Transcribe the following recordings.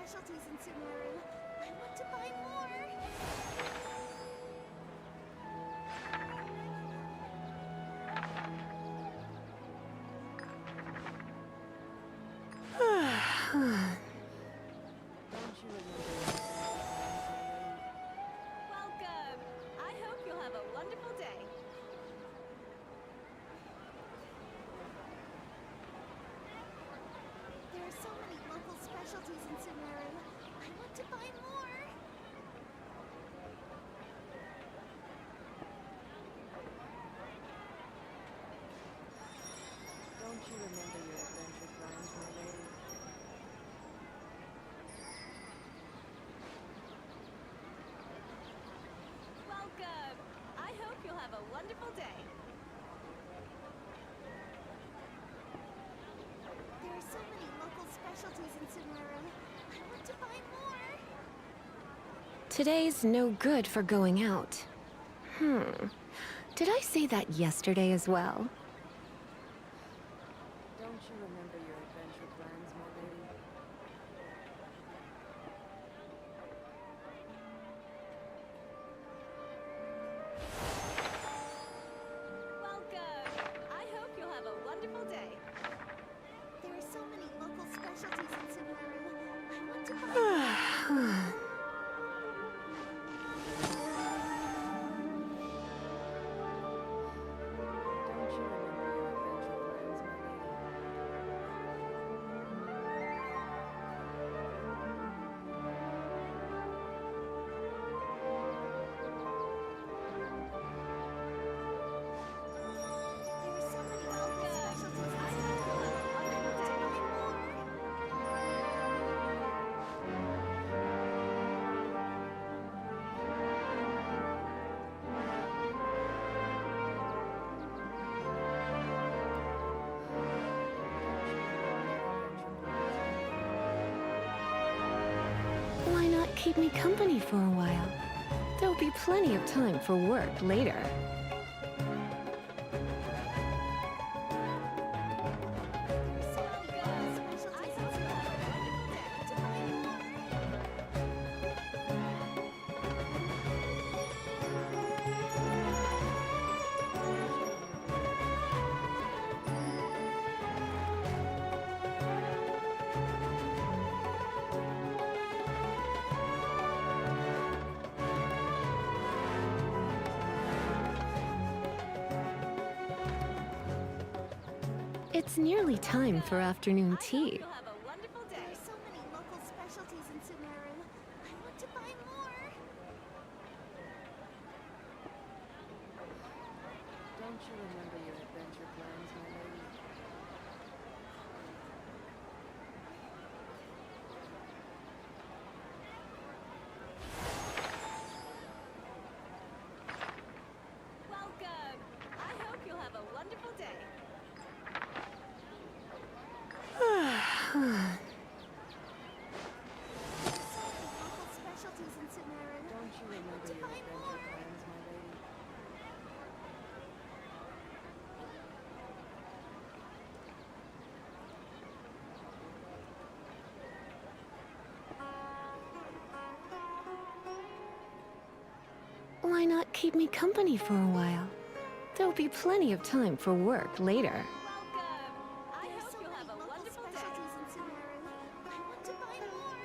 specialties in Sumeru. I want to buy more. Welcome! I hope you'll have a wonderful day. There are so many local specialties in Sumeru. I want to buy more. Don't you remember your adventure plans, my lady? Welcome! I hope you'll have a wonderful day. There are so many local specialties in Sumeru. I want to buy more. Today's no good for going out. Did I say that yesterday as well? Don't you remember your adventure plans, my lady? Welcome! I hope you'll have a wonderful day. There are so many local specialties in Sumeru. I want to buy more. Don't you remember your adventure plans, my lady? There are so many local Welcome! specialties in I Sumeru. hope you'll have a wonderful day. Why not keep me company for a while? There'll be plenty of time for work later. It's nearly time for afternoon tea. You'll have a wonderful There day. are so many local specialties in Sumeru. I want to buy more. Don't you remember your adventure plans, my lady? Welcome! I hope you'll have a wonderful day. There are so many local specialties in Sumeru. Don't you I want remember to your buy adventure more. plans, my lady? Why not keep me company for a while? There'll be plenty of time for work later. Welcome! I There are hope so you'll many have a local wonderful day. specialties in Sumeru. I want to buy more.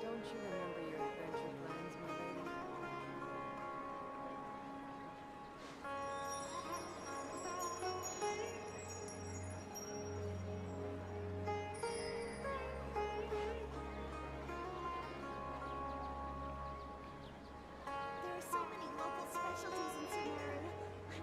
Don't you remember your adventure plans, my lady? There are so many local specialties in Sumeru. I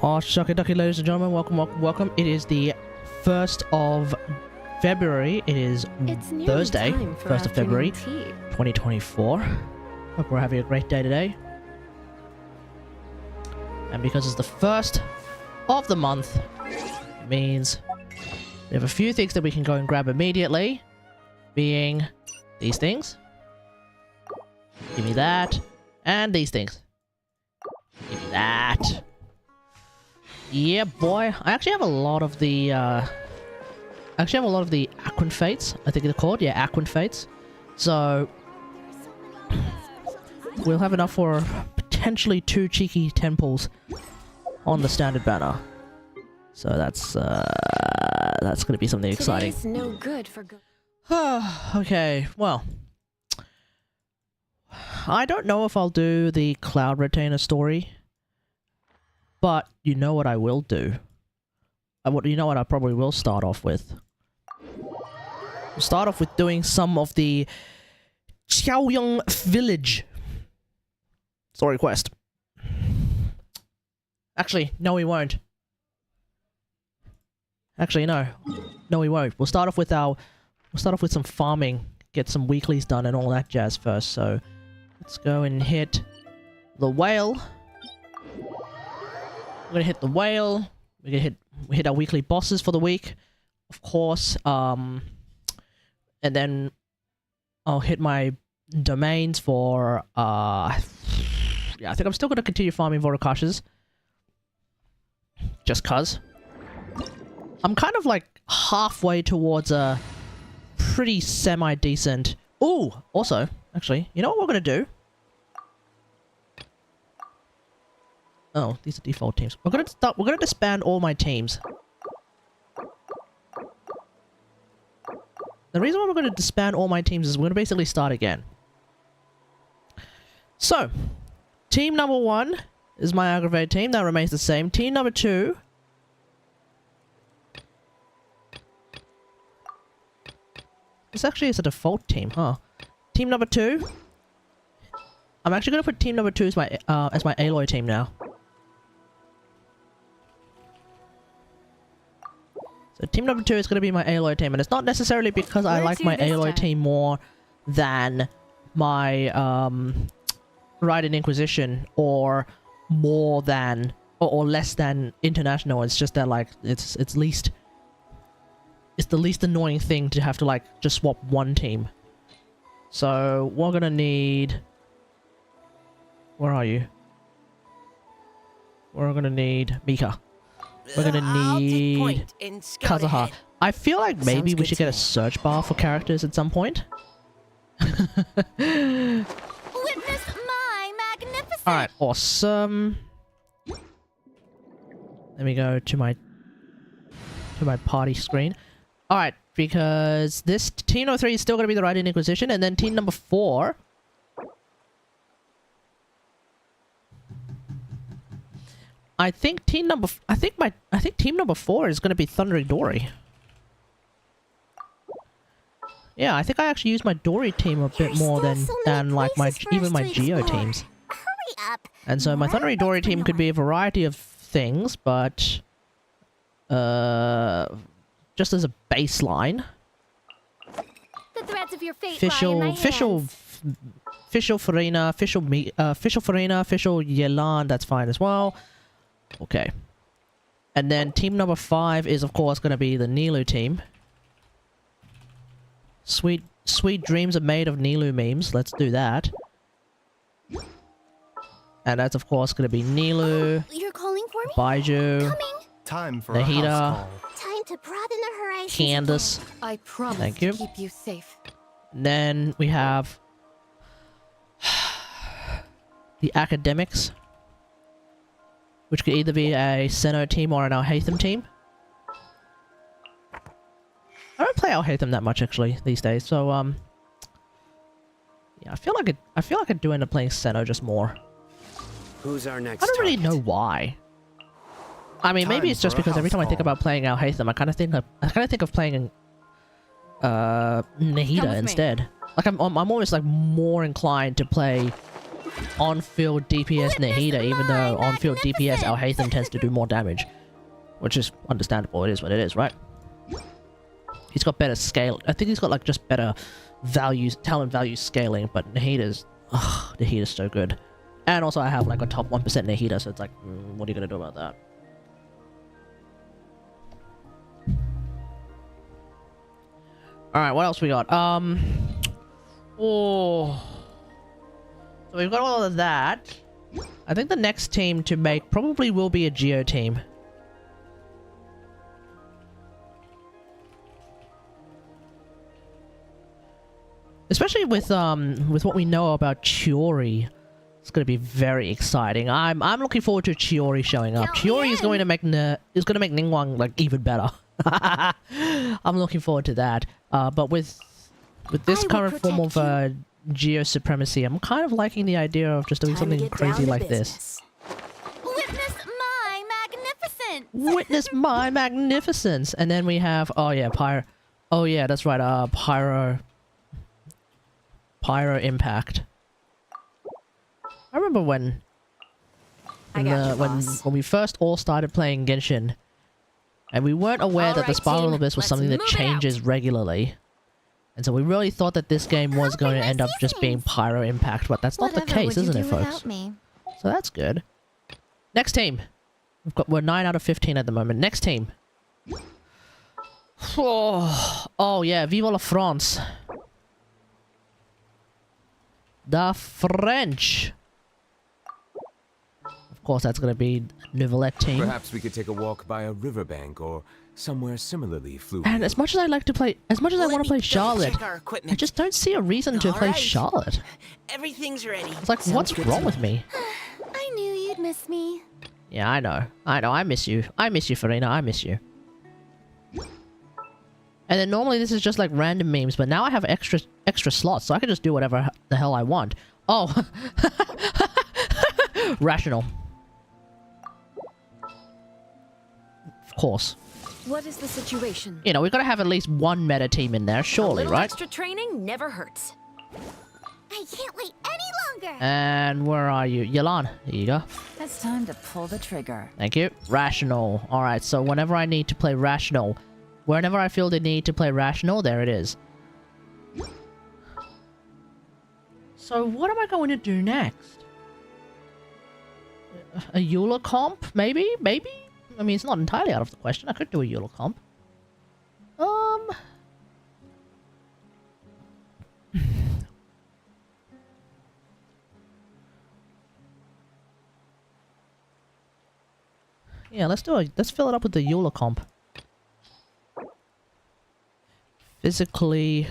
Oh, shucky ducky, ladies and gentlemen, welcome, welcome, welcome. It is the 1st of February. It is It's nearly Thursday, time for 1st of February, afternoon tea. 2024. Hope we're having a great day today. And because it's the 1st of the month, it means we have a few things that we can go and grab immediately, being these things. Give me that. And these things. Give me that. Yeah, boy. I actually have a lot of the, Aquan Fates, I think they're called. Yeah, Aquan Fates. So, we'll have enough for potentially 2 cheeky temples on the standard banner. So that's gonna be something exciting. Today's no good for Okay, well. I don't know if I'll do the Cloud Retainer story. But you know what I will do? You know what I probably will start off with? We'll start off with doing some of the Xiaoyang Village story quest. Actually, no we won't. Actually, no. No we won't. We'll start off with some farming, get some weeklies done and all that jazz first. So, let's go and hit the whale. We're gonna hit the whale. We're gonna hit our weekly bosses for the week, of course. And then I'll hit my domains for yeah, I think I'm still gonna continue farming Vorokashas. Just cuz. I'm kind of like halfway towards a pretty semi-decent. Ooh, also, actually, you know what we're gonna do? Oh, these are default teams. We're gonna disband all my teams. The reason why we're gonna disband all my teams is we're gonna basically start again. So, team number 1 is my aggravated team. That remains the same. Team number 2... This actually is a default team, huh? Team number 2... I'm actually gonna put team number 2 as my Aloy team now. So team number 2 is going to be my Aloy team, and it's not necessarily because I like my Aloy team more than my Raiden Inquisition, or more than or less than International. It's just that like it's the least annoying thing to have to like just swap one team. So we're gonna need. Where are you? We're gonna need Mika. We're gonna need Kazuha. I feel like maybe we should get a search bar for characters at some point. Witness my magnificent. Alright, awesome. Let me go to my party screen. Alright, because this team number 3 is still gonna be the Raiden Inquisition, and then team number 4. I think team number 4 is gonna be Thundering Dory. Yeah, I think I actually use my Dory team a bit more than like even my Geo teams. Hurry up. And so my Thundering Dory team could be a variety of things, but just as a baseline. The threads of your fate lie in my hands. Official Farina, official Farina, official Yelan, that's fine as well. Okay. And then team number 5 is of course going to be the Nilu team. Sweet dreams are made of Nilu memes. Let's do that. And that's of course going to be Nilu. You're calling for me? Baiju. Coming. Time for a Nahida. house call. Time to broaden the horizons. Candace. I promise Thank you. to keep you safe. And then we have the Academics, which could either be a Senno team or an Alhaitham team. I don't play Alhaitham that much actually these days, so yeah, I feel like I do end up playing Senno just more. Who's our next I don't really target? know why. I mean, maybe Time it's just for a because every house time I think call. about playing Alhaitham, I kind of think of playing Nahida Come with me. instead. Like I'm almost like more inclined to play on-field DPS Nahida, even though on-field DPS Alhaitham tends to do more damage. Which is understandable, it is what it is, right? He's got better scale. I think he's got like just better values, talent value scaling, but Nahida's so good. And also I have like a top 1% Nahida, so it's like, what are you gonna do about that? Alright, what else we got? So we've got all of that. I think the next team to make probably will be a Geo team. Especially with what we know about Chiori. It's going to be very exciting. I'm looking forward to Chiori showing up. Chiori is going to make Ningguang like even better. I'm looking forward to that. But with this current form of Geo supremacy, I'm kind of liking the idea of just doing something crazy like this. Witness my magnificence! Witness my magnificence! And then we have, oh yeah, Pyro. Oh yeah, that's right, Pyro Impact. I remember when we first all started playing Genshin, and we weren't aware that the Spiral Abyss was something that changes regularly. And so we really thought that this game was going to end up just being Pyro Impact, but that's not the case, isn't it, folks? So that's good. Next team. We're 9 out of 15 at the moment. Next team. Oh yeah, Vive la France. The French. Of course, that's going to be Nouvellette team. Perhaps we could take a walk by a riverbank or somewhere similarly fluid. And as much as I like to play, as much as I want to play Charlotte, I just don't see a reason to play Charlotte. Everything's ready. It's like, what's wrong with me? I knew you'd miss me. Yeah, I know. I miss you. I miss you, Farina. I miss you. And then normally this is just like random memes, but now I have extra slots, so I can just do whatever the hell I want. Oh. Rational. Of course. What is the situation? You know, we've got to have at least one meta team in there, surely, right? Extra training never hurts. I can't wait any longer. And where are you? Yelan, here you go. It's time to pull the trigger. Thank you. Rational. Alright, so whenever I need to play Rational, whenever I feel the need to play Rational, there it is. So what am I going to do next? A Eula comp? Maybe? Maybe? I mean, it's not entirely out of the question. I could do a Eula comp. Yeah, let's fill it up with the Eula comp. Physically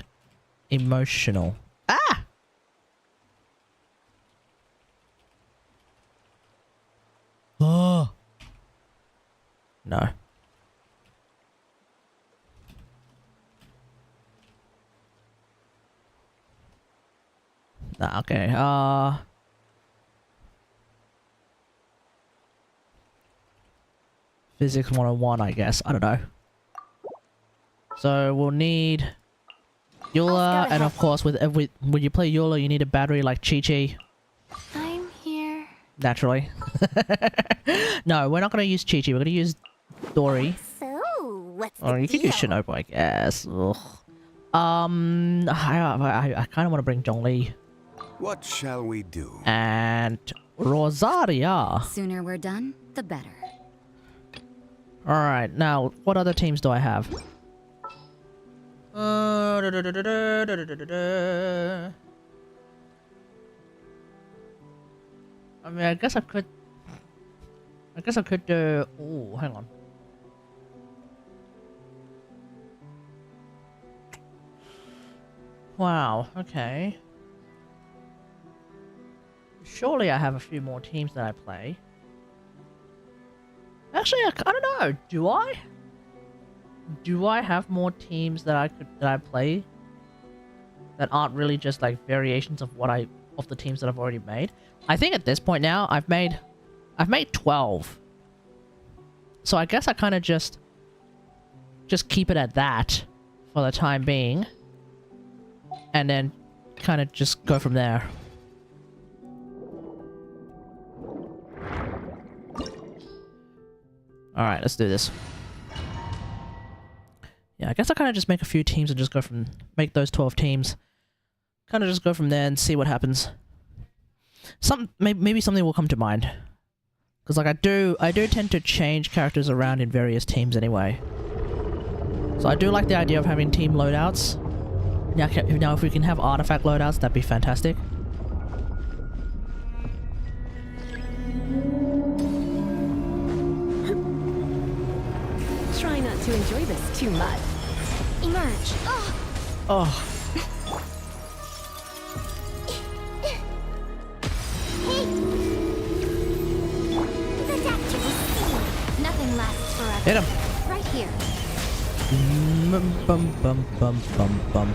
emotional. Ah! Oh. No. Nah, okay. Physics 101, I guess. I don't know. So we'll need Eula, and of course, when you play Eula, you need a battery like Chi-Chi. I'm here. Naturally. No, we're not going to use Chi-Chi. We're going to use Dory. So, what's the Or you could use deal? Shinobu, I guess. Ugh. I kind of want to bring Zhongli. What shall we do? And Rosaria. Sooner we're done, the better. Alright, now, what other teams do I have? I mean, I guess I could do... Oh, hang on. Wow, okay. Surely I have a few more teams that I play. Actually, I don't know. Do I? Do I have more teams that I play that aren't really just like variations of of the teams that I've already made? I think at this point now I've made 12. So I guess I kind of just keep it at that for the time being, and then kind of just go from there. Alright, let's do this. Yeah, I guess I kind of just make a few teams and just go from... Make those 12 teams. Kind of just go from there and see what happens. Maybe something will come to mind. Because like I do tend to change characters around in various teams anyway. So I do like the idea of having team loadouts. Now if we can have artifact loadouts, that'd be fantastic. Try not to enjoy this too much. Emerge. Oh. Nothing lasts forever. Hit him. Right here. Bum bum bum bum bum bum.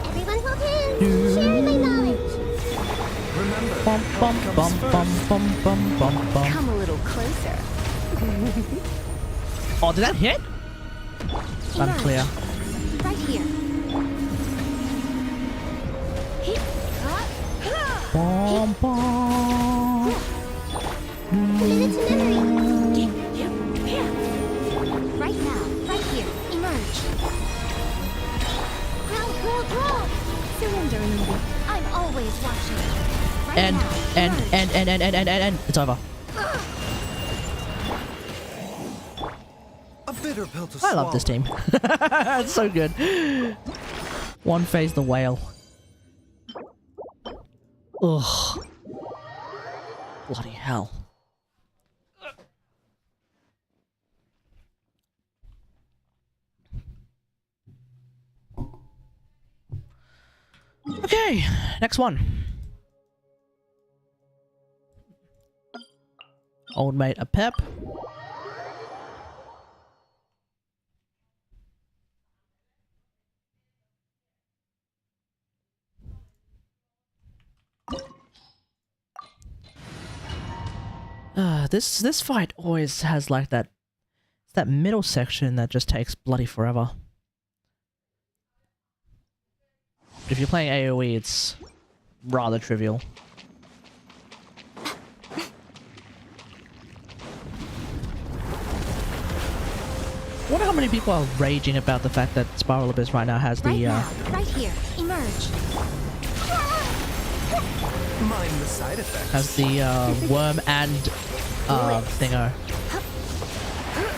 Everyone hold hands. Share my knowledge. Remember, Bum bum bum bum bum bum bum bum. Come a little closer. Oh, did that hit? Unclear. Right here. Bum bum. Commit it to memory. Right now. Right here. Emerge. Roll. Surrender, Lindy. I'm always watching. Right And now. end. It's over. a bitter pill to I swallow. love this team. It's so good. One phase the whale. Ugh. Bloody hell. Okay, next one. Old mate a pep. This fight always has like that middle section that just takes bloody forever. If you're playing AoE, it's rather trivial. I wonder how many people are raging about the fact that Spiral Abyss right now has Right the now. Right here. Emerge. Mind the side effects. has the worm and thingo.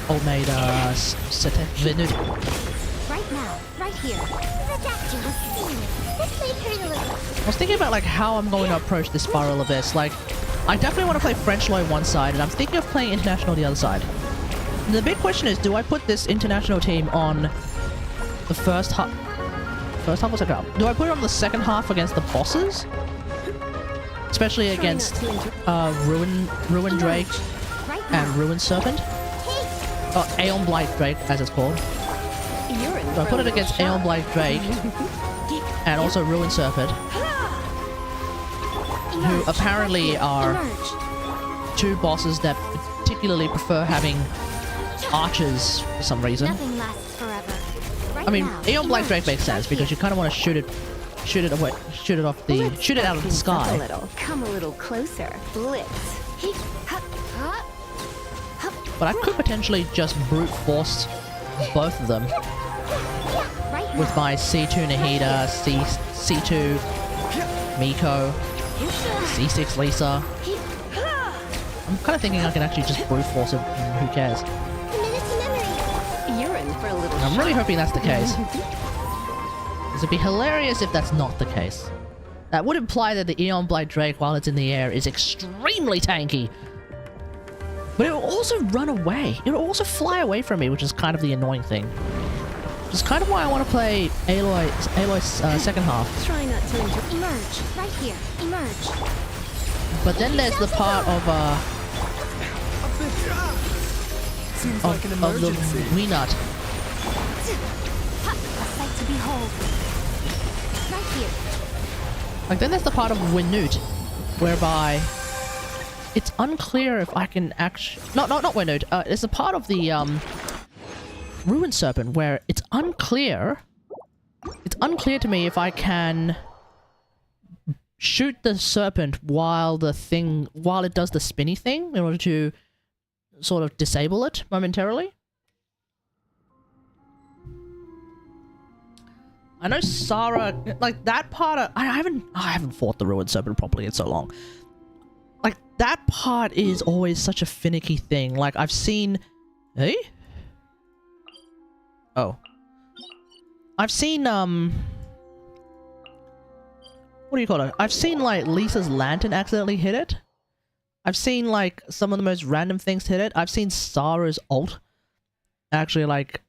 Old maid Venut. Right now. Right here. The doctor will see you. This may hurt a little. I was thinking about like how I'm going to approach this Spiral Abyss. Like, I definitely want to play French Loy one side, and I'm thinking of playing International the other side. The big question is, do I put this international team on the first half or second half? Do I put it on the second half against the bosses? Especially against Ruin Drake Right now. and Ruin Serpent? Aeon Blight Drake, as it's called. You're in So I for put a it against little Aeon Blight Drake and also Ruin Serpent, who Emerge. apparently Right here. are Emerge. two bosses that particularly prefer having archers for some reason. Nothing lasts forever. Right I mean, now. Aeon Blight Emerge. Drake makes sense Right because you here. kind of want to shoot it out of the things up a sky. little. Come a little closer. Blitz. But I could potentially just brute force both of them Right with now. my C2 Nahida, C2 Miko, C6 Lisa. I'm kind of thinking I can actually just brute force it, and who cares? Commit it to memory. You're in for a little I'm really hoping that's the case. Because it'd be hilarious if that's not the case. That would imply that the Aeon Blight Drake, while it's in the air, is extremely tanky. But it will also run away. It will also fly away from me, which is kind of the annoying thing. Which is kind of why I want to play Aloy's second half. Try not to enjoy. Emerge. Right here. Emerge. But then there's the part of Seems like an the emergency. Weenut. A sight to behold. Right here. Like then there's the part of Winute, whereby it's unclear if I can actually not Winute. It's a part of the Ruin Serpent where it's unclear. It's unclear to me if I can shoot the serpent while it does the spinny thing in order to sort of disable it momentarily. I know Sarah, like that part of, I haven't fought the Ruined Serpent properly in so long. Like that part is always such a finicky thing. Like I've seen, eh? Oh. I've seen, what do you call it? I've seen like Lisa's lantern accidentally hit it. I've seen like some of the most random things hit it. I've seen Sarah's ult actually like,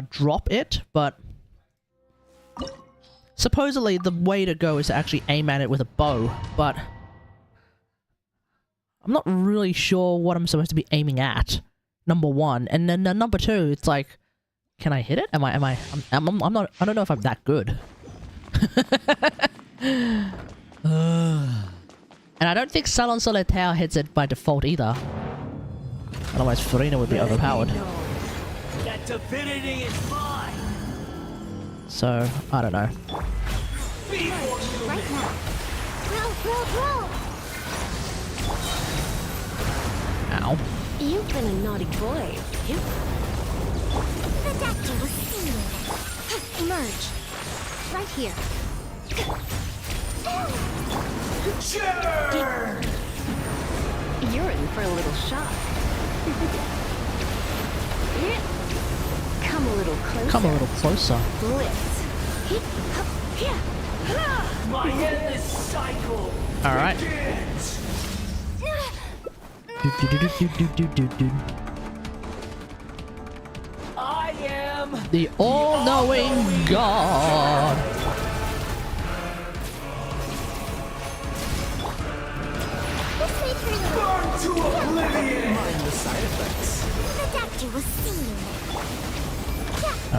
drop it, but supposedly the way to go is to actually aim at it with a bow, but I'm not really sure what I'm supposed to be aiming at, number one. And then number two, it's like, can I hit it? I'm not, I don't know if I'm that good. And I don't think Salon Solitaire hits it by default either. Otherwise Farina would be overpowered. That divinity is mine. So, I don't know. Right now. Roll. Ow. You've been a naughty boy. The doctor was seeing. Emerge. Right here. You're in for a little shock. Come a little closer. Come a little closer. Blitz. My endless cycle. Alright. begins. I am The all-knowing God. This way through the burn to oblivion. Mind the side effects. The doctor was seeing.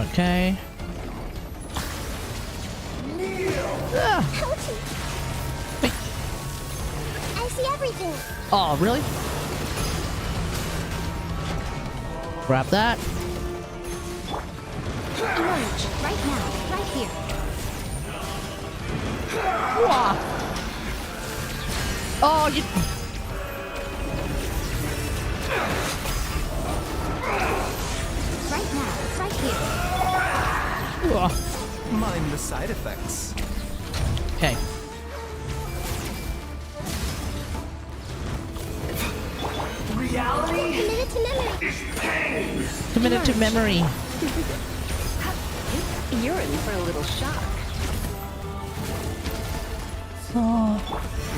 Okay. Ah. Ouchie. I see everything. Oh, really? Grab that. Emerge. Right now. Right here. Wah. Oh, you... Right now. Right here. Wah. Mind the side effects. Okay. Reality Committed to memory. is pain. Committed to memory. You're in for a little shock.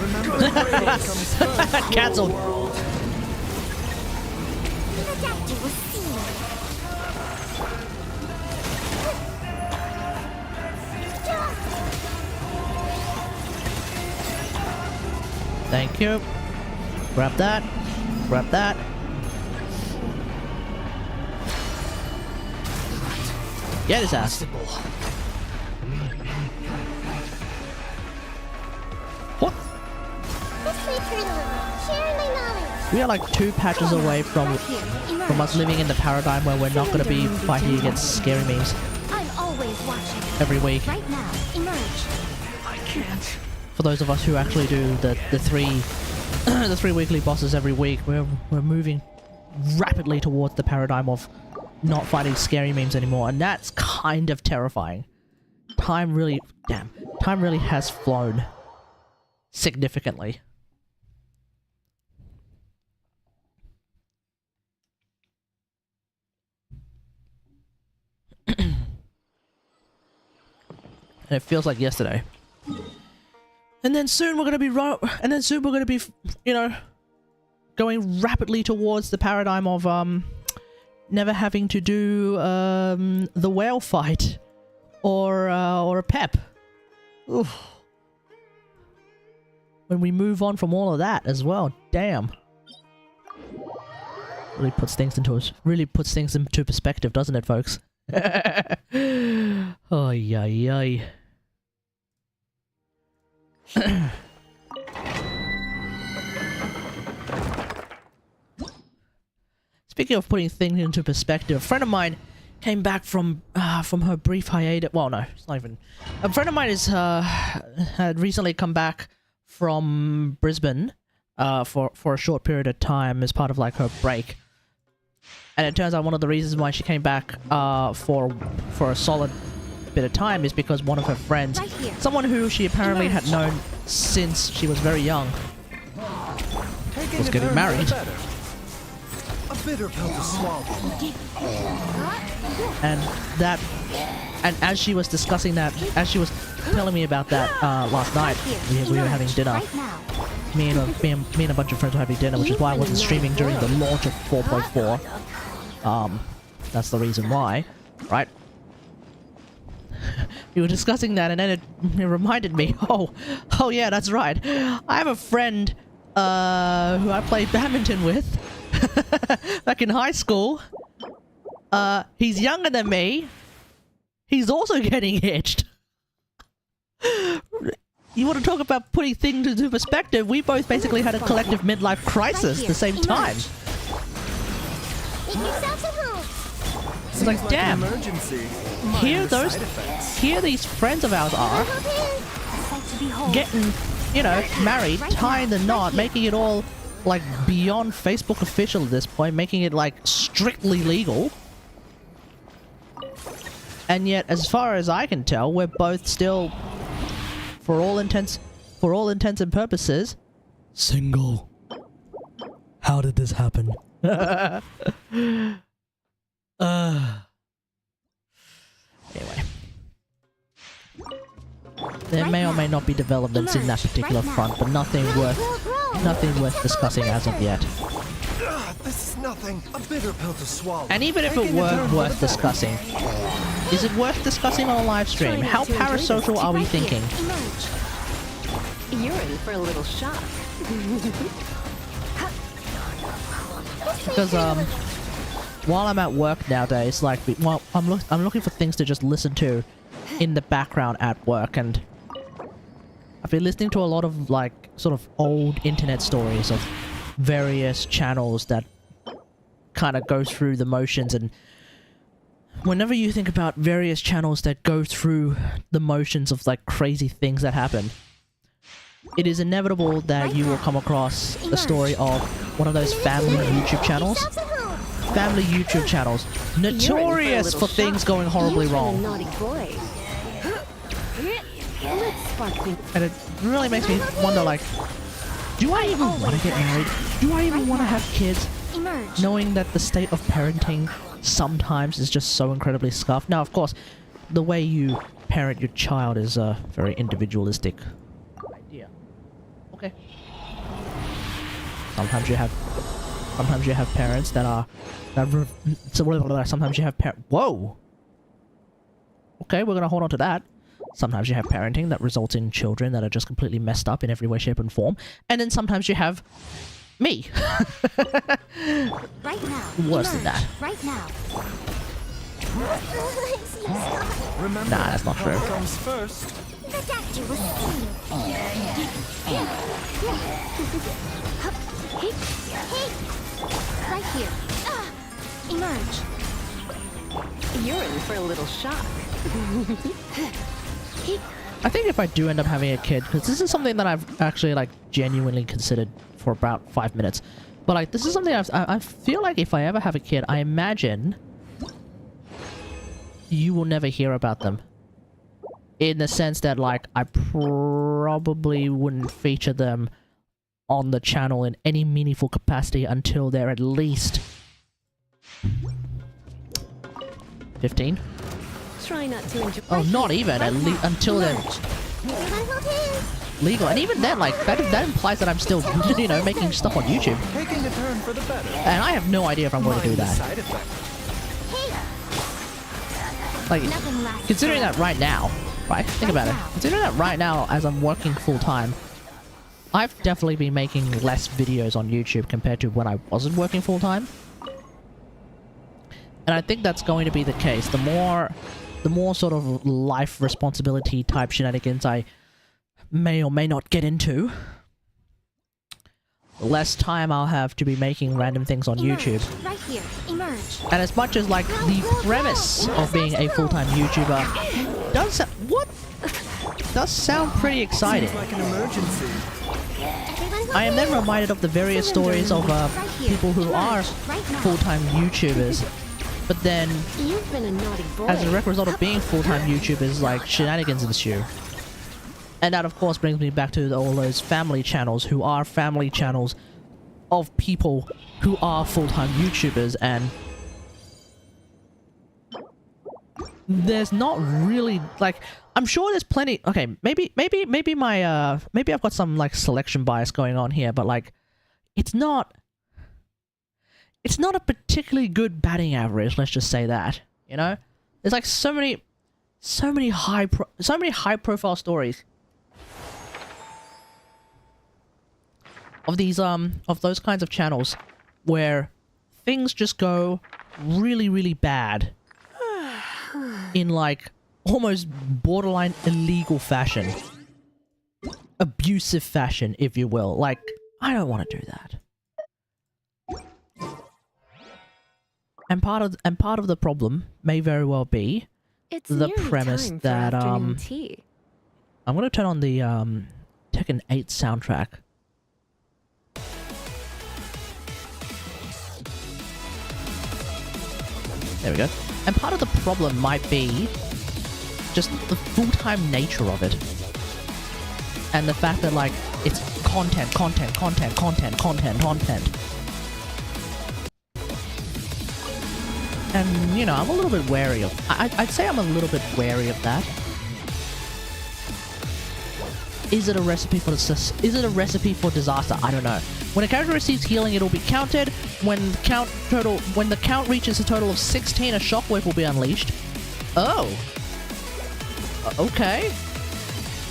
Remember, what comes first. Cancelled. The doctor was seeing. Thank you. Grab that. Grab that. Get his ass. What? This way through the river. Sharing my knowledge. We are like 2 patches away from Right here. Emerge. us living in the paradigm where we're not going to be fighting against scary memes I'm always watching. every week. Right now. Emerge. I can't. For those of us who actually do the 3 the 3 weekly bosses every week, we're moving rapidly towards the paradigm of not fighting scary memes anymore, and that's kind of terrifying. Time really has flown significantly. And it feels like yesterday. And then soon we're gonna be you know, going rapidly towards the paradigm of never having to do the whale fight or a pep. Oof. When we move on from all of that as well, damn. Really puts things into perspective, doesn't it, folks? Oh yeah. Speaking of putting things into perspective, a friend of mine came back from her brief hiatus. Well, no, it's not even. A friend of mine had recently come back from Brisbane for a short period of time as part of like her break And it turns out one of the reasons why she came back for a solid bit of time is because one of her friends, Right here. someone who she apparently had known since she was very young, Taking was a getting turn for the married. better. A bitter pill to swallow. And that, and as she was discussing that, as she was telling me about that last night, we were having dinner. Right now. Me and a bunch of friends were having dinner, which is why I wasn't streaming during the launch of 4.4. That's the reason why, right? We were discussing that, and then it reminded me. Oh yeah, that's right. I have a friend who I played badminton with back in high school. He's younger than me. He's also getting hitched. You want to talk about putting things into perspective? We both basically had a collective midlife crisis at the same time. Make yourselves at home. It's like, damn. Emergency. Here Minor side effects. these friends of ours are A sight to behold. getting, you know, married, tying the knot, making it all like beyond Facebook official at this point, making it like strictly legal. And yet, as far as I can tell, we're both still, for all intents and purposes, single. How did this happen? Anyway. There may or may not be developments in that particular front, but nothing worth discussing as of yet. This is nothing. A bitter pill to swallow. And even if it Taking a turn weren't for worth the better. discussing, is it worth discussing on a live stream? How parasocial are we Right here. thinking? Emerge. You're in for a little shock. Because while I'm at work nowadays, like, well, I'm looking for things to just listen to in the background at work, and I've been listening to a lot of like sort of old internet stories of various channels that kind of go through the motions. And whenever you think about various channels that go through the motions of like crazy things that happen, it is inevitable that you will come across a story of one of those family YouTube channels. Yourselves at home. Family YouTube channels, notorious for things going horribly wrong. Naughty boy. Let's spark things. And it really makes me wonder, like, do I even want to get married? Do I even want to have kids? Emerge. Knowing that the state of parenting sometimes is just so incredibly scuffed. Now, of course, the way you parent your child is a very individualistic idea. Okay. Sometimes you have parents that are sometimes you have whoa. Okay, we're gonna hold on to that. Sometimes you have parenting that results in children that are just completely messed up in every way, shape, and form. And then sometimes you have me. Right now. Worse than that. Right now. Remember, Nah, that's not true. health comes first. The doctor was right here. Emerge. You're in for a little shock. I think if I do end up having a kid, because this is something that I've actually like genuinely considered for about 5 minutes, but like this is something I feel like if I ever have a kid, I imagine you will never hear about them. In the sense that like I probably wouldn't feature them on the channel in any meaningful capacity until they're at least 15. Try not to enjoy. Oh, not even at least until they're legal. And even then, like that implies that I'm still, you know, making stuff on YouTube. Taking a turn for the better. And I have no idea if I'm going to do Mind the that. side effects. Like, Nothing lasts considering that right now, right? Think about it. Considering that right now, as I'm working full time, I've definitely been making less videos on YouTube compared to when I wasn't working full time. And I think that's going to be the case. The more sort of life responsibility type shenanigans I may or may not get into, the less time I'll have to be making random things on YouTube. Right here. Emerge. And as much as like the premise of being a full-time YouTuber does sound pretty exciting. Seems like an emergency. Everyone I am then reminded of the various stories of people who are full-time YouTubers, but then You've been a naughty boy. as a direct result of being full-time YouTubers, like shenanigans ensue. And that of course brings me back to all those family channels who are family channels of people who are full-time YouTubers, and there's not really, like, I'm sure there's plenty. Okay, maybe my maybe I've got some like selection bias going on here, but like it's not a particularly good batting average, let's just say that. You know? There's like so many high profile stories of these of those kinds of channels where things just go really bad in like almost borderline illegal fashion, abusive fashion, if you will. Like, I don't want to do that. And part of the problem may very well be It's the nearly premise time for that afternoon tea. I'm gonna turn on the Tekken 8 soundtrack. There we go. And part of the problem might be just the full-time nature of it. And the fact that, like, it's content. And, you know, I'm a little bit wary of... I'd say I'm a little bit wary of that. Is it a recipe for disaster? I don't know. When a character receives healing, it'll be counted. When the count reaches a total of 16, a shockwave will be unleashed. Oh. Okay.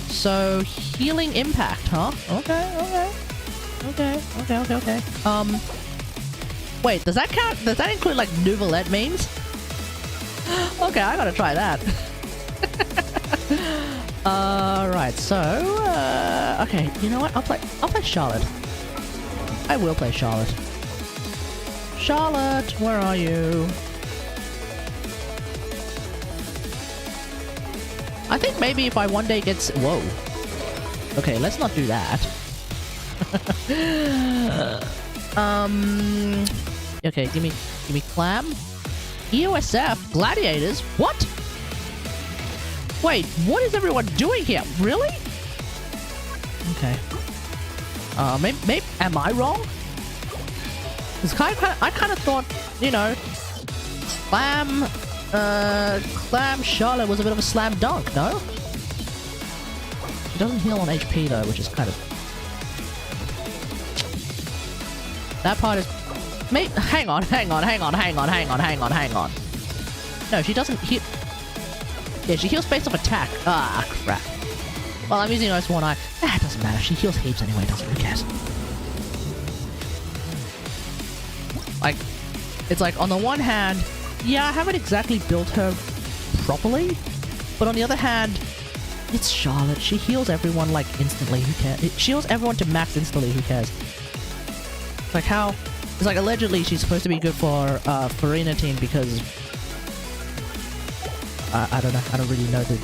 So healing impact, huh? Okay. Wait, does that count? Does that include like nouvelette memes? Okay, I gotta try that. Right, so, okay, you know what? I'll play Charlotte. I will play Charlotte. Charlotte, where are you? I think maybe if I one day get... Whoa. Okay, let's not do that. Okay, give me Clam. EOSF? Gladiators? What? Wait, what is everyone doing here? Really? Okay. Maybe am I wrong? I kind of thought, you know, Clam Charlotte was a bit of a slam dunk, no? She doesn't heal on HP though, which is kind of... That part is... Hang on. No, she doesn't heal... Yeah, she heals based off attack. Ah, crap. Well, I'm using OS 1 eye. It doesn't matter. She heals heaps anyway, doesn't it? Who cares? Like, it's like, on the one hand, yeah, I haven't exactly built her properly, but on the other hand, it's Charlotte. She heals everyone, like, instantly. Who cares? She heals everyone to max instantly. Who cares? It's like how... It's like, allegedly, she's supposed to be good for Farina team because... I don't know. I don't really know the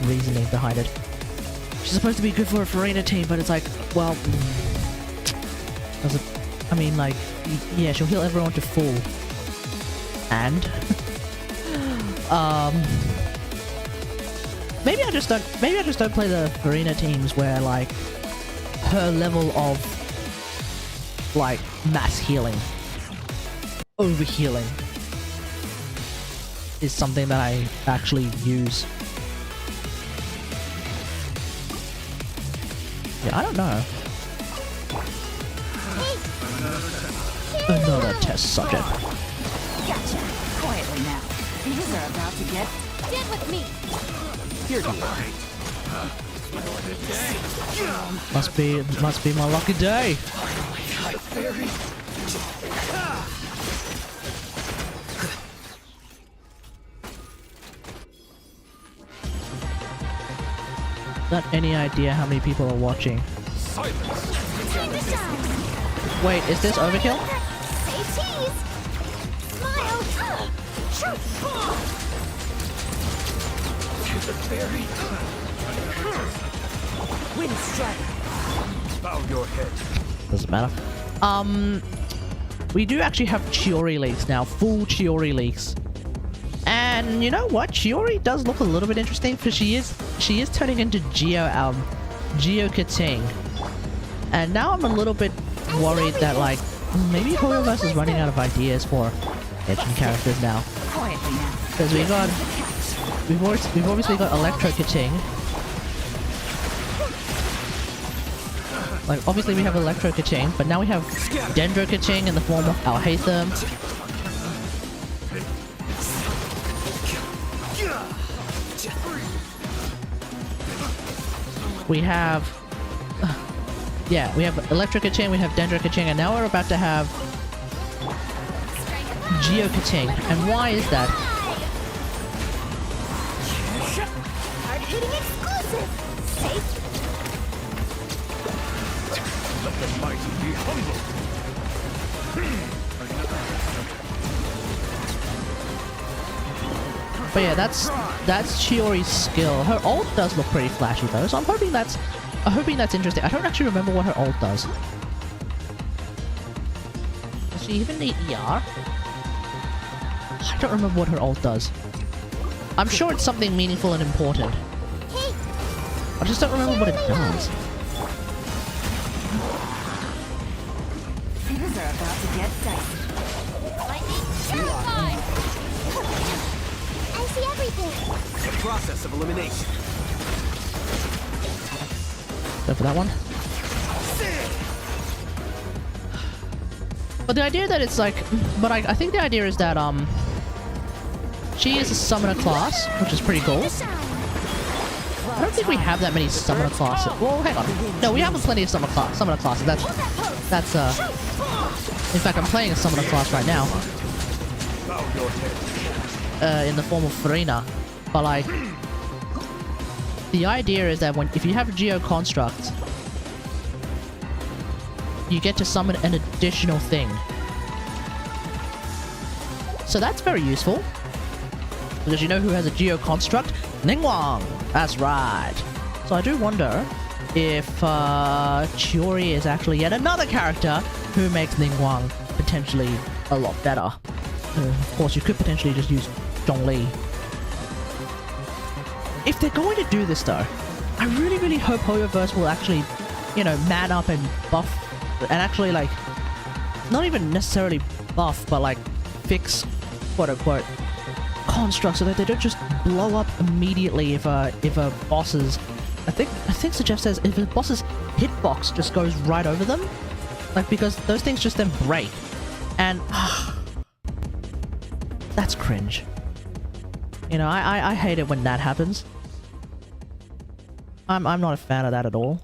reasoning behind it. She's supposed to be good for a Farina team, but it's like, well... Does it... I mean, like... Yeah, she'll heal everyone to full. And... Maybe I just don't play the Farina teams where, like... Her level of... Like, mass healing. Over-healing. Is something that I actually use. Yeah, I don't know. Another test subject. Gotcha. Quietly now. These are about to get... Get with me. Here Must be my lucky day. Not any idea how many people are watching. Wait, is this overkill? Say cheese. Smile. Bow your head. Doesn't matter. We do actually have Chiori leaks now. Full Chiori leaks. And you know what? Chiori does look a little bit interesting because she is turning into Geo Kating. And now I'm a little bit worried that like maybe Hoyoverse is running out of ideas for Genshin characters now. Quietly now. Because we've obviously got Electro Kating. Like obviously we have Electro Kating, but now we have Dendro Kating in the form of Alhaitham. We have yeah, we have Electro Kating, we have Dendro Kating, and now we're about to have Geo Kating. And why is that? Hard-hitting exclusive. Safe. Let the mighty be humble. But yeah, that's Chiori's skill. Her ult does look pretty flashy though, so I'm hoping that's interesting. I don't actually remember what her ult does. Does she even need ER? I don't remember what her ult does. I'm sure it's something meaningful and important. I just don't remember what it does. Things are about to get dicey. Lightning terrified. I see everything. The process of elimination. Go for that one. But the idea that it's like, but I think the idea is that she is a summoner class, which is pretty cool. I don't think we have that many summoner classes. Well, hang on. No, we have plenty of summoner classes. That's in fact, I'm playing a summoner class right now. In the form of Farina. But like, the idea is that if you have Geo Construct, you get to summon an additional thing. So that's very useful. Because you know who has a Geo Construct? Ningguang! That's right. So I do wonder if Chiori is actually yet another character who makes Ningguang potentially a lot better. Of course, you could potentially just use Zhongli. If they're going to do this though, I really, really hope Hoyoverse will actually, you know, man up and buff, and actually like, not even necessarily buff, but like fix, quote-unquote, constructs so that they don't just blow up immediately if a boss's, I think Sir Jeff says if a boss's hitbox just goes right over them, like because those things just then break, and that's cringe. You know, I hate it when that happens. I'm not a fan of that at all.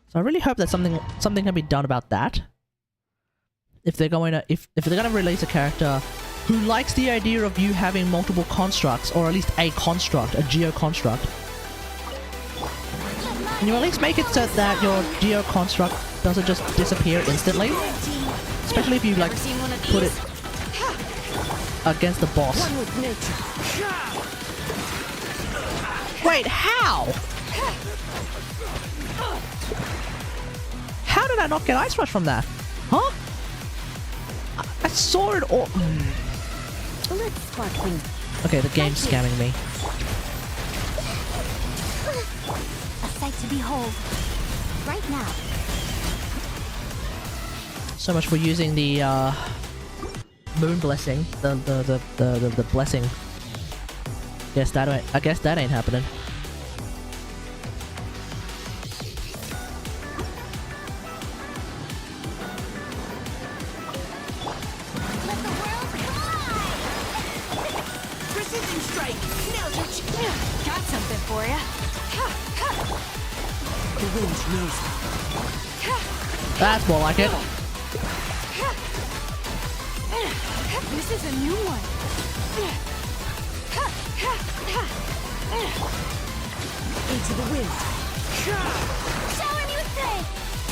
So I really hope that something can be done about that. If they're going to release a character who likes the idea of you having multiple constructs, or at least a construct, a Geo Construct, can you at least make it so that your Geo Construct doesn't just disappear instantly? Especially if you like put it against the boss. Wait, how? How did I not get Ice Rush from that? Huh? I saw it all. Let's spark things. Okay, the game's scamming me. A sight to behold. Right now. So much for using the moon blessing, the blessing. I guess that ain't happening. Precision strike. Now's your chance. Got something for ya. The wind knows me. That's more like it. This is a new one. Into the wind. Show him your thing.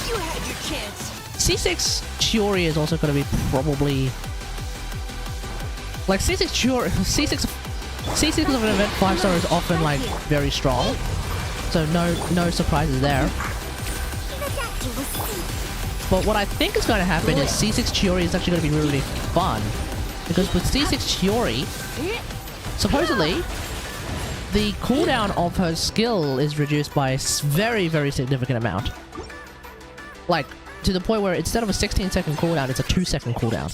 You had your chance. C6 Chiori is also going to be probably like C6 of an event 5-star is often like very strong, so no surprises there. But what I think is going to happen is C6 Chiori is actually going to be really, really fun. Because with C6 Chiori, supposedly, the cooldown of her skill is reduced by a very, very significant amount. Like, to the point where instead of a 16-second cooldown, it's a 2-second cooldown.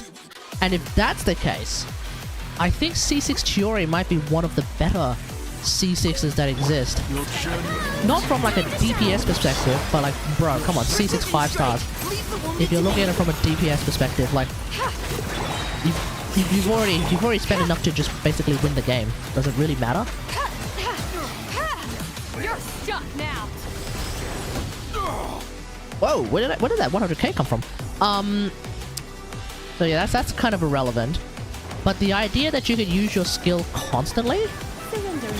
And if that's the case, I think C6 Chiori might be one of the better C6s that exist. Not from like a DPS perspective, but like, bro, come on, C6 5 stars. If you're looking at it from a DPS perspective, like, you've already spent enough to just basically win the game. Does it really matter? You're stuck now. Whoa, where did that 100k come from? So yeah, that's kind of irrelevant. But the idea that you could use your skill constantly,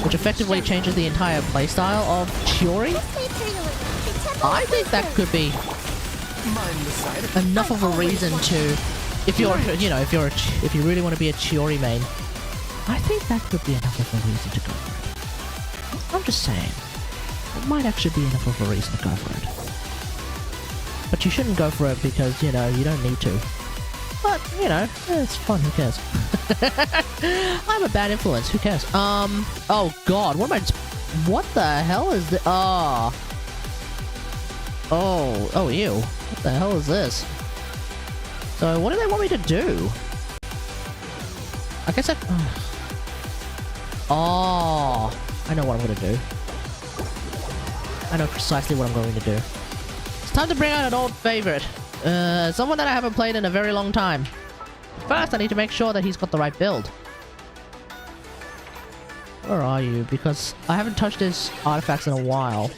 which effectively changes the entire playstyle of Chiori, I think that could be enough of a reason to, if you're, you know, if you really want to be a Chiori main, I think that could be enough of a reason to go for it. I'm just saying, it might actually be enough of a reason to go for it. But you shouldn't go for it because, you know, you don't need to. But, you know, it's fun, who cares? I'm a bad influence, who cares? Oh god, what the hell is this? Oh, ew. What the hell is this? So, what do they want me to do? I guess I... Oh, I know what I'm gonna do. I know precisely what I'm going to do. It's time to bring out an old favorite. Someone that I haven't played in a very long time. First, I need to make sure that he's got the right build. Where are you? Because I haven't touched his artifacts in a while.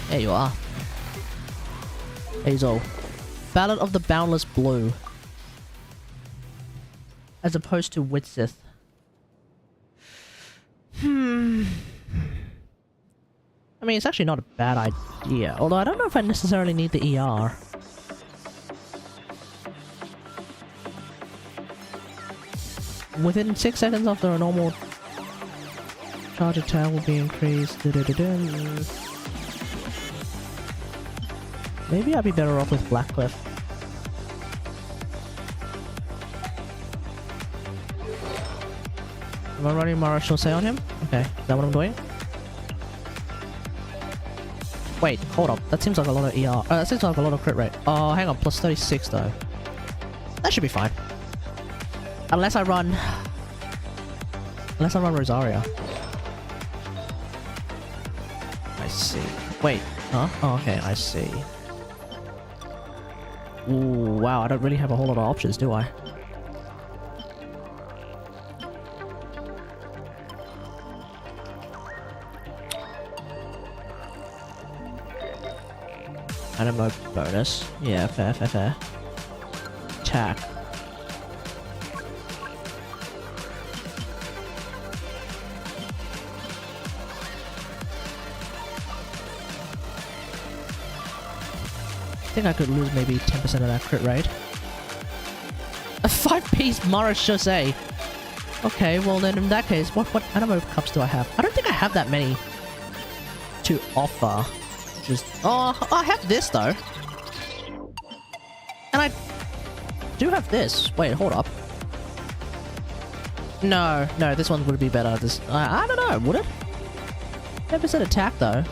There you are. Hazel. Ballad of the Boundless Blue. As opposed to Witsith. I mean, it's actually not a bad idea. Although I don't know if I necessarily need the ER. Within 6 seconds after a normal charge attack will be increased. Maybe I'd be better off with Blackcliff. Am I running Mara Shosei on him? Okay, is that what I'm doing? Wait, hold up. That seems like a lot of ER. That seems like a lot of crit rate. Oh, hang on. Plus 36 though. That should be fine. Unless I run Rosaria. I see. Wait. Huh? Oh, okay. I see. Ooh, wow. I don't really have a whole lot of options, do I? Animo bonus. Yeah, fair. Attack. I think I could lose maybe 10% of that crit rate. A 5-piece Mara Shosei. Okay, well then in that case, what animo cups do I have? I don't think I have that many to offer. Just I have this though, and I do have this. Wait, hold up. No, this one would be better. This I don't know. Would it? 10% attack though.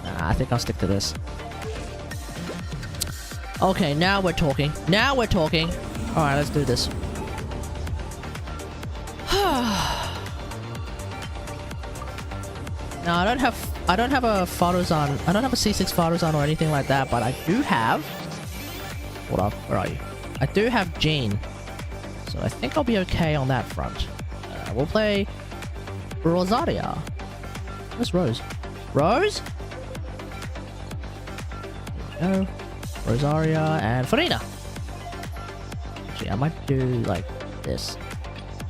Nah, I think I'll stick to this. Okay, now we're talking. All right, let's do this. No, I don't have a Faruzan. I don't have a C6 Faruzan or anything like that, but I do have... Hold up, where are you? I do have Jean. So I think I'll be okay on that front. We'll play Rosaria. Where's Rose? Rose? There we go. Rosaria and Farina. Actually, I might do like this.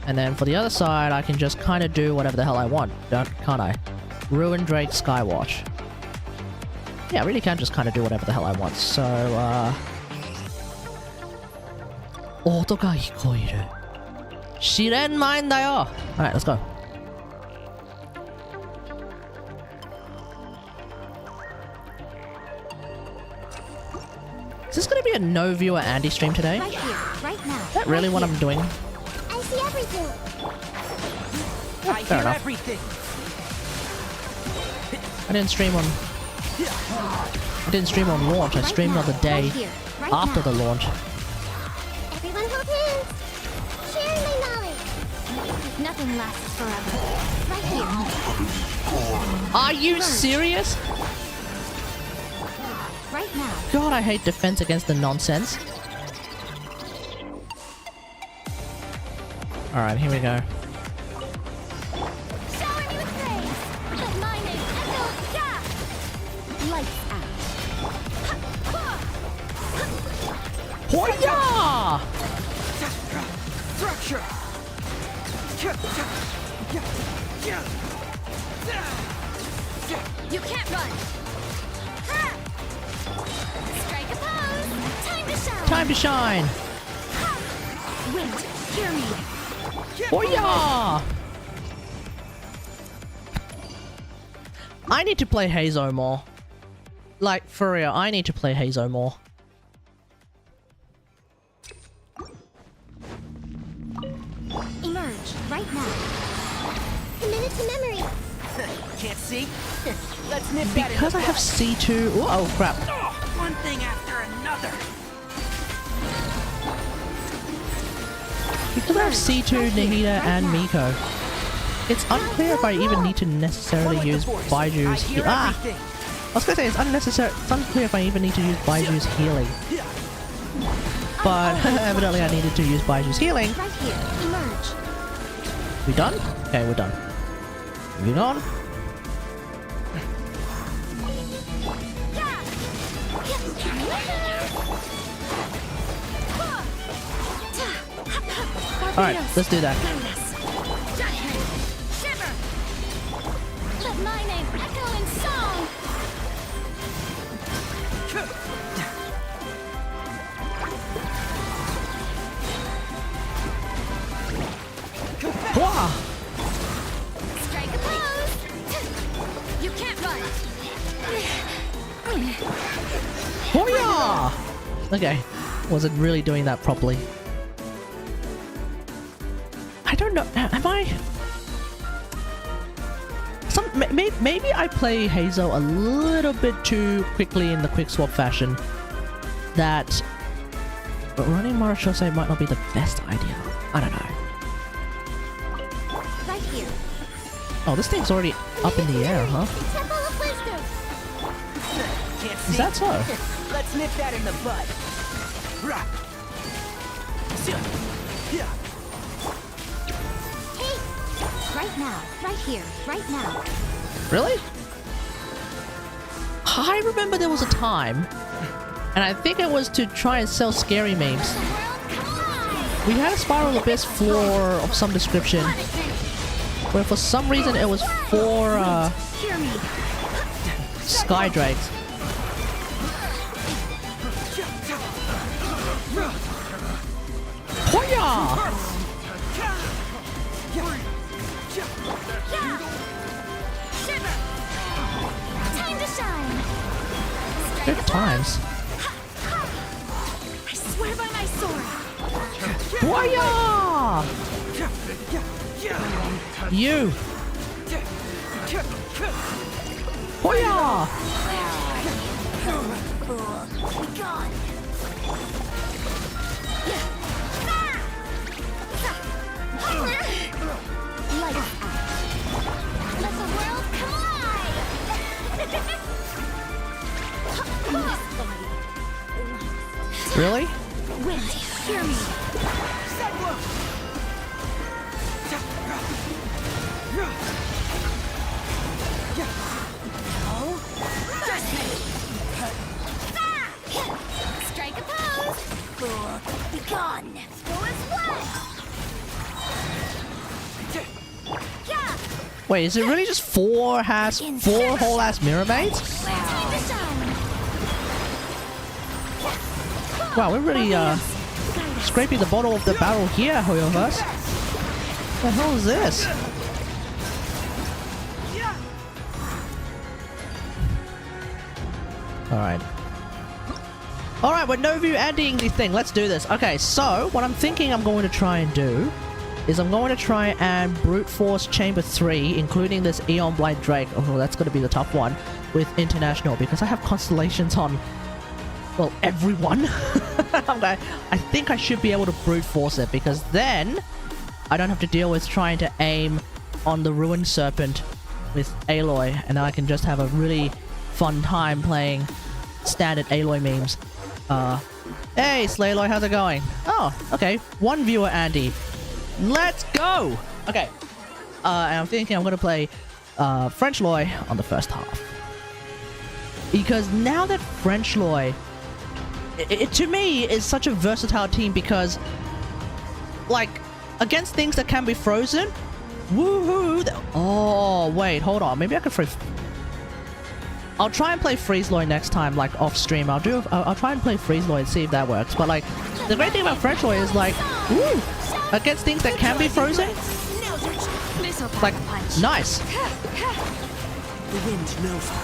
And then for the other side, I can just kind of do whatever the hell I want, can't I? Ruin Drake Skywatch. Yeah, I really can just kind of do whatever the hell I want. So, Oto ga hikoiru. Shiren main da yo. Alright, let's go. Is this gonna be a no viewer Andy stream today? Right here, right now. Is that really what I'm doing? I see everything. Yeah, fair enough. I didn't stream on launch. I streamed on the day Right here, right after now. the launch. Everyone hold hands. Sharing my knowledge. Nothing lasts forever. Right here. Are you serious? Right now. God, I hate defense against the nonsense. Alright, here we go. Shower me with praise. Let my name echo. Yeah. Lights out. Hoya! Structure! You can't run. Ha! Strike a pose. Time to shine. Time to shine! Wait, hear me. Hoya! I need to play Hazo more. Like, for real, I need to play Hazo more. Emerge right now. Commit to memory. Can't see? Let's nip that in Because the I have bud. C2... Ooh, oh, crap. One thing after another. Because I have C2, Nahida, and Miko. It's unclear if I even need to necessarily Follow use the voice. I Baiju's hear everything. I was gonna say it's unnecessary. It's unclear if I even need to use Baiju's healing. But evidently I needed to use Baiju's healing. Right here. Emerge. We done? Okay, we're done. Moving on. Alright, let's do that. Shiver. Let my name echo in song. Wah! Strike a pose. You can't run. Hoya! Okay, wasn't really doing that properly. I don't know. Am I? Maybe I play Hazo a little bit too quickly in the quick swap fashion. That running Marachose might not be the best idea. I don't know. Right here. Oh, this thing's already up in the air, huh? Temple of Wisdom. Can't see? Is that so? Let's nip that in the bud. Hey. Right now. Right here. Right now. Really? I remember there was a time, and I think it was to try and sell scary memes. We had a Spiral Abyss floor of some description, where for some reason it was for Hear me. Sky Drakes. Hoya! Shiver. Time to shine. Good times. I swear by my sword. Hoya! You! Hoya! Gone. Light out. Let the world collide. Really? Wind, hear me. Strike a pose. Fool, be gone. Go as one. Yeah. Wait, is it really just four whole ass mirror mates? Time to shine. Wow, we're really scraping the bottom of the barrel here, Hoyoverse. The hell is this? Alright. Alright, we're no view ending the thing. Let's do this. Okay, so what I'm thinking I'm going to try and do is I'm going to try and brute force Chamber 3, including this Aeon Blight Drake. Oh, that's going to be the tough one with International because I have constellations on, well, everyone. Okay, I think I should be able to brute force it because then I don't have to deal with trying to aim on the Ruined Serpent with Aloy, and I can just have a really fun time playing standard Aloy memes. Hey, Slayloy, how's it going? Oh, okay. One viewer, Andy. Let's go! Okay. And I'm thinking I'm gonna play French Loy on the first half. Because now that French Loy, it to me is such a versatile team because, like, against things that can be frozen, woohoo! Oh, wait, hold on. Maybe I could freeze. I'll try and play Freeze Loy next time, like off stream. I'll try and play Freeze Loy and see if that works. But like, the great thing about French Loy is like, woo! Against things that can be frozen, like, nice.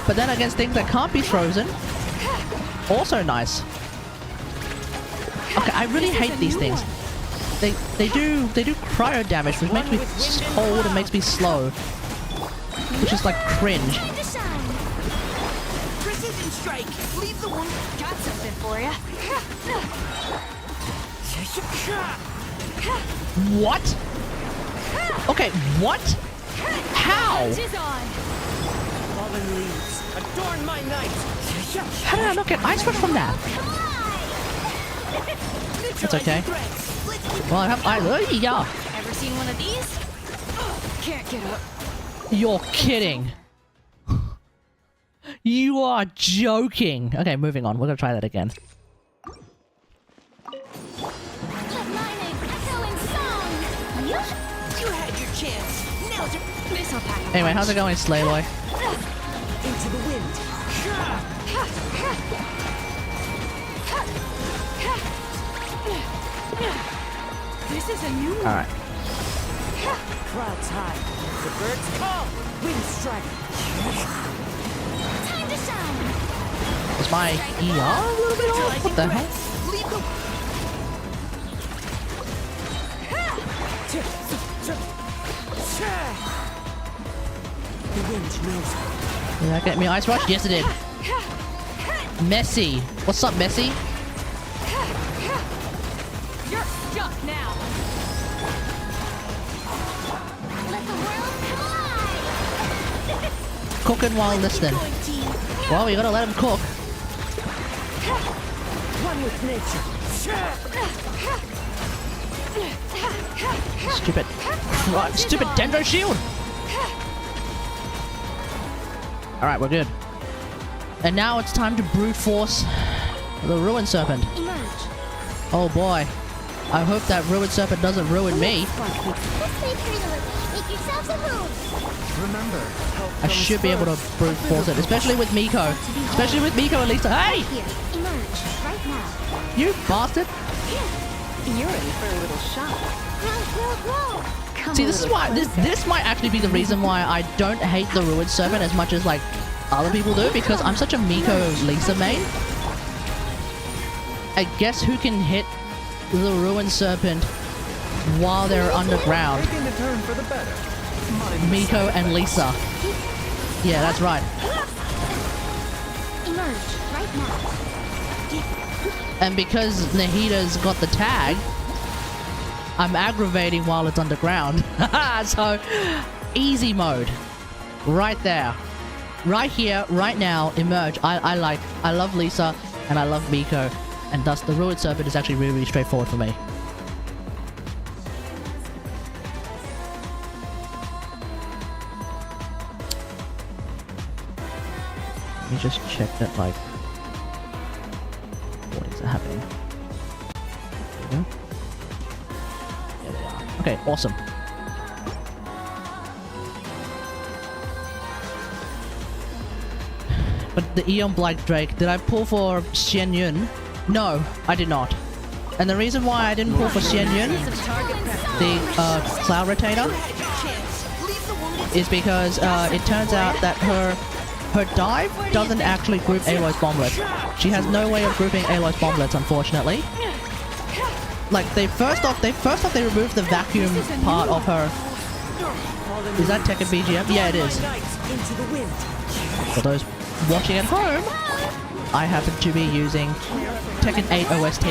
But then against things that can't be frozen, also nice. Okay, I really hate these things. They do cryo damage, which makes me cold and makes me slow, which is like cringe. Precision strike. Leave the one. Got something for ya. What? Okay, what? How? Fallen leaves. Adorn my night. How did I not get Ice Rush from that? It's okay. Well, I have yeah. Ever seen one of these? Can't get up. You're kidding. You are joking. Okay, moving on. We're gonna try that again. You had your chance. Now's your missile pack. Anyway, how's it going, Slayloy? Into the wind. This is a new one. Alright. Clouds high. The birds come. Wind strike. Time to shine. Is my ER a little bit off? What the hell? Leave the... The wind knows. Did that get me Ice Rush? Yes, it did. Messy. What's up, Messy? You're stuck now. Let the world come alive. Cooking while listening. Well, we gotta let him cook. One with nature. Stupid. Stupid Dendro Shield! Alright, we're good. And now it's time to brute force the Ruined Serpent. Emerge. Oh boy. I hope that Ruined Serpent doesn't ruin me. Let's stay creative. Make yourselves a move. Remember, help I should be able to brute force it, especially with Miko. Especially with Miko and Lisa. Hey! Here. Emerge. Right now. You bastard! You're ready for a little shot. Grow. See, this is why this might actually be the reason why I don't hate the Ruined Serpent as much as like other people do, because I'm such a Miko Lisa main. I guess who can hit the Ruined Serpent while they're underground? Taking the turn for the better. Miko and Lisa. Yeah, that's right. Emerge. Right now. And because Nahida's got the tag, I'm aggravating while it's underground. So, easy mode. Right there. Right here, right now, emerge. I love Lisa, and I love Miko. And thus, the Ruined Serpent is actually really, really straightforward for me. Let me just check that, like... What is happening? There we go. There they are. Okay, awesome. But the Aeon Blight Drake, did I pull for Xian Yun? No, I did not. And the reason why I didn't pull for Xian Yun, the Cloud Rotator, is because it turns out that her her dive doesn't actually group Aloy's bomblets. She has no way of grouping Aloy's bomblets, unfortunately. Like, first off they removed the vacuum part of her. Is that Tekken BGM? Yeah, it is. For those watching at home, I happen to be using Tekken 8 OST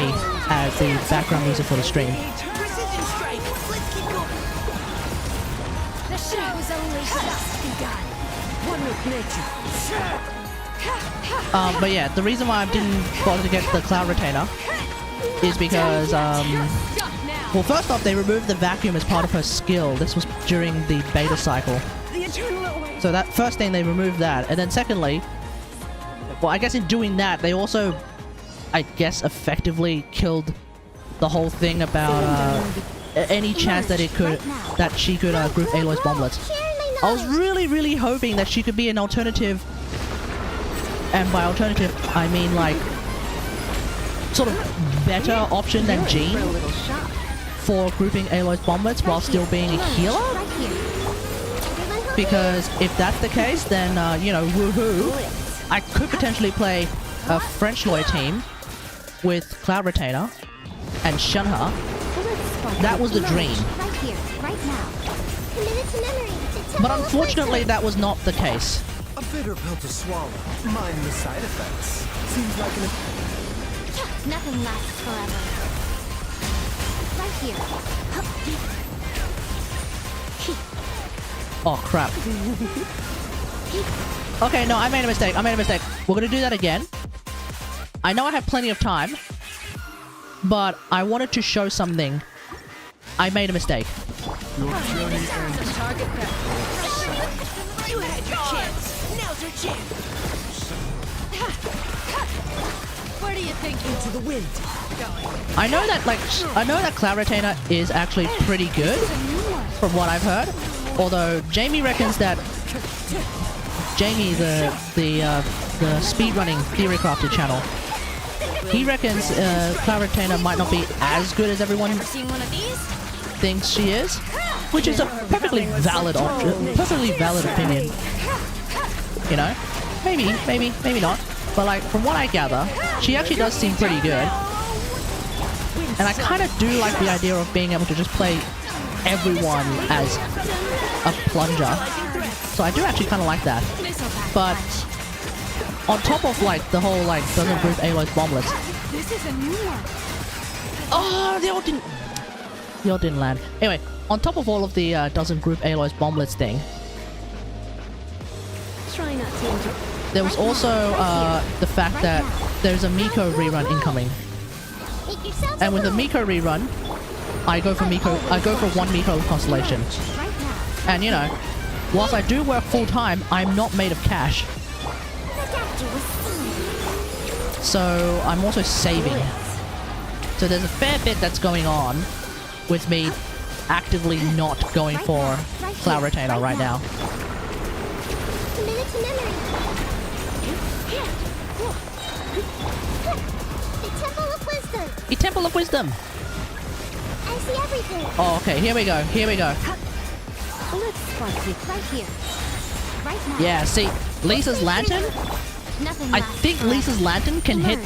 as the background music for the stream. The show's only just begun. One with nature. But yeah, the reason why I didn't bother to get the Cloud Retainer is because, well, first off, they removed the vacuum as part of her skill. This was during the beta cycle. So that first thing, they removed that. And then secondly, well, I guess in doing that, they also, I guess, effectively killed the whole thing about any chance that she could group Aloy's bomblets. I was really hoping that she could be an alternative, and by alternative, I mean like sort of better option than Jean for grouping Aloy's bomblets while still being a healer. Because if that's the case, then you know, woohoo! I could potentially play a French lawyer team with Cloud Retainer and shun her. That was the dream. Right here, right now. Committed to memory. But unfortunately, that was not the case. A bitter pill to swallow. Mind the side effects. Seems like an... Nothing lasts forever. Right here. Oh crap. Okay, no, I made a mistake. We're gonna do that again. I know I have plenty of time, but I wanted to show something. I made a mistake. Your journey ends. Target practice. You had your chance. Now's your chance. Where do you think Into the wind. I know that Cloud Retainer is actually pretty good, from what I've heard. Although Jamie reckons that Jamie, the speedrunning theory crafted channel, he reckons Cloud Retainer might not be as good as everyone seen one of these? thinks she is, which is a perfectly valid opinion. You know, maybe not. But like, from what I gather, she actually does seem pretty good. And I kind of do like the idea of being able to just play everyone as a plunger. So I do actually kind of like that. But on top of like the whole like doesn't group Aloy's bomblets. This is a new one. Oh, they all didn't land. Anyway, on top of all of the doesn't group Aloy's bomblets thing, Try not to enjoy. there was also the fact that there's a Miko rerun incoming. Make yourselves And with a Miko rerun, I go for one Miko constellation. right now. And you know, whilst I do work full time, I'm not made of cash. Look after with fun. So I'm also saving. So there's a fair bit that's going on with me actively not going for Cloud Retainer right now. Committed to memory. The Temple of Wisdom. The Temple of Wisdom! I see everything. Oh, okay, here we go. Let's spot it right here. Right now. Yeah, see, Lisa's lantern? Nothing I lasts think forever. Lisa's lantern can hit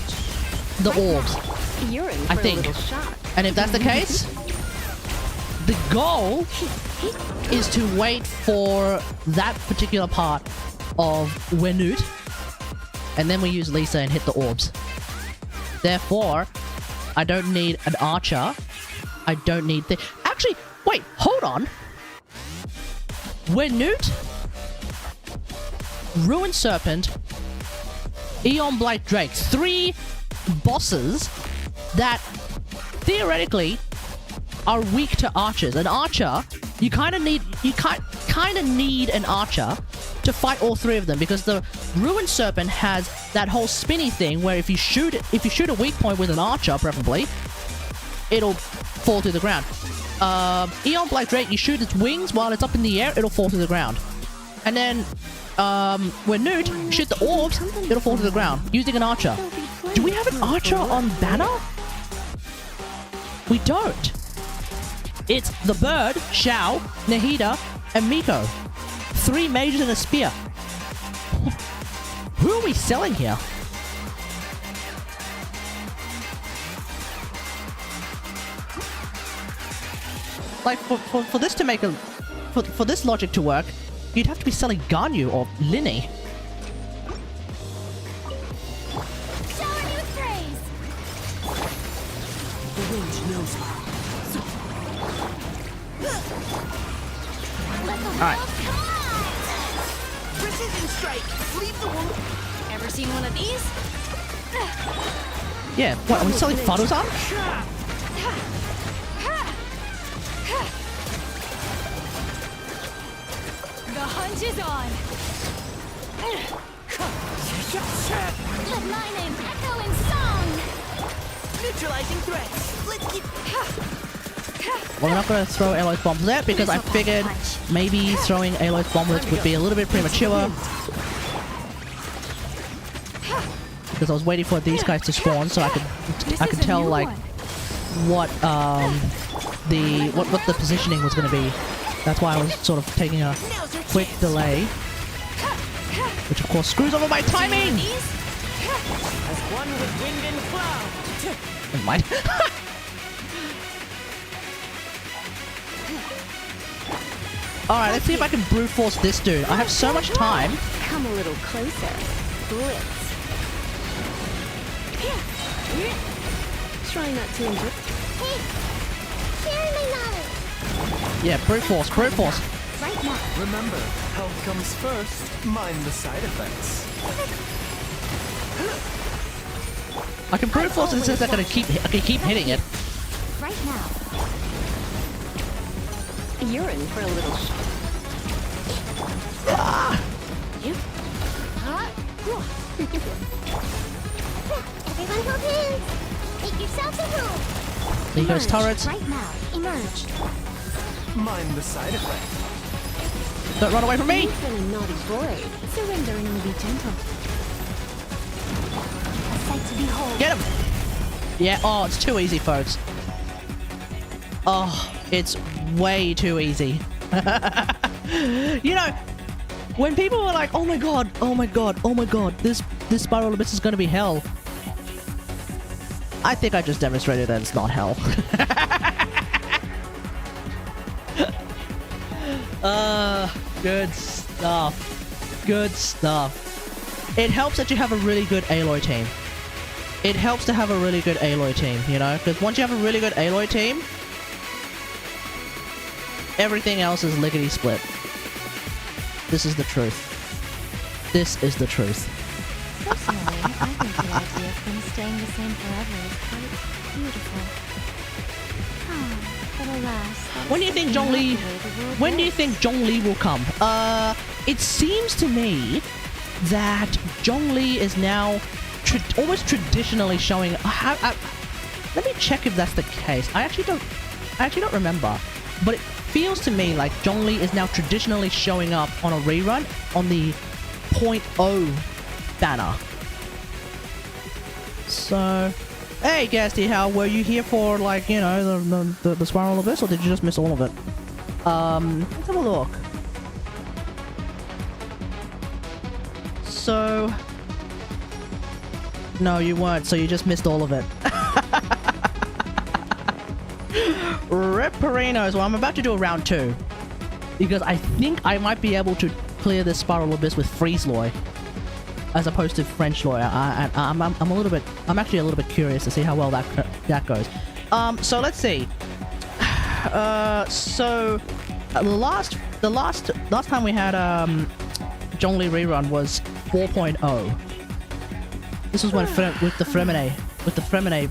the orbs. You're in I for a think. little shot. And if that's the case, the goal is to wait for that particular part of Wenut, and then we use Lisa and hit the orbs. Therefore, I don't need an archer. I don't need the... Actually, wait, hold on. Wenut, Ruined Serpent, Eon Blight Drake. 3 bosses that theoretically are weak to archers. An archer, you kind of need an archer to fight all 3 of them, because the Ruined Serpent has that whole spinny thing where if you shoot a weak point with an archer, preferably, it'll fall to the ground. Eon Blight Drake, you shoot its wings while it's up in the air, it'll fall to the ground. And then when Newt, shoot the orbs, it'll fall to the ground using an archer. Do we have an archer on Banner? We don't. It's the bird, Xiao, Nahida, and Miko. 3 mages and a spear. Who are we selling here? Like, for this to make a... For this logic to work, you'd have to be selling Ganyu or Linny. Shower new praise. The wind knows her. Let the Alright. world come out. Precision strike! Leave the wound! Ever seen one of these? Yeah, what, are we selling Fadozan? The hunt is on. Let my name echo in song. Neutralizing threats! Let's keep... Well, we're not going to throw Aloy's bombs there because I figured maybe throwing Aloy's bomblets would be a little bit premature. Because I was waiting for these guys to spawn so I could tell like what the positioning was going to be. That's why I was sort of taking a quick delay, which of course screws over my timing. As one with wind and cloud! Never mind. Alright, let's see if I can brute force this dude. I have so much time. Come a little closer. Blitz. Try not to injure. Hey, share my knowledge. Yeah, brute force, brute force. Right now. Remember, health comes first. Mind the side effects. I can brute force it since I can keep hitting it. Right now. You're in for a little Everyone hold hands. Make yourselves a room. There goes turrets. Right now. Emerge. Mind the side effects. Don't run away from me. You've been a naughty boy. Surrender and be gentle. A sight to behold. Get him. Yeah, oh, it's too easy, folks. Oh, it's way too easy. You know, when people were like, oh my god, oh my god, oh my god, this Spiral Abyss is gonna be hell. I think I just demonstrated that it's not hell. Good stuff. Good stuff. It helps that you have a really good Aloy team. It helps to have a really good Aloy team, you know? Because once you have a really good Aloy team, everything else is lickety split. This is the truth. This is the truth. Personally, I think the idea of things staying the same forever is quite beautiful. But alas, When do you think Zhongli... When do you think Zhongli will come? It seems to me that Zhongli is now almost traditionally showing... let me check if that's the case. I actually don't remember. But it feels to me like Zhongli is now traditionally showing up on a rerun on the 0.0 banner. So... Hey, Gasty, how were you here for, like, you know, the Spiral Abyss, or did you just miss all of it? Let's have a look. So... No, you weren't, so you just missed all of it. Riperinos, well, I'm about to do a round 2. Because I think I might be able to clear this Spiral Abyss with Freeze Loy. As opposed to French Loy. I'm actually a little bit curious to see how well that goes. So let's see. The last time we had Zhongli rerun was 4.0. This was when with the Fremine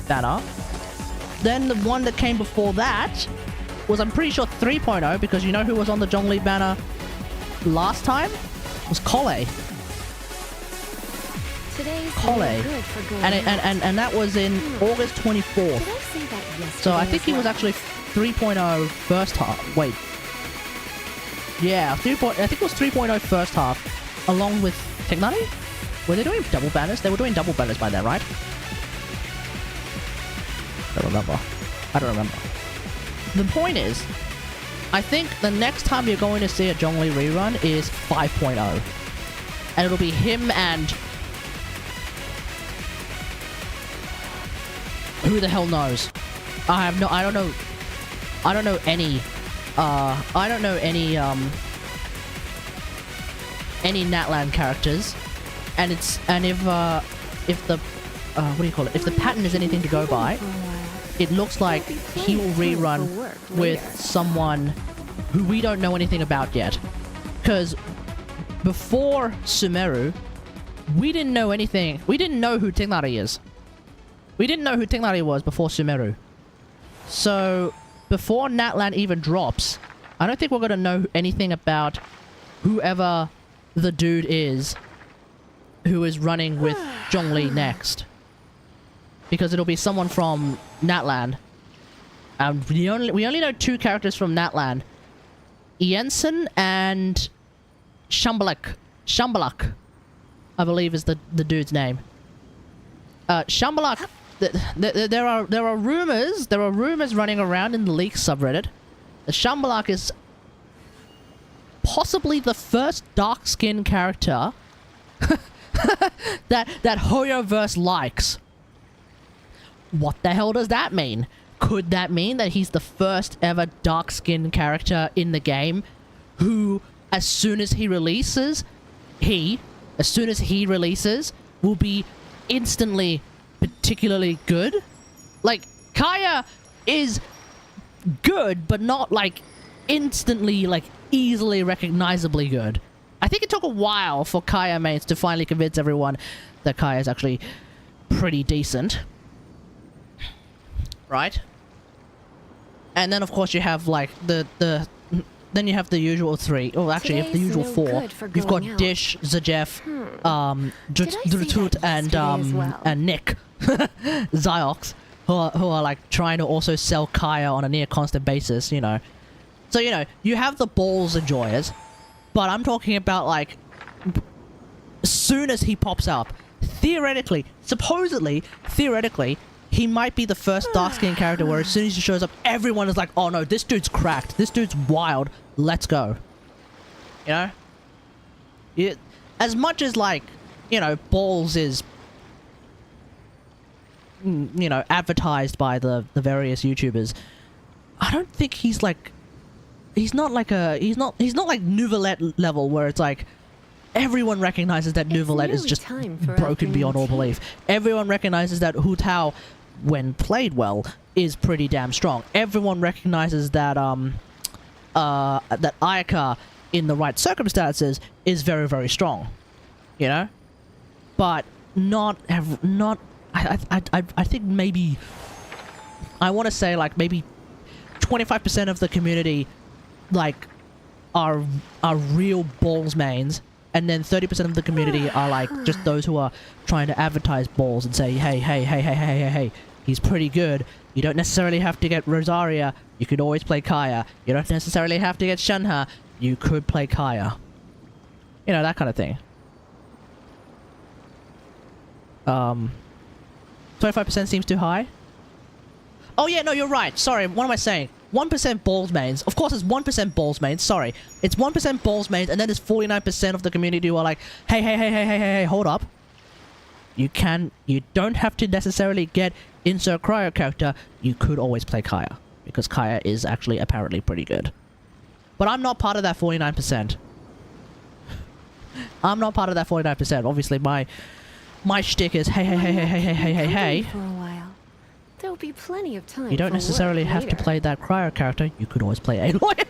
banner. Then the one that came before that was, I'm pretty sure, 3.0, because you know who was on the Zhongli banner last time? It was Collei. And that was in August 24th. Did I say that yesterday? So I think he was actually 3.0 first half. Wait. Yeah, I think it was 3.0 first half, along with Tignani? Were they doing double banners? They were doing double banners by then, right? I don't remember. The point is, I think the next time you're going to see a Zhongli rerun is 5.0. and it'll be him and who the hell knows? I don't know any Natlan characters, and if the what do you call it? If the pattern is anything to go by, it looks like he will rerun with someone who we don't know anything about yet. Because before Sumeru, we didn't know anything. We didn't know who Tinglari is. We didn't know who Tinglari was before Sumeru. So, before Natlan even drops, I don't think we're going to know anything about whoever the dude is who is running with Zhongli next. Because it'll be someone from Natlan. We only know 2 characters from Natlan. Jensen and Shambalak. Shambalak, I believe is the dude's name. Shambalak, there are rumors running around in the leak subreddit. The Shambalak is possibly the first dark skin character that Hoyoverse likes. What the hell does that mean? Could that mean that he's the first ever dark skin character in the game who, as soon as he releases, will be instantly particularly good? Like, Kaya is good, but not like instantly, like easily recognizably good. I think it took a while for Kaya mates to finally convince everyone that Kaya is actually pretty decent. Right? And then of course you have like then you have the usual 3. Oh, actually you have the usual 4. You've got Dish, Zajef, Drutut, and Nick, Ziox, who are like trying to also sell Kaya on a near constant basis, you know. So, you know, you have the balls enjoyers, but I'm talking about like as soon as he pops up, theoretically, he might be the first dark-skinned character where as soon as he shows up, everyone is like, oh no, this dude's cracked. This dude's wild. Let's go. You know? As much as, like, you know, Balls is, you know, advertised by the various YouTubers, I don't think he's like... He's not like Nouvelette level where it's like... Everyone recognizes that Nouvelette is just broken beyond all belief. Everyone recognizes that Hu Tao, when played well, is pretty damn strong. Everyone recognizes that that Ayaka, in the right circumstances, is very, very strong. You know? But I think maybe... I want to say like maybe 25% of the community like are real Balls mains. And then 30% of the community are like just those who are trying to advertise Balls and say, hey, he's pretty good. You don't necessarily have to get Rosaria. You could always play Kaya. You don't necessarily have to get Shenhe. You could play Kaya. You know, that kind of thing. 25% seems too high. Oh yeah, no, you're right. Sorry, what am I saying? 1% Balls mains. Of course, it's 1% Balls mains. Sorry. It's 1% Balls mains, and then there's 49% of the community who are like, hey, hold up. You don't have to necessarily get insert cryo character. You could always play Kaya, because Kaya is actually apparently pretty good. But I'm not part of that 49%. I'm not part of that 49%. Obviously, my shtick is, hey. For a while. There'll be plenty of time. You don't necessarily have to play that cryo character. You could always play Aloy.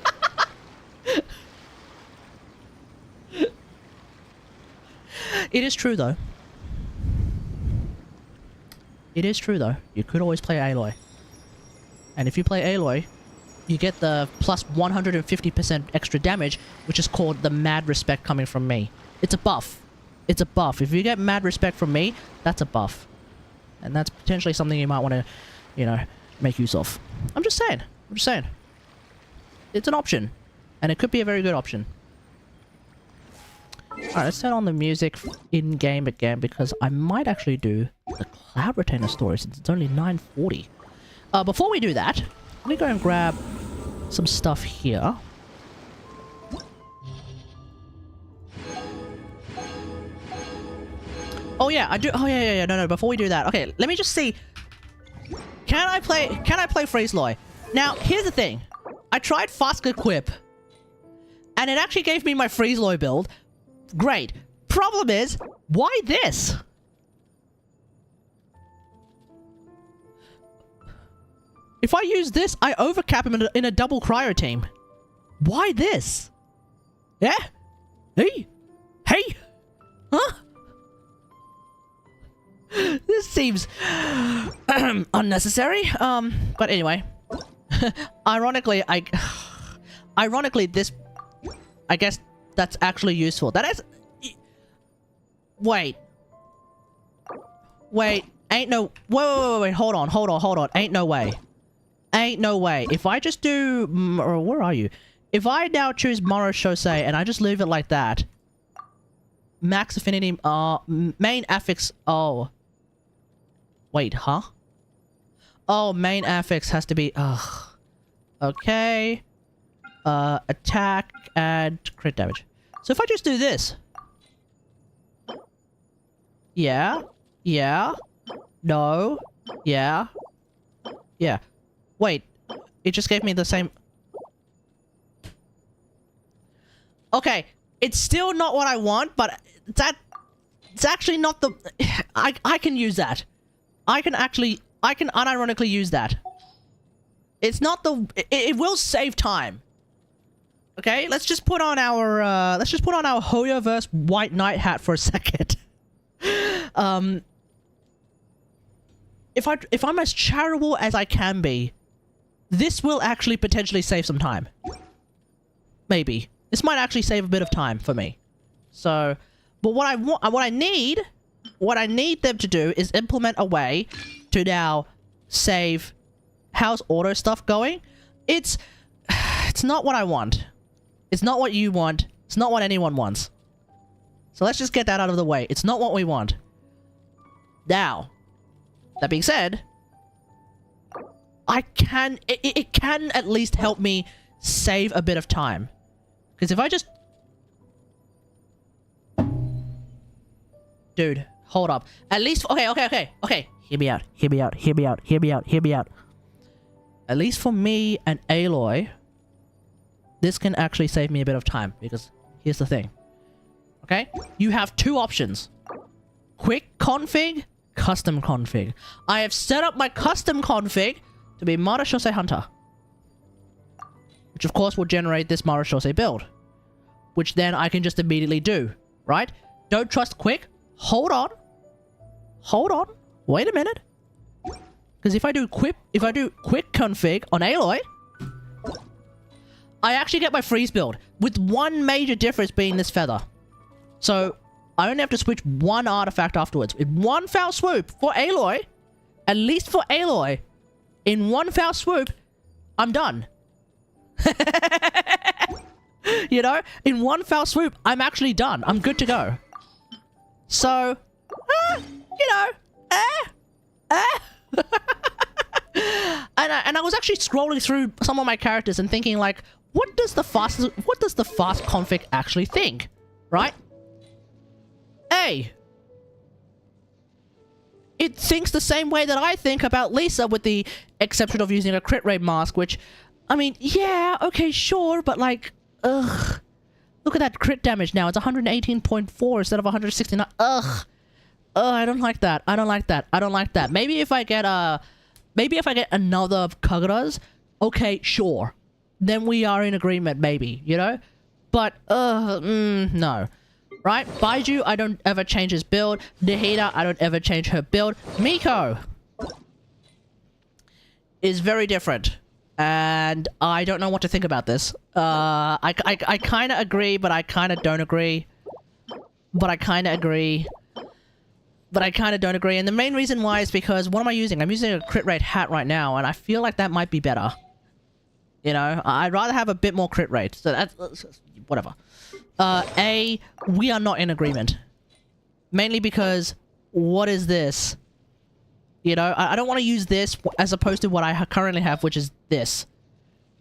It is true though. It is true though. You could always play Aloy. And if you play Aloy, you get the plus 150% extra damage, which is called the Mad Respect coming from me. It's a buff. It's a buff. If you get Mad Respect from me, that's a buff. And that's potentially something you might want to, you know, make use of. I'm just saying. It's an option. And it could be a very good option. Alright, let's turn on the music in-game again, because I might actually do the Cloud Retainer story since it's only 9:40. Before we do that, let me go and grab some stuff here. Oh yeah, I do. Oh yeah. No. Before we do that, okay. Let me just see. Can I play Freeze Loy? Now here's the thing. I tried Fast Equip, and it actually gave me my Freeze Loy build. Great. Problem is, why this? If I use this, I overcap him in a double cryo team. Why this? Yeah? Hey? Huh? This seems unnecessary. But anyway. Ironically, this, I guess that's actually useful. That is... Wait. Ain't no... Wait. Hold on. Ain't no way. If I just do... Where are you? If I now choose Marashosei and I just leave it like that... Max affinity... main affix... Oh. Wait, huh? Oh, main affix has to be... Ugh. Okay. Attack and crit damage. So if I just do this... Yeah. No. Yeah. Wait. It just gave me the same... Okay. It's still not what I want, but it's actually not the... I can use that. I can unironically use that. It's not the... It will save time. Okay, let's just put on our Hoyoverse White Knight hat for a second. If I'm as charitable as I can be, this will actually potentially save some time. Maybe. This might actually save a bit of time for me. So, but what I need them to do is implement a way to now save house auto stuff going. It's not what I want. It's not what you want. It's not what anyone wants. So let's just get that out of the way. It's not what we want. Now, that being said, it can at least help me save a bit of time. Because if I just... Dude, hold up. At least... Okay. Hear me out. At least for me and Aloy, this can actually save me a bit of time. Because here's the thing. Okay? You have two options. Quick config, custom config. I have set up my custom config to be Marashosei Hunter. Which of course will generate this Marashosei build. Which then I can just immediately do. Right? Don't trust quick. Hold on. Wait a minute. Because if I do quick config on Aloy, I actually get my freeze build. With one major difference being this feather. So, I only have to switch one artifact afterwards. In one foul swoop for Aloy, at least for Aloy, in one foul swoop, I'm done. You know? In one foul swoop, I'm actually done. I'm good to go. So, you know, and I was actually scrolling through some of my characters and thinking like, what does the fast config actually think? Right? A. It thinks the same way that I think about Lisa, with the exception of using a crit rate mask, which, I mean, yeah, okay, sure, but like, ugh. Look at that crit damage now. It's 118.4 instead of 169. Ugh. I don't like that. Maybe if I get another Kagura's, okay, sure. Then we are in agreement, maybe, you know? But, no. Right? Baiju, I don't ever change his build. Nihida, I don't ever change her build. Miko is very different. And I don't know what to think about this. I kind of agree, but I kind of don't agree. But I kind of agree. But I kind of don't agree. And the main reason why is because, what am I using? I'm using a crit rate hat right now, and I feel like that might be better. You know? I'd rather have a bit more crit rate. So that's... whatever. A, we are not in agreement. Mainly because, what is this? You know, I don't want to use this as opposed to what I currently have, which is this.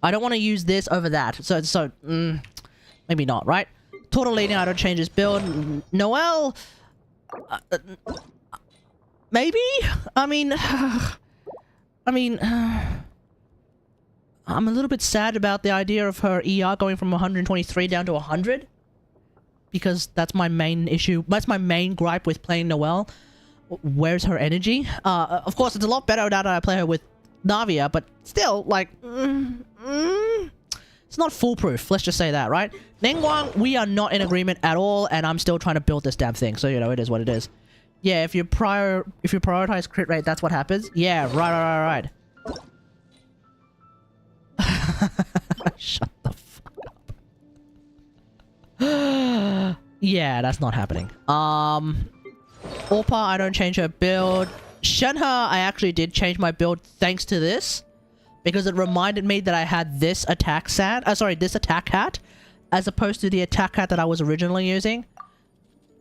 I don't want to use this over that. So, maybe not, right? Tortellini, I don't change his build. Noelle, Maybe? I mean... I'm a little bit sad about the idea of her ER going from 123 down to 100. Because that's my main issue. That's my main gripe with playing Noelle. Where's her energy? Of course, it's a lot better now that I play her with Navia, but still, like... it's not foolproof, let's just say that, right? Ningguang, we are not in agreement at all, and I'm still trying to build this damn thing, so, you know, it is what it is. Yeah, if you prioritize crit rate, that's what happens? Yeah, right. Shut the fuck up. Yeah, that's not happening. Orpa, I don't change her build. Shenhe, I actually did change my build thanks to this. Because it reminded me that I had this attack this attack hat. As opposed to the attack hat that I was originally using.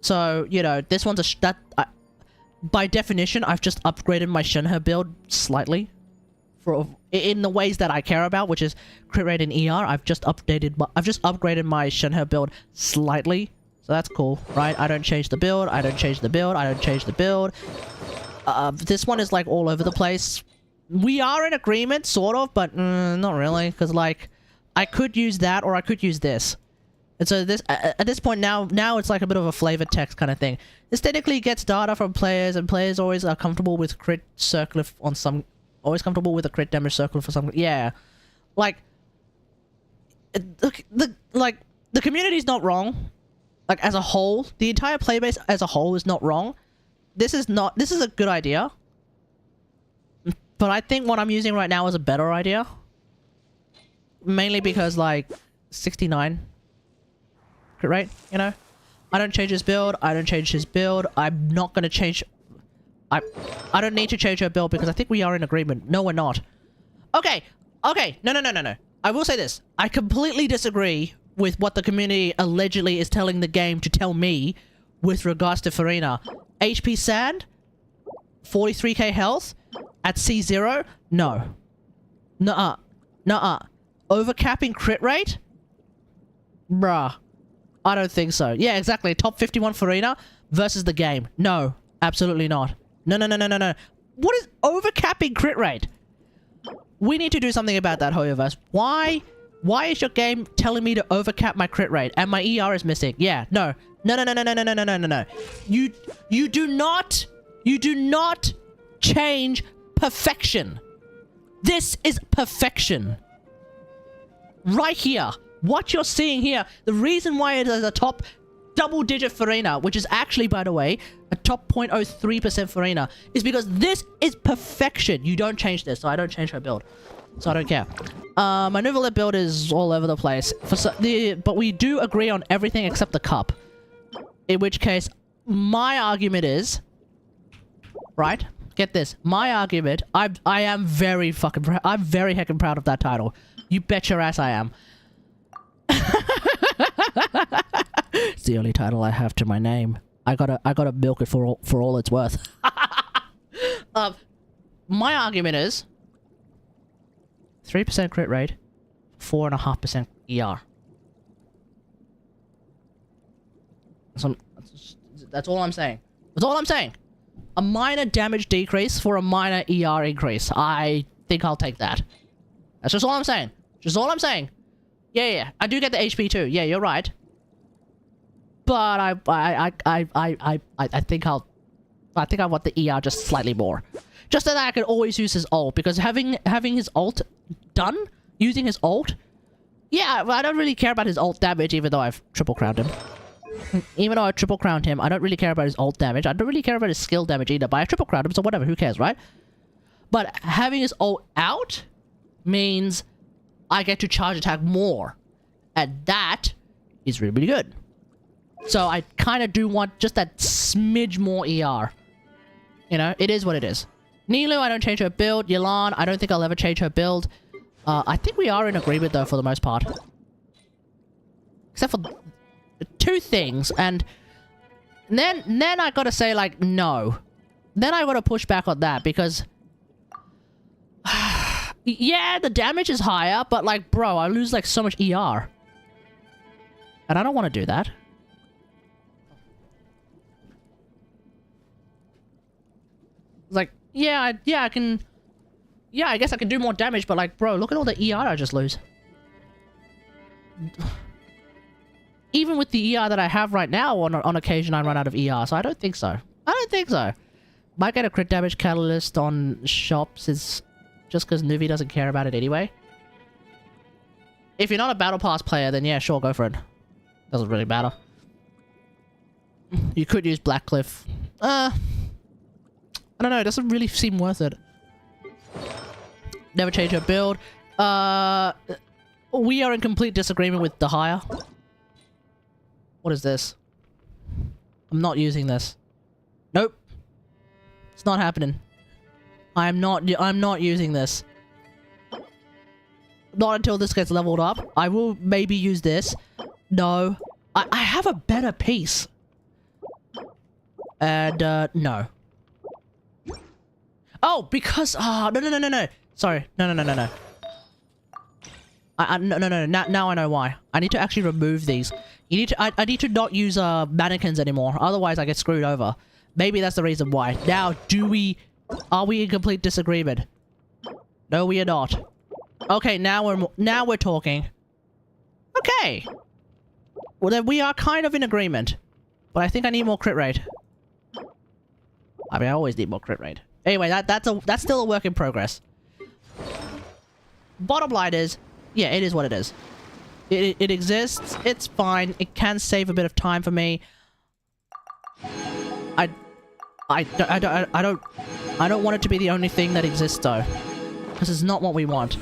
So, you know, this one's by definition, I've just upgraded my Shenhe build slightly. In the ways that I care about, which is crit rate and ER. I've just upgraded my Shenhe build slightly. So that's cool, right? I don't change the build. This one is like all over the place. We are in agreement, sort of, but not really. Because, like, I could use that or I could use this. And so this, at this point now it's like a bit of a flavor text kind of thing. This technically gets data from players, and players always are comfortable with crit circle on some... Always comfortable with a crit damage circle for some... Yeah. Like... The community's not wrong. Like, as a whole. The entire playbase as a whole is not wrong. This is a good idea. But I think what I'm using right now is a better idea. Mainly because, like, 69 crit rate, you know? I don't change his build. I'm not gonna change... I don't need to change her build because I think we are in agreement. No, we're not. Okay. No. I will say this. I completely disagree with what the community allegedly is telling the game to tell me with regards to Farina. HP Sand? 43k health? At C0? No. Nuh-uh. Overcapping crit rate? Bruh. I don't think so. Yeah, exactly. Top 51 Farina versus the game. No. Absolutely not. No. What is overcapping crit rate? We need to do something about that, Hoyoverse. Why is your game telling me to overcap my crit rate and my ER is missing? Yeah, no. You do not change perfection. This is perfection. Right here. What you're seeing here, the reason why it is a top double-digit Farina, which is actually, by the way, a top 0.03% Farina, is because this is perfection. You don't change this, so I don't change her build. So I don't care. My Nouvelle build is all over the place. But we do agree on everything except the cup. In which case, my argument is... Right? Get this. My argument... I am very fucking proud. I'm very heckin' proud of that title. You bet your ass I am. It's the only title I have to my name. I gotta milk it for all it's worth. My argument is 3% crit rate, 4.5% ER. That's all I'm saying. That's all I'm saying. A minor damage decrease for a minor ER increase. I think I'll take that. That's just all I'm saying. Just all I'm saying. Yeah. I do get the HP too. Yeah, you're right. But I think I want the ER just slightly more. Just so that I can always use his ult, because having his ult done, using his ult, yeah, I don't really care about his ult damage, even though I've triple crowned him. Even though I triple crowned him, I don't really care about his ult damage. I don't really care about his skill damage either, but I triple crowned him, so whatever, who cares, right? But having his ult out means I get to charge attack more. And that is really, really good. So I kind of do want just that smidge more ER. You know, it is what it is. Nilou, I don't change her build. Yelan, I don't think I'll ever change her build. I think we are in agreement, though, for the most part. Except for two things, and then I gotta say, like, no. Then I gotta push back on that, because... yeah, the damage is higher, but, like, bro, I lose, like, so much ER. And I don't want to do that. Yeah, I can... Yeah, I guess I can do more damage, but like, bro, look at all the ER I just lose. Even with the ER that I have right now, on occasion I run out of ER, so I don't think so. I don't think so. Might get a crit damage catalyst on shops is just because Nuvi doesn't care about it anyway. If you're not a Battle Pass player, then yeah, sure, go for it. Doesn't really matter. You could use Blackcliff. I don't know, it doesn't really seem worth it. Never change your build. We are in complete disagreement with the hire. What is this? I'm not using this. Nope. It's not happening. I'm not using this. Not until this gets leveled up. I will maybe use this. No. I have a better piece. And, no. Oh, because... no. Sorry. No. No. Now I know why. I need to actually remove these. I need to not use mannequins anymore. Otherwise, I get screwed over. Maybe that's the reason why. Now, are we in complete disagreement? No, we are not. Okay, now we're talking. Okay. Well, then we are kind of in agreement. But I think I need more crit rate. I mean, I always need more crit rate. Anyway, that's still a work in progress. Bottom line is, yeah, it is what it is. It exists. It's fine. It can save a bit of time for me. I don't want it to be the only thing that exists though, because it's not what we want.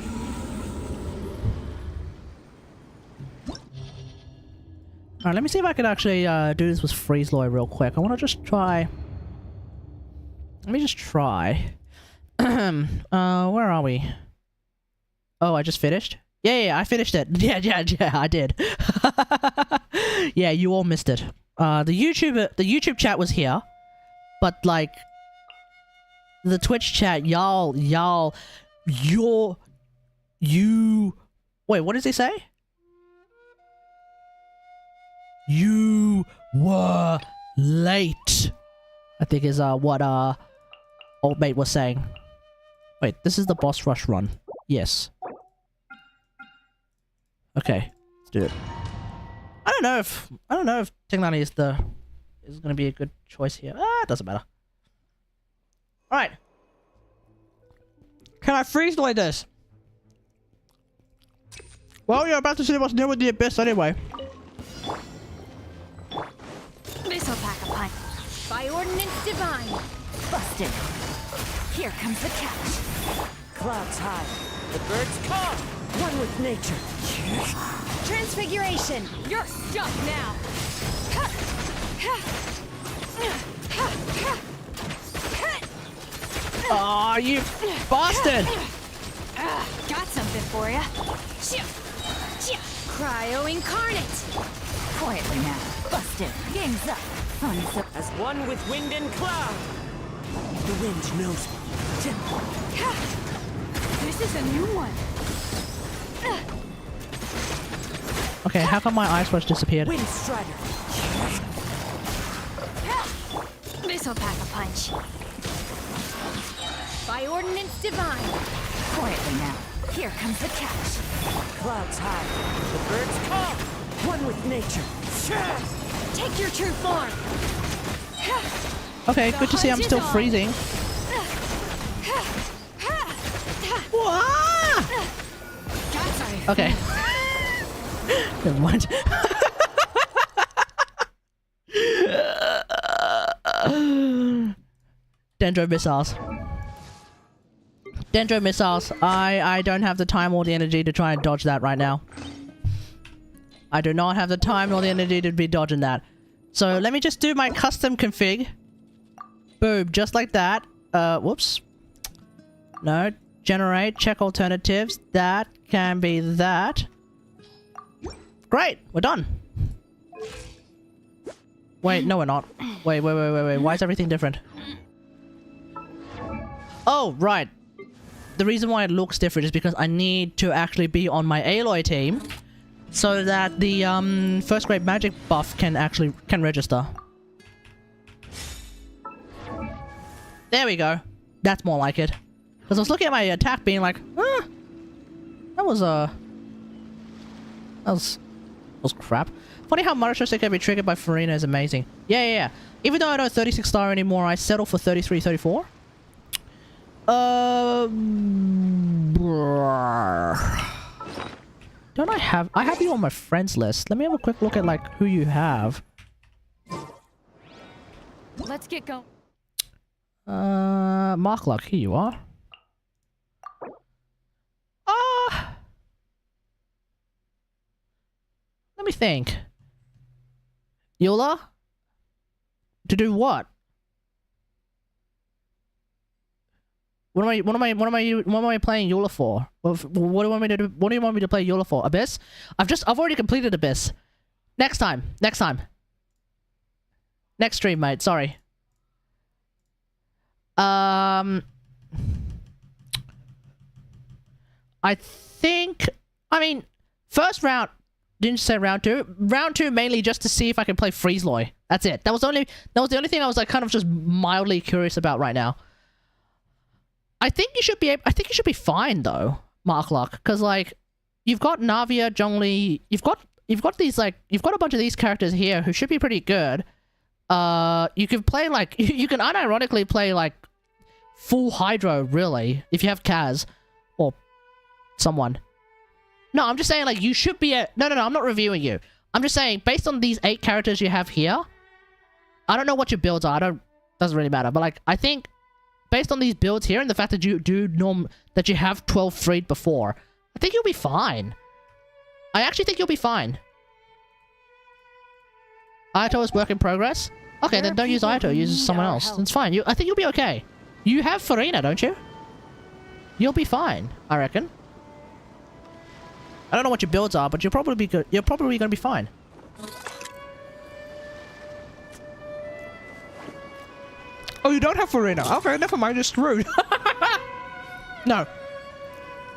Alright, let me see if I can actually do this with Freeze Loy real quick. I want to just try. Let me just try. Where are we? Oh, I just finished? Yeah, I finished it. Yeah, I did. Yeah, you all missed it. The YouTube chat was here, but like the Twitch chat, you. Wait, what does he say? You were late, I think is what old mate was saying. Wait, this is the boss rush run. Yes. Okay, let's do it. I don't know if Tinglani is gonna be a good choice here. It doesn't matter. Alright. Can I freeze like this? Well, you're about to see what's new with the Abyss anyway. This'll pack a punch. By ordinance divine. Busted. Here comes the catch. Clouds high. The birds come. One with nature. Transfiguration. You're stuck now. Aw, you bastard! Got something for ya. Cryo incarnate. Quietly now. Busted. Game's up. As one with wind and cloud. The wind knows me. This is a new one. Okay, how come my ice rush disappeared? Wind strider. This'll pack a punch. By ordinance divine. Quietly now. Here comes the catch. Clouds high. The birds come. One with nature. Take your true form. Okay, good to see I'm still freezing. Okay. Never mind. Dendro missiles. Dendro missiles. I don't have the time or the energy to try and dodge that right now. I do not have the time nor the energy to be dodging that. So let me just do my custom config. Boom, just like that. Whoops. No. Generate, check alternatives. That can be that. Great, we're done. Wait, no we're not. Wait. Why is everything different? Oh, right. The reason why it looks different is because I need to actually be on my Aloy team so that the first grade magic buff can register. There we go. That's more like it. Because I was looking at my attack being like, that was crap. Funny how motorcycle can be triggered by Farina is amazing. Yeah. Even though I don't 36 star anymore, I settle for 33, 34. Don't I have you on my friends list. Let me have a quick look at like who you have. Let's get going. Mark Luck, here you are. Let me think. Eula? To do what? What am I playing Eula for? What do you want me to do? What do you want me to play Eula for? Abyss? I've already completed Abyss. Next time. Next stream, mate. Sorry. I think, I mean, first round, didn't you say round 2? Round 2 mainly just to see if I can play Freezeloy. That's it. That was the only thing I was like kind of just mildly curious about right now. I think you should be fine though, Mark Luck, because like you've got Navia, Zhongli, you've got a bunch of these characters here who should be pretty good. You can play like you can unironically play like full Hydro really if you have Kaz or someone. No, I'm just saying like you should be no, I'm not reviewing you. I'm just saying based on these 8 characters you have here, I don't know what your builds are. Doesn't really matter, but like I think based on these builds here and the fact that you have 12 freed before, I think you'll be fine. I actually think you'll be fine. Aito is work in progress. Okay, then don't use Aito. Use someone else. It's fine. I think you'll be okay. You have Farina, don't you? You'll be fine, I reckon. I don't know what your builds are, but you'll probably be good. You're probably gonna be fine. Oh, you don't have Farina. Okay, never mind. You're screwed. No,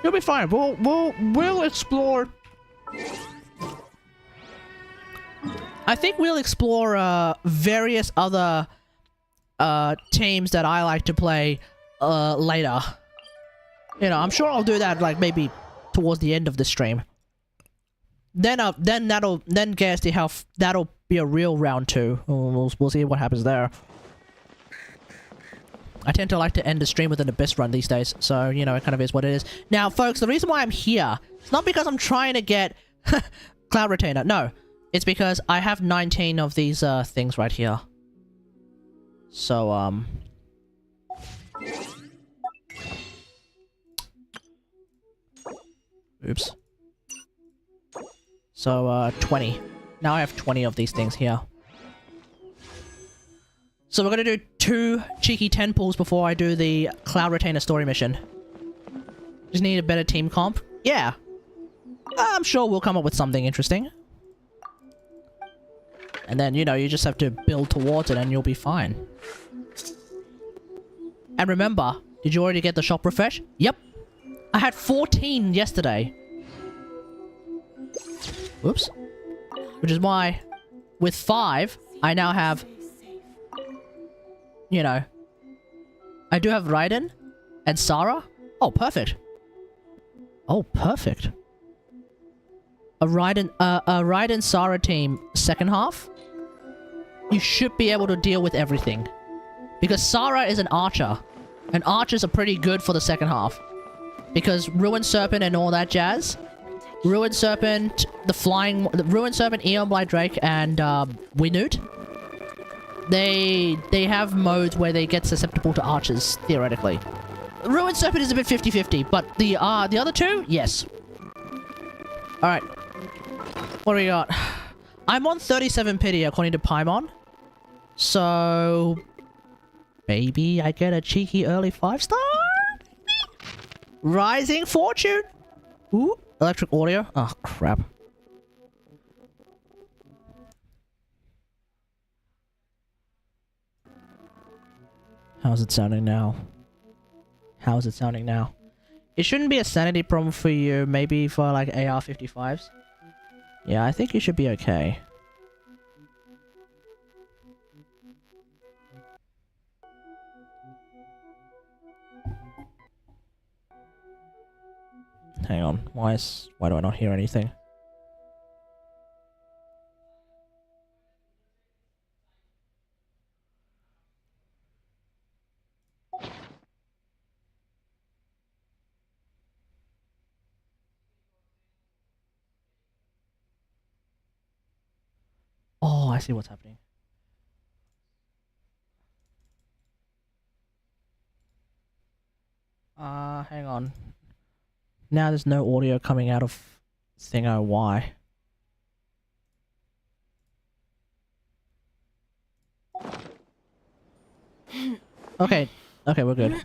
you'll be fine. We'll explore. I think we'll explore various other teams that I like to play later. You know, I'm sure I'll do that like maybe towards the end of the stream. Then get to see how that'll be a real round 2. We'll see what happens there. I tend to like to end the stream with an Abyss run these days, so you know it kind of is what it is. Now, folks, the reason why I'm here, it's not because I'm trying to get Cloud Retainer. No, it's because I have 19 of these things right here. So oops. So 20. Now I have 20 of these things here. So we're gonna do 2 cheeky 10 pulls before I do the Cloud Retainer story mission. Just need a better team comp. Yeah. I'm sure we'll come up with something interesting. And then, you know, you just have to build towards it and you'll be fine. And remember, did you already get the shop refresh? Yep. I had 14 yesterday. Whoops. Which is why, with 5, I now have... You know, I do have Raiden and Sarah. Oh, perfect. Oh, perfect. A Raiden Sarah team second half. You should be able to deal with everything. Because Sarah is an archer. And archers are pretty good for the second half. Because Ruined Serpent and all that jazz. Ruined Serpent, the Ruined Serpent, Eon Blight Drake, and Winute. They have modes where they get susceptible to archers, theoretically. Ruined Serpent is a bit 50-50, but the other 2, yes. Alright. What do we got? I'm on 37 pity according to Paimon. So... maybe I get a cheeky early 5-star? Rising Fortune! Ooh, electric audio. Oh, crap. How's it sounding now? How's it sounding now? It shouldn't be a sanity problem for you, maybe for like AR-55s. Yeah, I think you should be okay. hang on. Why do I not hear anything? Oh, I see what's happening. Hang on. Now there's no audio coming out of thingo. Why? Okay. Okay, we're good.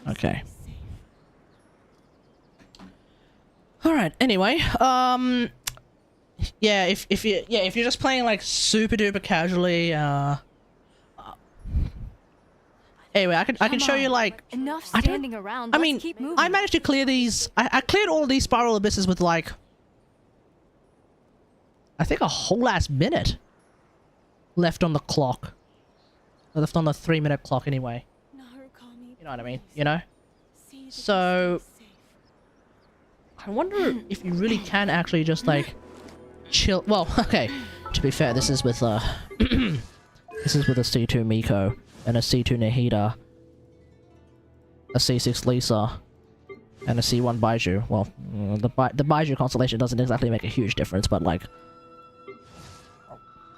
Okay. Alright, anyway, yeah, if you're just playing like super duper casually, anyway, I can show you like Enough standing around. I Let's mean, keep moving. I managed to clear these. I cleared all of these spiral abysses with like, I think a whole ass minute left on the clock. Left on the 3-minute clock anyway. You know what I mean? You know? So I wonder if you really can actually just like chill. Well, okay. To be fair, this is with this is with a C2 Miko and a C2 Nahida, a C6 Lisa, and a C1 Baiju. Well, the Baiju constellation doesn't exactly make a huge difference, but like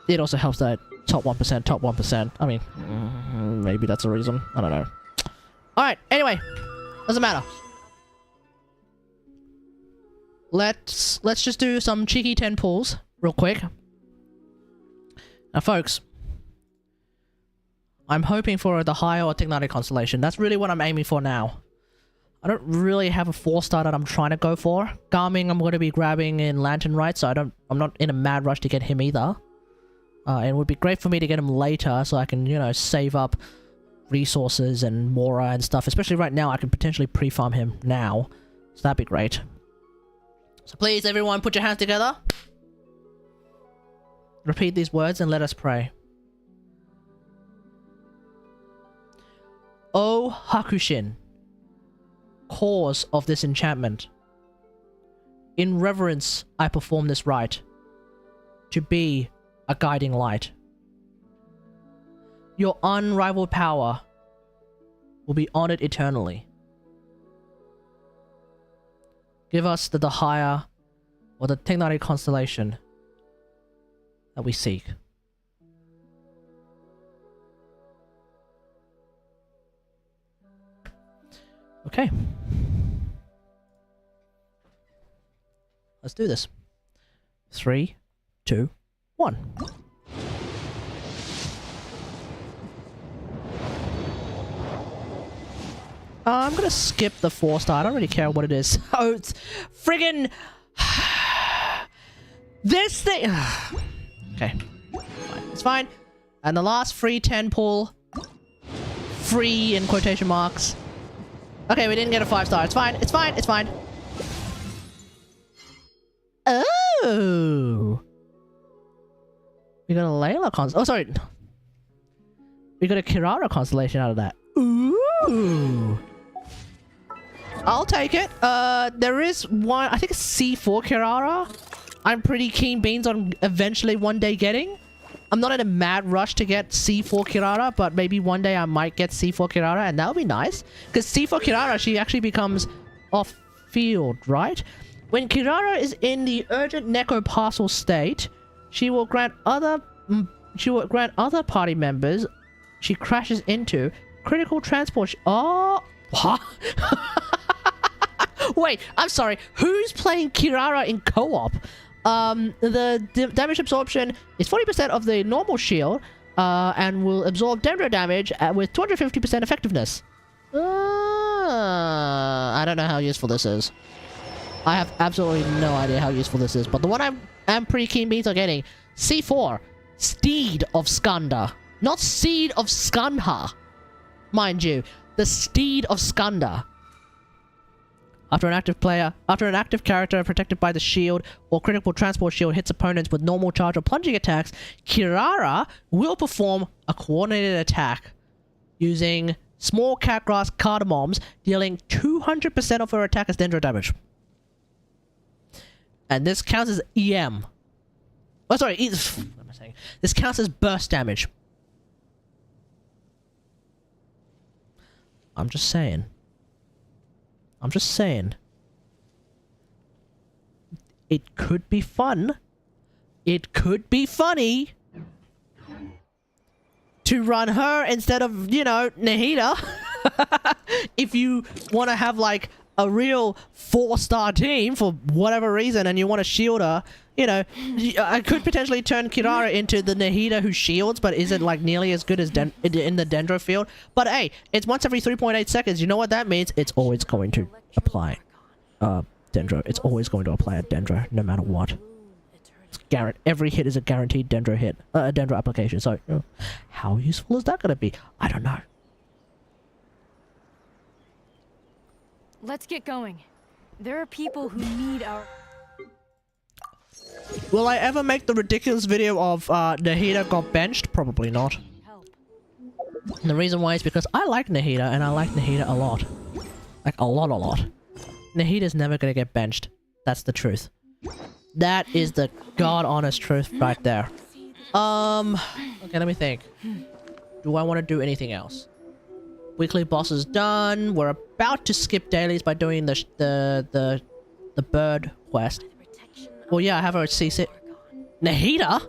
it also helps that top 1%. I mean, maybe that's a reason. I don't know. All right. Anyway, doesn't matter. Let's just do some cheeky 10 pulls real quick. Now, folks, I'm hoping for the higher or Tignati constellation. That's really what I'm aiming for now. I don't really have a 4-star that I'm trying to go for. Garming, I'm going to be grabbing in Lantern Right, so I'm not in a mad rush to get him either. It would be great for me to get him later, so I can, you know, save up resources and Mora and stuff. Especially right now, I can potentially pre-farm him now. So that'd be great. So please, everyone, put your hands together. Repeat these words and let us pray. O Hakushin, cause of this enchantment, in reverence I perform this rite, to be a guiding light. Your unrivaled power will be honored eternally. Give us the Dahaya or the Tignati constellation that we seek. Okay. Let's do this. 3, 2, 1. I'm gonna skip the 4-star. I don't really care what it is. Oh, it's friggin' this thing. Okay, fine. It's fine. And the last free 10 pull, free in quotation marks. Okay, we didn't get a 5-star. It's fine. It's fine. It's fine. Oh, we got a Layla constellation. Oh, sorry. We got a Kirara constellation out of that. Ooh. I'll take it. There is one, I think it's C4 Kirara. I'm pretty keen beans on eventually one day getting. I'm not in a mad rush to get C4 Kirara, but maybe one day I might get C4 Kirara, and that'll be nice. Because C4 Kirara, she actually becomes off-field, right? When Kirara is in the urgent Neko parcel state, she will grant other party members she crashes into critical transport. Oh, what? Wait, I'm sorry. Who's playing Kirara in co-op? The damage absorption is 40% of the normal shield, and will absorb Dendro damage with 250% effectiveness. I don't know how useful this is. I have absolutely no idea how useful this is, but the one I'm pretty keen beans on getting, C4, Steed of Skanda. Not Seed of Skandha, mind you. The Steed of Skanda. After an active character protected by the shield or critical transport shield hits opponents with normal charge or plunging attacks, Kirara will perform a coordinated attack using small catgrass cardamoms, dealing 200% of her attack as dendro damage. And this counts as EM. Oh, sorry, what am I saying? This counts as burst damage. I'm just saying. I'm just saying. It could be fun. It could be funny to run her instead of, you know, Nahida. If you want to have like a real 4-star team for whatever reason and you want to shield her, you know, I could potentially turn Kirara into the Nahida who shields but isn't like nearly as good as in the Dendro field. But hey, it's once every 3.8 seconds. You know what that means? It's always going to apply Dendro. It's always going to apply a Dendro no matter what. It's every hit is a guaranteed Dendro hit, a Dendro application. So, how useful is that going to be? I don't know. Let's get going. There are people who need our... Will I ever make the ridiculous video of Nahida got benched? Probably not. help. And the reason why is because I like Nahida, and I like Nahida a lot. Like, a lot. Nahida's never gonna get benched. That's the truth. That is the god-honest truth right there. Okay, let me think. Do I want to do anything else? Weekly boss is done. We're about to skip dailies by doing the bird quest. Well, yeah, I have her at C6. Nahida?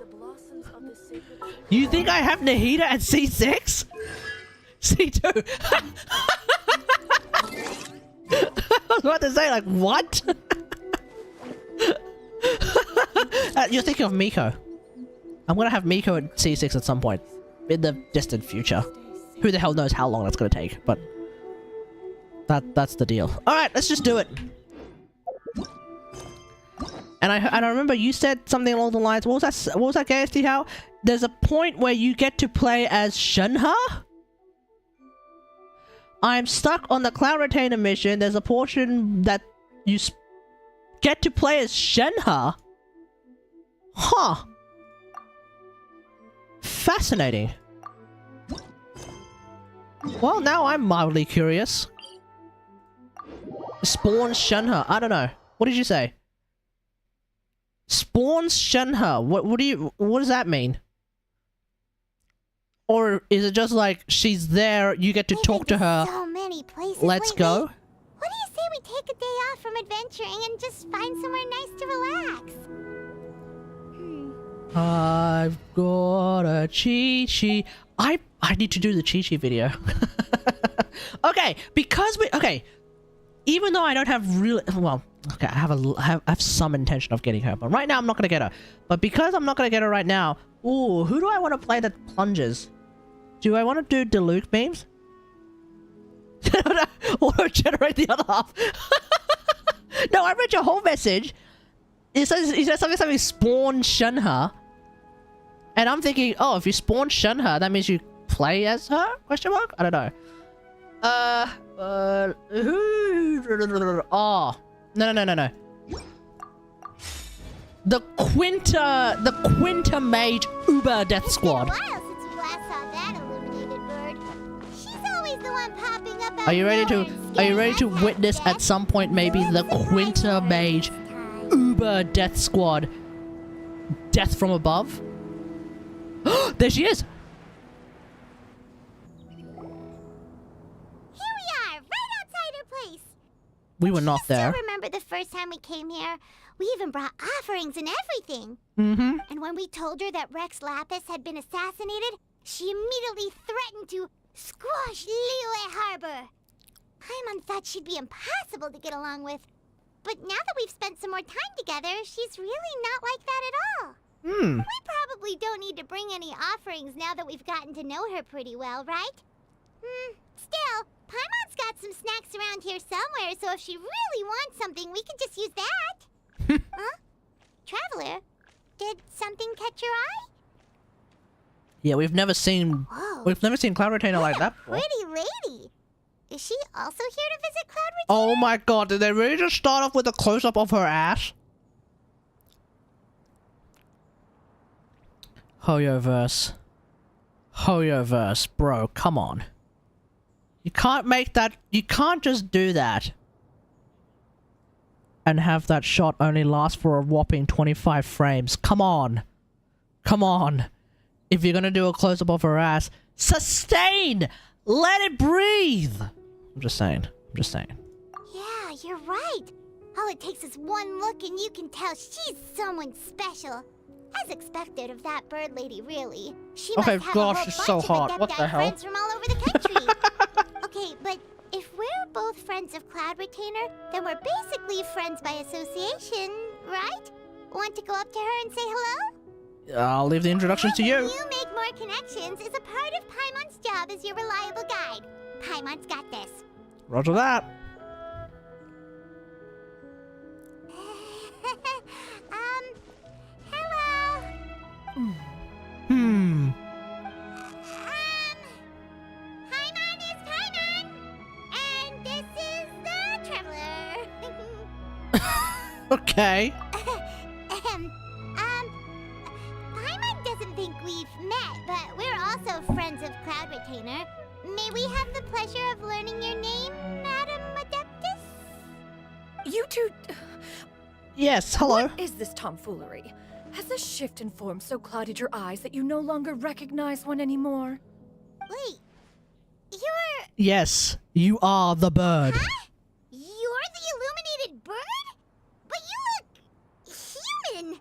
You think I have Nahida at C6? C2? I was about to say, like, what? You're thinking of Miko. I'm gonna have Miko at C6 at some point. In the distant future. Who the hell knows how long that's gonna take, but... That's the deal. Alright, let's just do it. And I remember you said something along the lines... What was that, KST How? There's a point where you get to play as Shenhe? I'm stuck on the Cloud Retainer mission. There's a portion that you get to play as Shenhe? Huh. Fascinating. Well, now I'm mildly curious. Spawns Shenhe. I don't know. What did you say? Spawns Shenhe. What does that mean? Or is it just like she's there, you get to talk to her? So many places Let's lately. go. What do you say we take a day off from adventuring and just find somewhere nice to relax? I've got a Chi-Chi. I need to do the Chi-Chi video. Okay, because even though I don't have really, well, okay, I have some intention of getting her, but right now I'm not gonna get her. But because I'm not gonna get her right now, ooh, who do I want to play that plunges? Do I want to do Diluc beams? Or generate the other half? No, I read your whole message. It says something spawn Shenhe. And I'm thinking, oh, if you spawn Shenhe, that means you play as her? Question mark? I don't know. Oh. No. The Quinta Mage Uber Death Squad. It's been a while since you last saw that illuminated bird. She's always the one popping up out Are you ready to of witness at some point maybe the Quinta Mage Uber Death Squad Death from above? There she is! Here we are, right outside her place. We were not there. Still remember the first time we came here? We even brought offerings and everything. Mm-hmm. And when we told her that Rex Lapis had been assassinated, she immediately threatened to squash Liyue Harbor. Paimon thought she'd be impossible to get along with. But now that we've spent some more time together, she's really not like that at all. Hmm. We probably don't need to bring any offerings now that we've gotten to know her pretty well, right? Still, Paimon's got some snacks around here somewhere, so if she really wants something, we can just use that. Huh? Traveler, did something catch your eye? Yeah, we've never seen Cloud Retainer like that before. Pretty lady. Is she also here to visit Cloud Retainer? Oh my god, did they really just start off with a close-up of her ass? Hoyoverse, bro, come on. You can't make that. You can't just do that. And have that shot only last for a whopping 25 frames. Come on. Come on. If you're gonna do a close-up of her ass, sustain! Let it breathe! I'm just saying. I'm just saying. Yeah, you're right. All it takes is one look and you can tell she's someone special. As expected of that bird lady, really. She must have gosh, a whole it's bunch so of hot. What the adept-eyed hell? friends from all over the country. Okay, but if we're both friends of Cloud Retainer, then we're basically friends by association, right? Want to go up to her and say hello? I'll leave the introductions to you. You make more connections is a part of Paimon's job as your reliable guide. Paimon's got this. Roger that. Hello. Hmm. Paimon is Paimon, and this is the Traveler. Okay. Paimon doesn't think we've met, but we're also friends of Cloud Retainer. May we have the pleasure of learning your name, Madam Adeptus? You two... Yes, hello. What is this tomfoolery? Has a shift in form so clouded your eyes that you no longer recognize one anymore? Wait, you're... Yes, you are the bird. Huh? You're the illuminated bird? But you look... human!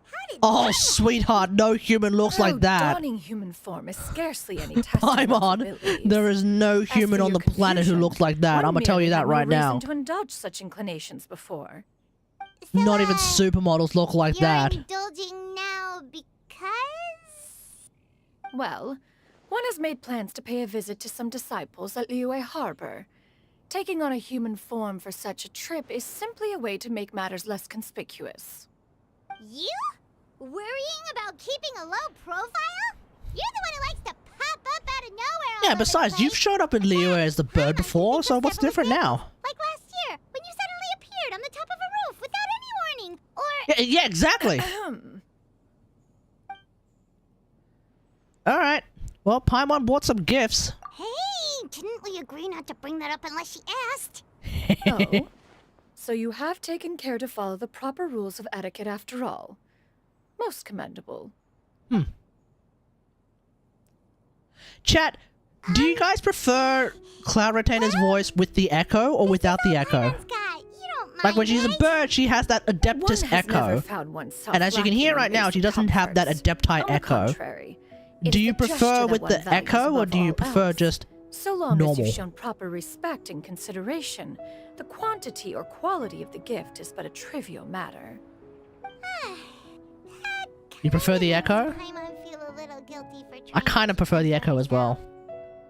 How did Oh, that sweetheart, no human looks Though like that. Donning human form is scarcely any testament I'm of on. abilities. There is no As human for on the your planet who confusion, looks like that. one I'm gonna tell you merely that had no right now. reason to indulge such inclinations before. Not even supermodels look like you're that. indulging now because... Well, one has made plans to pay a visit to some disciples at Liyue Harbor. Taking on a human form for such a trip is simply a way to make matters less conspicuous. You? Worrying about keeping a low profile? You're the one who likes to pop up out of nowhere all Yeah, over the besides, you've place. showed up in Liyue as the bird Paimon before, thinks so it's what's several different now? Like last year, when you suddenly appeared on the top of a roof without any warning. Or... Yeah, exactly. Alright. Well, Paimon bought some gifts. Hey, didn't we agree not to bring that up unless she asked? Oh? So you have taken care to follow the proper rules of etiquette after all. Most commendable. Chat, do you guys prefer Cloud Retainer's voice with the echo or without the echo? Paimon's got. You don't mind, Like when she's a right? bird, she has that One Adeptus has never echo. found oneself And as you can hear lacking right in now, she basic doesn't have that comforts. Adepti On the echo. contrary, it Do is you the gesture prefer that with one the values echo or above do you all prefer else. just So long as normal? you've shown proper respect and consideration, the quantity or quality of the gift is but a trivial matter. You prefer the echo? Paimon feel a little guilty for I trying kind of to prefer the keep echo her as well.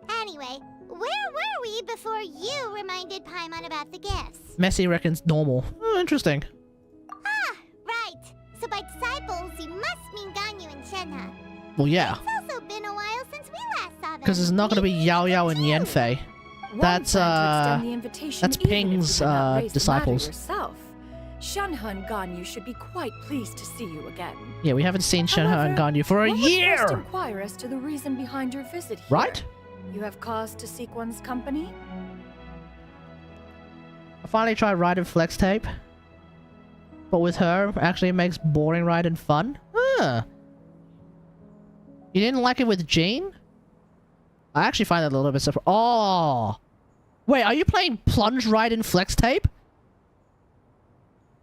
Anyway, where were we before you reminded Paimon about the gifts? Messi reckons normal. Oh, interesting. Ah, right. So by disciples, you must mean Ganyu and Shenhe. Well, yeah. It's also been a while since we last saw them. Because it's not going to be Yao Yao and Yanfei. One That's, planned to extend the invitation that's even if Ping's, you had not raised the disciples. matter yourself. Shenhe and Ganyu should be quite pleased to see you again. Yeah, we haven't seen Shenhe and However, Ganyu for a one must first year! inquire as to the reason behind your visit here. Right? You have cause to seek one's company? I finally tried Raiden Flex Tape. But with her, actually it makes boring Raiden fun. Huh. You didn't like it with Jean? I actually find that a little bit surprising. Oh! Wait, are you playing Plunge Raiden Flex Tape?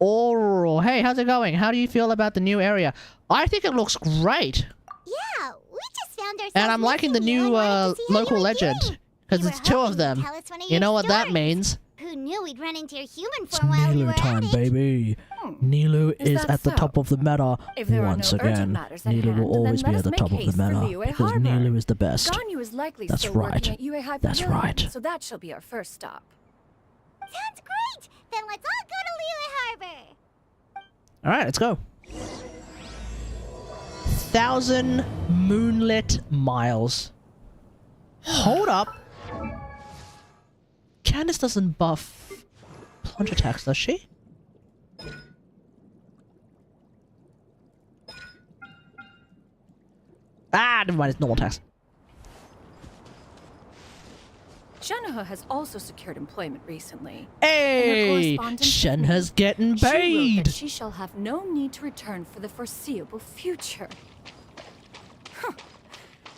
Oh, hey, how's it going? How do you feel about the new area? I think it looks great. Yeah, we just found ourselves And I'm liking the missing you new and wanted to see how you local were legend. doing. Because We it's were two hoping of them. you'd tell us one of You your know what that stories. means? Who knew we'd run into your human form while we were at it? baby. Nilu Is is that at the so? top of the meta If there are once no urgent again. matters at Nilu hand, will always then be let at the us top make of the haste for meta Liyue because Harbor. Nilu is the best. Ganyu is likely That's still right. working at UA High That's Pavilion, right. so that shall be our first stop. Sounds great! Then let's all go to Liyue Harbor! Alright, let's go. 1,000 moonlit miles. Hold up. Candace doesn't buff plunge attacks, does she? Ah, never mind, it's normal attacks. Shenhe has also secured employment recently. Hey! Shenhe's getting She wrote paid! that she shall have no need to return for the foreseeable future. Huh.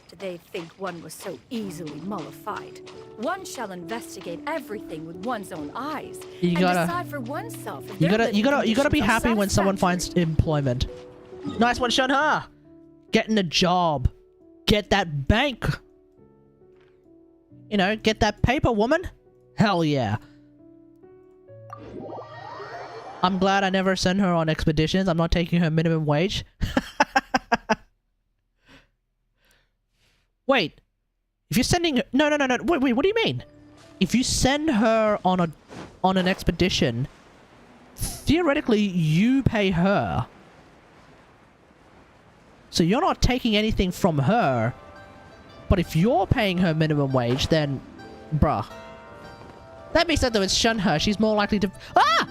Did they think one was so easily mollified? One shall investigate everything with one's own eyes and decide for oneself if You their living gotta be conditions are happy when someone finds satisfactory. employment. Nice one, Shenhe! Getting a job. Get that bank. You know, get that paper, woman. Hell yeah. I'm glad I never sent her on expeditions. I'm not taking her minimum wage. Wait. If you're sending her... No. Wait, what do you mean? If you send her on an expedition, theoretically, you pay her. So you're not taking anything from her. But if you're paying her minimum wage, then... Bruh. That being said, though, it's Shenhe. She's more likely to... Ah!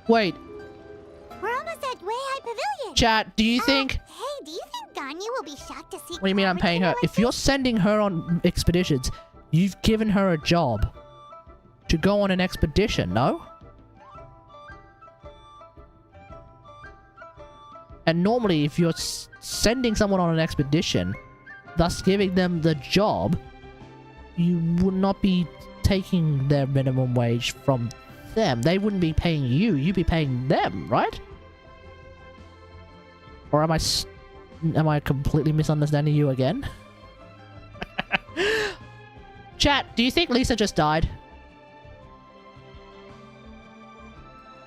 Wait. We're almost at Way High Pavilion. Chat, do you think... Hey, do you think Ganyu will be shocked to see... What do you mean I'm paying her? Like If you're sending her on expeditions, you've given her a job to go on an expedition, no? And normally, if you're sending someone on an expedition, thus giving them the job, you would not be taking their minimum wage from them. They wouldn't be paying you. You'd be paying them, right? Or am I completely misunderstanding you again? Chat, do you think Lisa just died?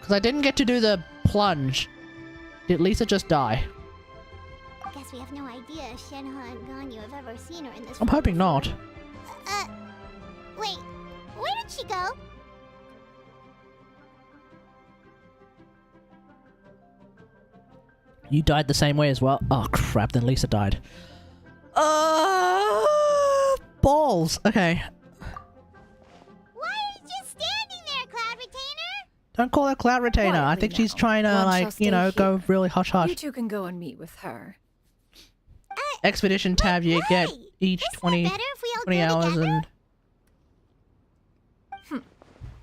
Because I didn't get to do the plunge. Did Lisa just die? Guess we have no idea if Shenhe and Ganyu have ever seen her in this... I'm hoping not. Wait, where did she go? You died the same way as well? Oh crap, then Lisa died. Balls. Okay. Why are you just standing there, Cloud Retainer? Don't call her Cloud Retainer. I Quietly think she's now. trying to, One like, shall stay you know, go here. really hush You hush. two can go and meet with her. Expedition tab, you get each Isn't it 20 better if we all 20 go hours together? and...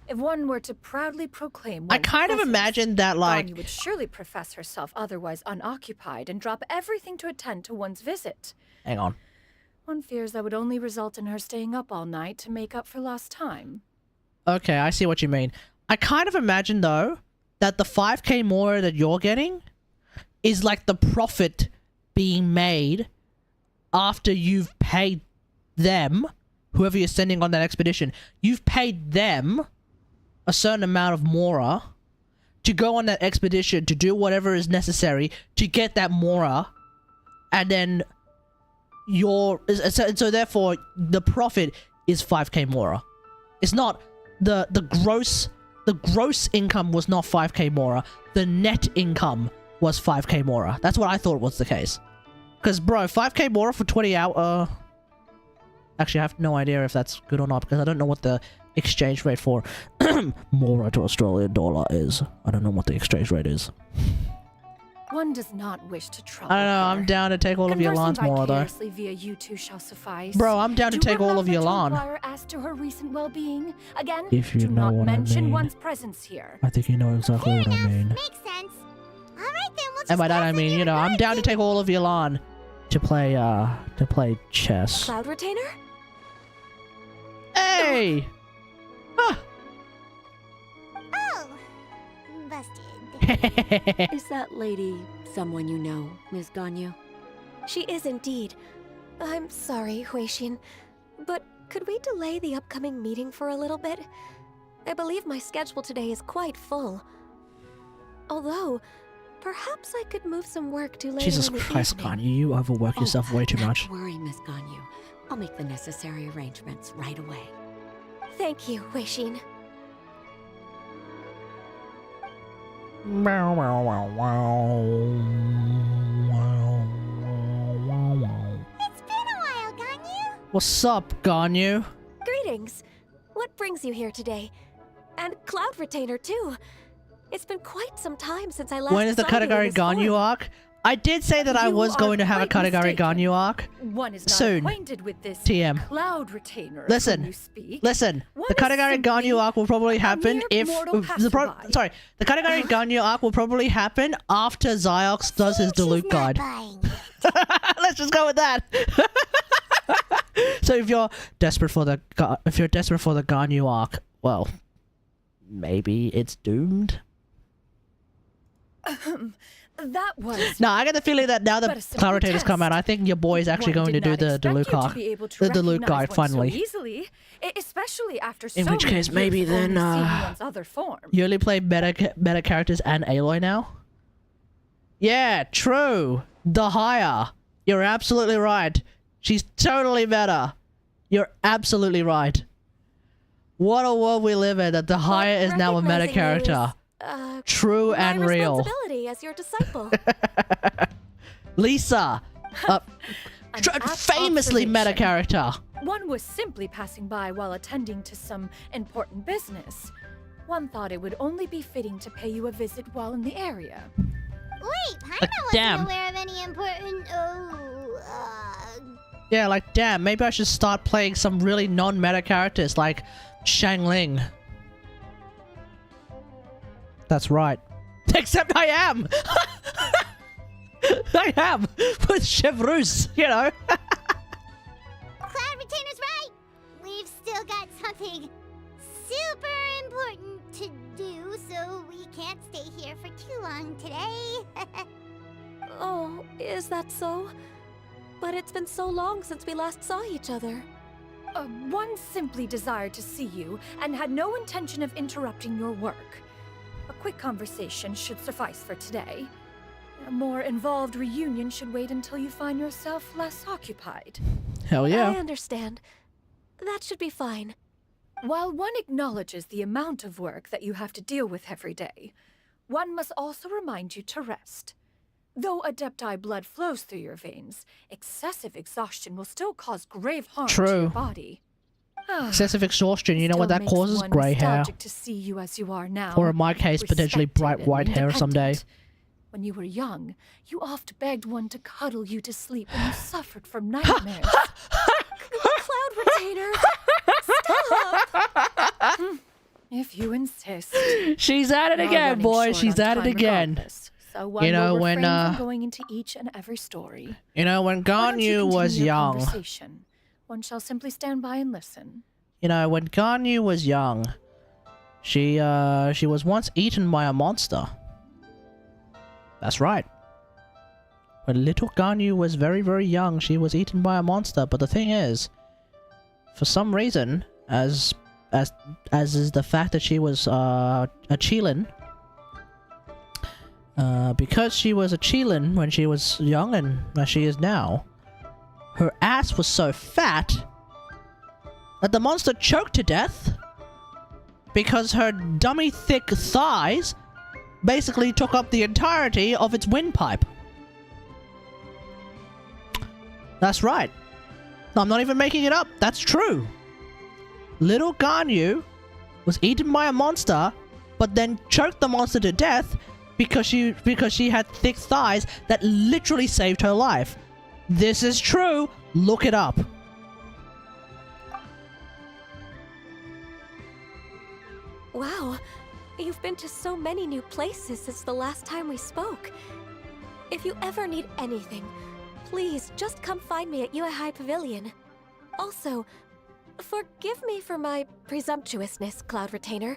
If one were to proudly proclaim I one's kind of presence, imagined that, like... Ganyu would surely profess herself otherwise unoccupied and drop everything to attend to one's visit. Hang on. One fears that would only result in her staying up all night to make up for lost time. Okay, I see what you mean. I kind of imagine, though, that the 5k more that you're getting is like the profit being made after you've paid them, whoever you're sending on that expedition. You've paid them a certain amount of mora to go on that expedition, to do whatever is necessary to get that mora, and then so therefore the profit is 5k mora. It's not the gross income was not 5k mora. The net income was 5k mora. That's what I thought was the case. Because bro, 5k mora for 20 hours. Actually, I have no idea if that's good or not because I don't know what the exchange rate for mora to Australian dollar is. I don't know what the exchange rate is. One does not wish to trouble I don't know. her. I'm down to take all of Yolan's mora though. Conversing vicariously via you two shall suffice. Bro, I'm down to take all of Do Yolan. inquire as to her recent well-being. Again, If you do know not what I mention mean. one's presence here. I think you know exactly Fair what I enough. mean. Makes sense. All right then, we'll just And by that pass I on mean, your you know, I'm regards down to and- take all of Yolan to play chess. Cloud Retainer? Hey! Ah. Oh, busted. Is that lady someone you know, Ms. Ganyu? She is indeed. I'm sorry, Huixin, but could we delay the upcoming meeting for a little bit? I believe my schedule today is quite full. Although, perhaps I could move some work to later Jesus in the Christ, evening. Ganyu, you overwork yourself way too much. Don't worry, Ms. Ganyu. I'll make the necessary arrangements right away. Thank you, Huixin. It's been a while, Ganyu. What's up, Ganyu? Greetings. What brings you here today? And Cloud Retainer, too. It's been quite some time since I last When is the saw you in Katagari this Ganyu form. arc? I did say that I was going to have a Katagari Ganyu arc. One is not soon. acquainted with this TM. cloud retainer. of Listen, whom you speak. Listen, One the is Katagari simply Ganyu arc will probably a happen mere if mortal the passerby. the Katagari Ganyu arc will probably happen after Ziox does his Diluc guide. Let's just go with that. So if you're desperate for the Ganyu arc, well, maybe it's doomed. That was. No, I get the feeling that now but that a simple Claritator's test. come out, I think your boy is actually One going to did do not the expect Diluc you to arc, be able to the Diluc recognize guide one finally. So easily, especially after In so which many case, maybe years of then, only seeing one's other form. You only play meta characters and Aloy now? Yeah, true. The Higher. You're absolutely right. She's totally meta. You're absolutely right. What a world we live in that the Higher is now a meta character. True and my real. responsibility as your disciple. Lisa. Famously meta character. One was simply passing by while attending to some important business. One thought it would only be fitting to pay you a visit while in the area. Wait, Paimon damn. wasn't aware of any important... Yeah, like, damn, maybe I should start playing some really non-meta characters like Shangling. That's right. Except I am! I am! With Chevreuse, you know? Cloud Retainer's right! We've still got something super important to do, so we can't stay here for too long today. Oh, is that so? But it's been so long since we last saw each other. One simply desired to see you and had no intention of interrupting your work. A quick conversation should suffice for today. A more involved reunion should wait until you find yourself less occupied. Hell yeah. I understand. That should be fine. While one acknowledges the amount of work that you have to deal with every day, one must also remind you to rest. Though Adepti blood flows through your veins, excessive exhaustion will still cause grave harm to your body. Excessive exhaustion, you know what Still that makes causes? one Grey hair. nostalgic to see you as you are now, Or in my case, potentially respected bright and white hair someday. independent. When you were young, you oft begged one to cuddle you to sleep when you suffered from nightmares. Cloud Retainer! Stop! If you insist. She's at it We are again, running boy. short She's on at it time again. regardless, So one You know, will when, refrain from going into each and every story. You know, when Why don't you Ganyu was continue your young. conversation? One shall simply stand by and listen. You know, when Ganyu was young, she was once eaten by a monster. That's right. When little Ganyu was very, very young, she was eaten by a monster. But the thing is, for some reason, as is the fact that she was a Qilin, because she was a Qilin when she was young and as she is now, her ass was so fat that the monster choked to death because her dummy thick thighs basically took up the entirety of its windpipe. That's right. I'm not even making it up. That's true. Little Ganyu was eaten by a monster, but then choked the monster to death because she had thick thighs that literally saved her life. This is true. Look it up. Wow, you've been to so many new places since the last time we spoke. If you ever need anything, please just come find me at Uehai Pavilion. Also, forgive me for my presumptuousness, Cloud Retainer,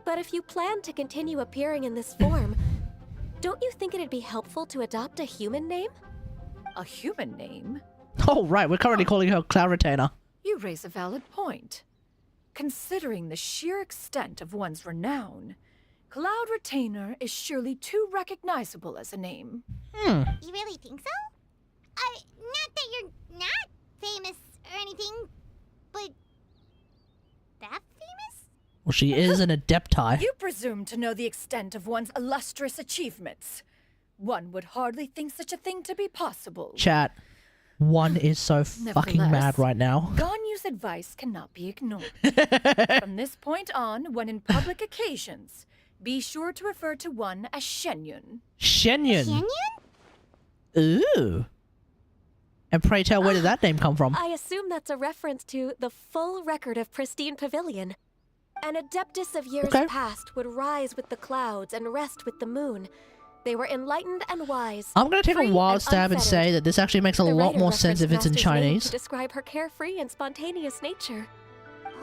but if you plan to continue appearing in this form, don't you think it'd be helpful to adopt a human name? A human name? Oh, right. We're currently calling her Cloud Retainer. You raise a valid point. Considering the sheer extent of one's renown, Cloud Retainer is surely too recognizable as a name. You really think so? Not that you're not famous or anything, but that famous? Well, she is an Adepti. You presume to know the extent of one's illustrious achievements. One would hardly think such a thing to be possible. Chat. One is so fucking mad right now. Ganyu's advice cannot be ignored. From this point on, when in public occasions, be sure to refer to one as Shenyun. Shenyun? Shenyun? Ooh. And pray tell, where did that name come from? I assume that's a reference to the full record of Pristine Pavilion. An adeptus of years past would rise with the clouds and rest with the moon. They were enlightened and wise. I'm gonna take a free wild and stab and say that this actually makes a The lot writer more sense if it's in referenced Master's name Chinese. to describe her carefree and spontaneous nature.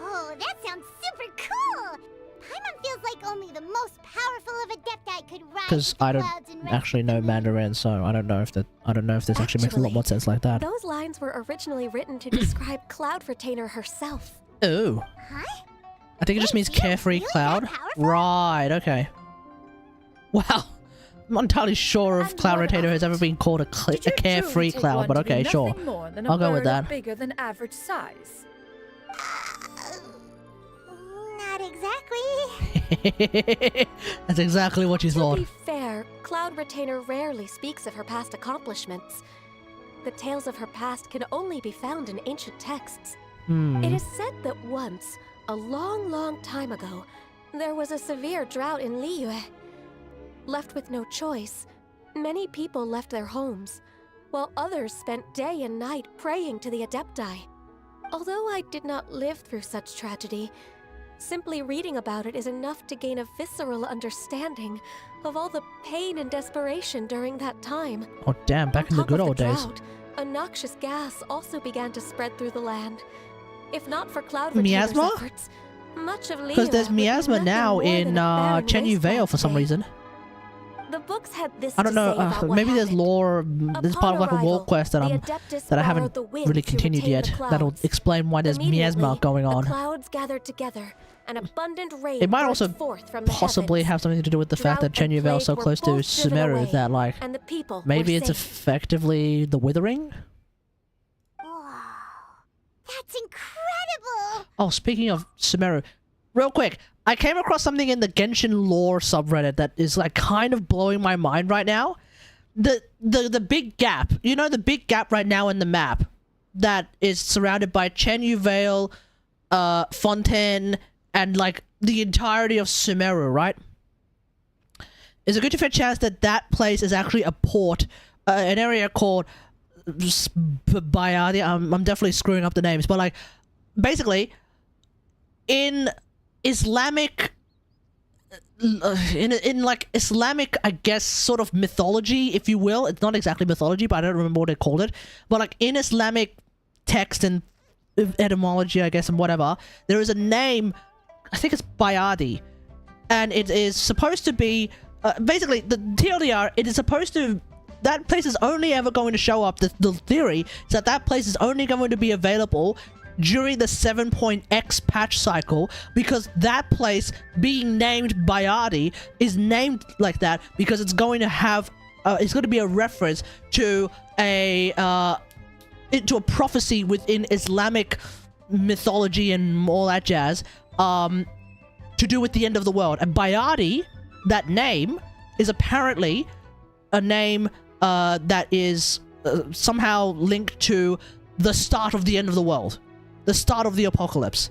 Oh, that sounds super cool! Paimon feels like only the most powerful of Adepti could rise Because with the I don't clouds and rest actually know Mandarin, so I don't know if this actually makes a lot more sense like that. Those lines were originally written to describe Cloud Retainer herself. Ooh. Huh? I think it just means carefree cloud. Right, okay. Wow. I'm not entirely sure if Cloud Rotator has ever been called a carefree cloud, but okay, sure. I'll go with that. Bigger than average size. Not exactly. That's exactly what you thought. To be fair, Cloud Retainer rarely speaks of her past accomplishments. The tales of her past can only be found in ancient texts. It is said that once, a long, long time ago, there was a severe drought in Liyue. Left with no choice, many people left their homes, while others spent day and night praying to the Adepti. Although I did not live through such tragedy, simply reading about it is enough to gain a visceral understanding of all the pain and desperation during that time. Oh damn, back in the good old days. A noxious gas also began to spread through the land. If not for Cloud Retainer's Miasma? efforts, much of Liyue Because there's would be miasma nothing now more in than a barren Chenyu Vale wasteland for some today. reason. The books had this I don't to say know, about what maybe there's happened. lore, this is part of like a Upon world quest that arrival, I'm the Adeptus that I borrowed haven't the wind really to continued retain yet. the That'll clouds. explain why there's miasma Immediately, going on. The clouds gathered together, an abundant rain It might burst also forth from the possibly heavens. have something to do with the fact that Drought and Chenyu Vale is so plague were close to both driven Sumeru away, that like and the people maybe were it's safe. effectively the withering? Wow. That's incredible! Oh, speaking of Sumeru, real quick, I came across something in the Genshin lore subreddit that is like kind of blowing my mind right now. The big gap, you know, the big gap right now in the map that is surrounded by Chenyu Vale, Fontaine, and like the entirety of Sumeru, right? Is a good to fair chance that that place is actually a port, an area called Bayadi. I'm definitely screwing up the names, but like basically in Islamic in like Islamic, I guess, sort of mythology, if you will. It's not exactly mythology, but I don't remember what they called it. But like in Islamic text and etymology, I guess, and whatever, there is a name, I think it's Bayadi, and it is supposed to be basically the TLDR. It is supposed to, that place is only ever going to show up. The theory is that that place is only going to be available during the 7.x patch cycle, because that place being named Bayadi is named like that because it's going to have it's going to be a reference to a prophecy within Islamic mythology and all that jazz to do with the end of the world. And Bayadi, that name, is apparently a name that is somehow linked to the start of the end of the world. The start of the apocalypse.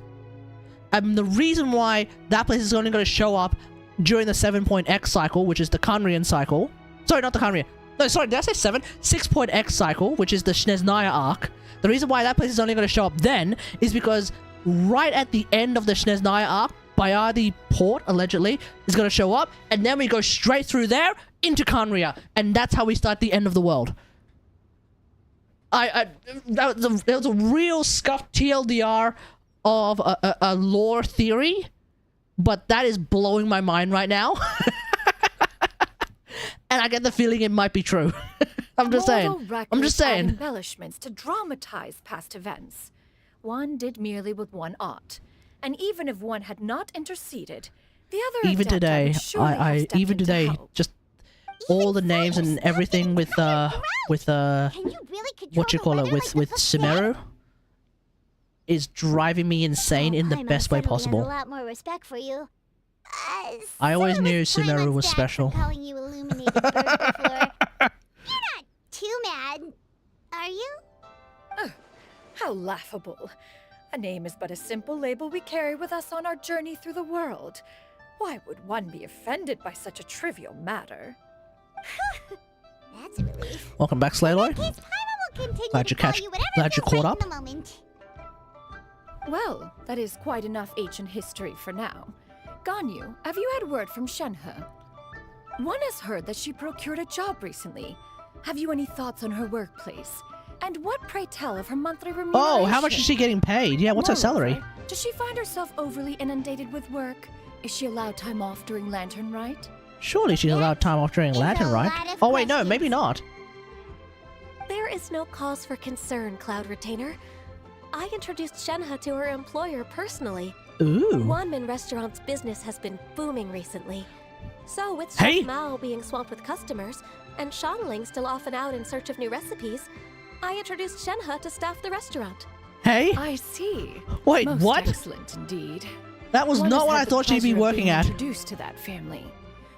And the reason why that place is only going to show up during the 7.x cycle, which is the Kanrian cycle. Sorry, not the Kanrian. No, sorry, did I say 7? 6.x cycle, which is the Snezhnaya arc. The reason why that place is only going to show up then is because right at the end of the Snezhnaya arc, Bayadi port, allegedly, is going to show up, and then we go straight through there into Kanria, and that's how we start the end of the world. That was a real scuffed TLDR of a lore theory, but that is blowing my mind right now. And I get the feeling it might be true. I'm just saying. I'm just saying. Embellishments to dramatize past events. One did merely with one art, and even if one had not interceded, the other Even Adepti today, would surely have stepped even in to today, help. just all the names and everything with Can you really control what you the call weather it with like the Sumeru is driving me insane in the Paimon best way suddenly has possible. a lot more respect for you. I always so knew was Sumeru Paimon's was dad special. for calling you illuminated bird before. You're not too mad, are you? How laughable. A name is but a simple label we carry with us on our journey through the world. Why would one be offended by such a trivial matter? That's a relief. Welcome back, Slayloy. Paimon will continue Glad to you call catch- you whatever glad you feels caught right up. in the moment. Well, that is quite enough ancient history for now. Ganyu, have you had word from Shenhe? One has heard that she procured a job recently. Have you any thoughts on her workplace? And what, pray tell, of her monthly remuneration? Oh, how much is she getting paid? Yeah, what's her salary? Moreover, does she find herself overly inundated with work? Is she allowed time off during Lantern Rite? Surely she's allowed time off during It's a Lantern, right? lot of Oh wait, no, questions. maybe not. There is no cause for concern, Cloud Retainer. I introduced Shenhe to her employer personally. Ooh. Wanmin Restaurant's business has been booming recently. So, with Hey! Chef Mao being swamped with customers, and Shangling still off and out in search of new recipes, I introduced Shenhe to staff the restaurant. Hey? I see. Wait, Most what? excellent indeed. That was One not has what had I the thought she'd be pleasure of working being at. Introduced to that family.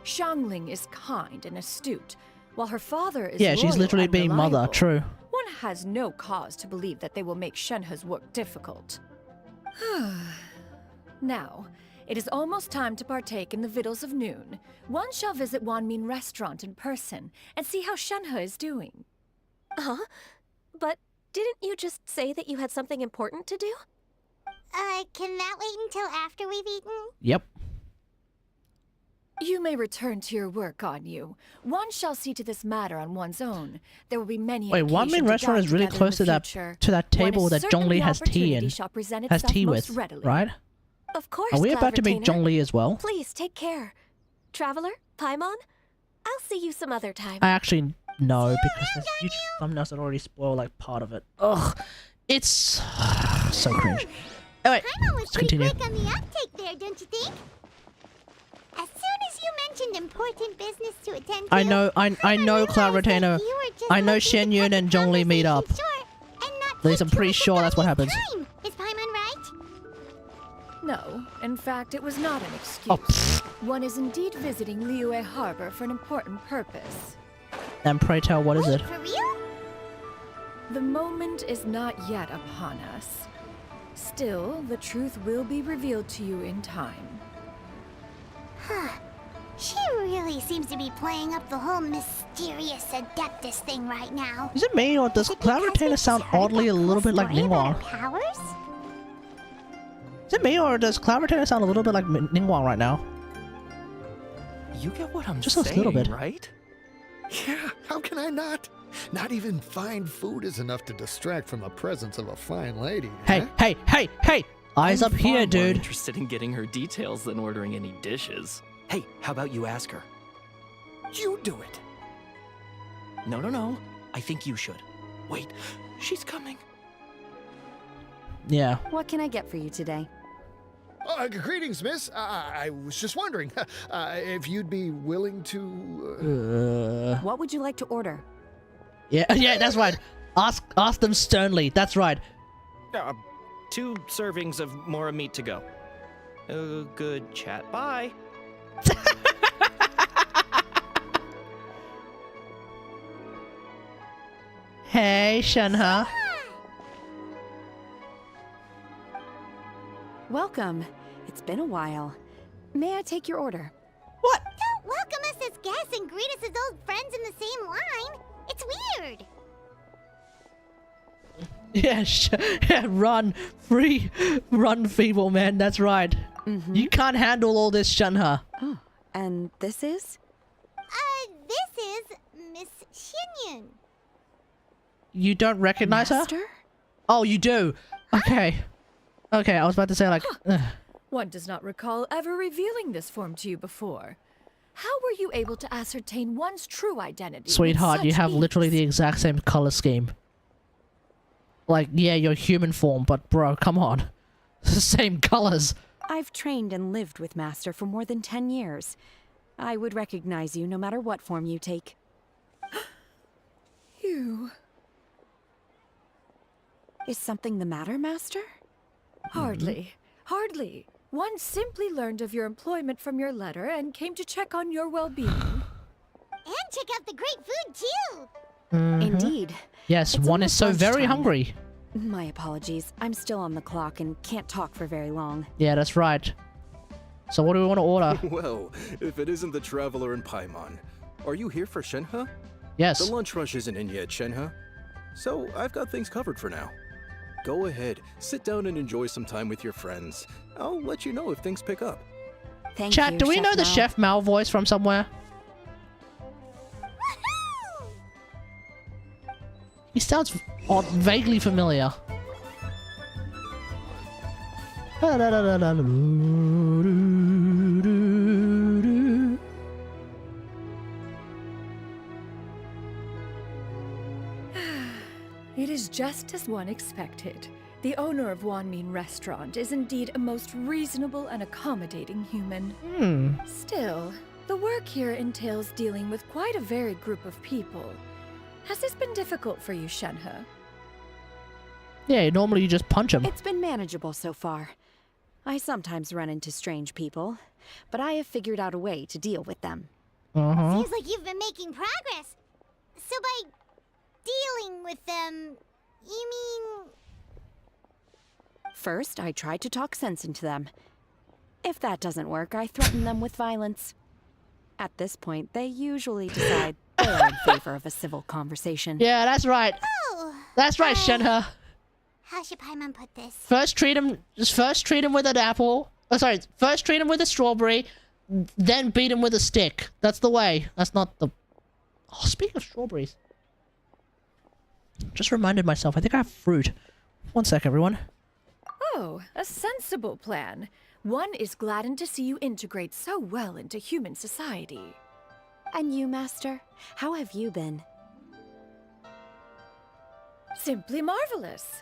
Shangling is kind and astute, while her father is Yeah, she's loyal literally and being mother, reliable. true. One has no cause to believe that they will make Shenhe's work difficult. Now, it is almost time to partake in the victuals of noon. One shall visit Wanmin Restaurant in person and see how Shenhe is doing. Huh? But didn't you just say that you had something important to do? Can that wait until after we've eaten? Yep. You may return to your work, Ganyu. One shall see to this matter on one's own. There will be many. Wait, occasions Wanmin to Restaurant dine is really together in close the to that future, table when that certain Zhongli has tea opportunity in. shall present Has itself tea most with, readily. right? Of course, Are we Cloud about to meet Retainer. Zhongli as well? Please take care. Traveler, Paimon, I'll see you some other time. I actually no, because there's huge thumbnails that already spoil like part of it. Ugh, it's so cringe. Anyway, Paimon was let's pretty continue. quick on the uptake there, don't you think? As soon as you mentioned important business to attend to, I know Paimon Cloud realized that Retainer. you were just I know looking to Shen cut Yun the and Zhongli meet up. conversation short and not At least take I'm too pretty much of sure that's what Ganyu's happens. time. Is Paimon right? No, in fact, it was not an excuse. Oh, pfft. One is indeed visiting Liyue Harbor for an important purpose. And pray tell, what is Wait, it? for real? The moment is not yet upon us. Still, the truth will be revealed to you in time. She really seems to be playing up the whole mysterious Adeptus thing right now. Is it me or does Is it Cloud because Retainer we've sound heard oddly that a little cool bit like story about Ningguang? her powers? Is it me or does Cloud Retainer sound a little bit like Ningguang right now? You get what I'm Just saying, a little bit. right? Yeah, how can I not? Not even fine food is enough to distract from the presence of a fine lady. Hey, hey, hey, hey! Eyes I'm up here, far more dude. interested in getting her details than ordering any dishes. Hey, how about you ask her? You do it. No. I think you should. Wait, she's coming. Yeah. What can I get for you today? Greetings, miss. I was just wondering if you'd be willing to... What would you like to order? Yeah, that's right. Ask them sternly. That's right. 2 servings of Mora meat to go. Good chat. Bye. Hey, Shenhe. Welcome. It's been a while. May I take your order? What? Don't welcome us as guests and greet us as old friends in the same line. It's weird. Yeah, run, free, run, feeble man. That's right. You can't handle all this, Shenhe. Oh, and this is? This is Miss Xinyun. You don't recognize her? Master? Oh, you do. Okay. Okay, I was about to say like. One does not recall ever revealing this form to you before. How were you able to ascertain one's true identity? with Sweetheart, you such have literally the ease? exact same color scheme. Like, yeah, you're human form, but bro, come on. It's the same colors. I've trained and lived with Master for more than 10 years. I would recognize you no matter what form you take. You. Is something the matter, Master? Hardly. Hardly. One simply learned of your employment from your letter and came to check on your well-being. And check out the great food, too. Indeed. Yes, It's one is almost so very lunchtime. hungry. My apologies. I'm still on the clock and can't talk for very long. Yeah, that's right. So what do we want to order? Well, if it isn't the Traveler and Paimon, are you here for Shenhe? Yes. The lunch rush isn't in yet, Shenhe. So I've got things covered for now. Go ahead, sit down and enjoy some time with your friends. I'll let you know if things pick up. Thank Chat, you, do we Chef know the Mao. Chef Mao voice from somewhere? He sounds vaguely familiar. It is just as one expected. The owner of Wanmin Restaurant is indeed a most reasonable and accommodating human. Still, the work here entails dealing with quite a varied group of people. Has this been difficult for you, Shenhe? Yeah, normally you just punch him. It's been manageable so far. I sometimes run into strange people, but I have figured out a way to deal with them. Seems like you've been making progress. So by dealing with them, you mean... First, I try to talk sense into them. If that doesn't work, I threaten them with violence. At this point, they usually decide they're in favor of a civil conversation. Yeah, that's right. Oh, That's right, Shenhe. how should Paimon put this? First treat him with an apple. Oh, sorry. First treat him with a strawberry, then beat him with a stick. That's the way. That's not the... Oh, speaking of strawberries. Just reminded myself, I think I have fruit. One sec, everyone. Oh, a sensible plan. One is gladdened to see you integrate so well into human society. And you, Master? How have you been? Simply marvelous.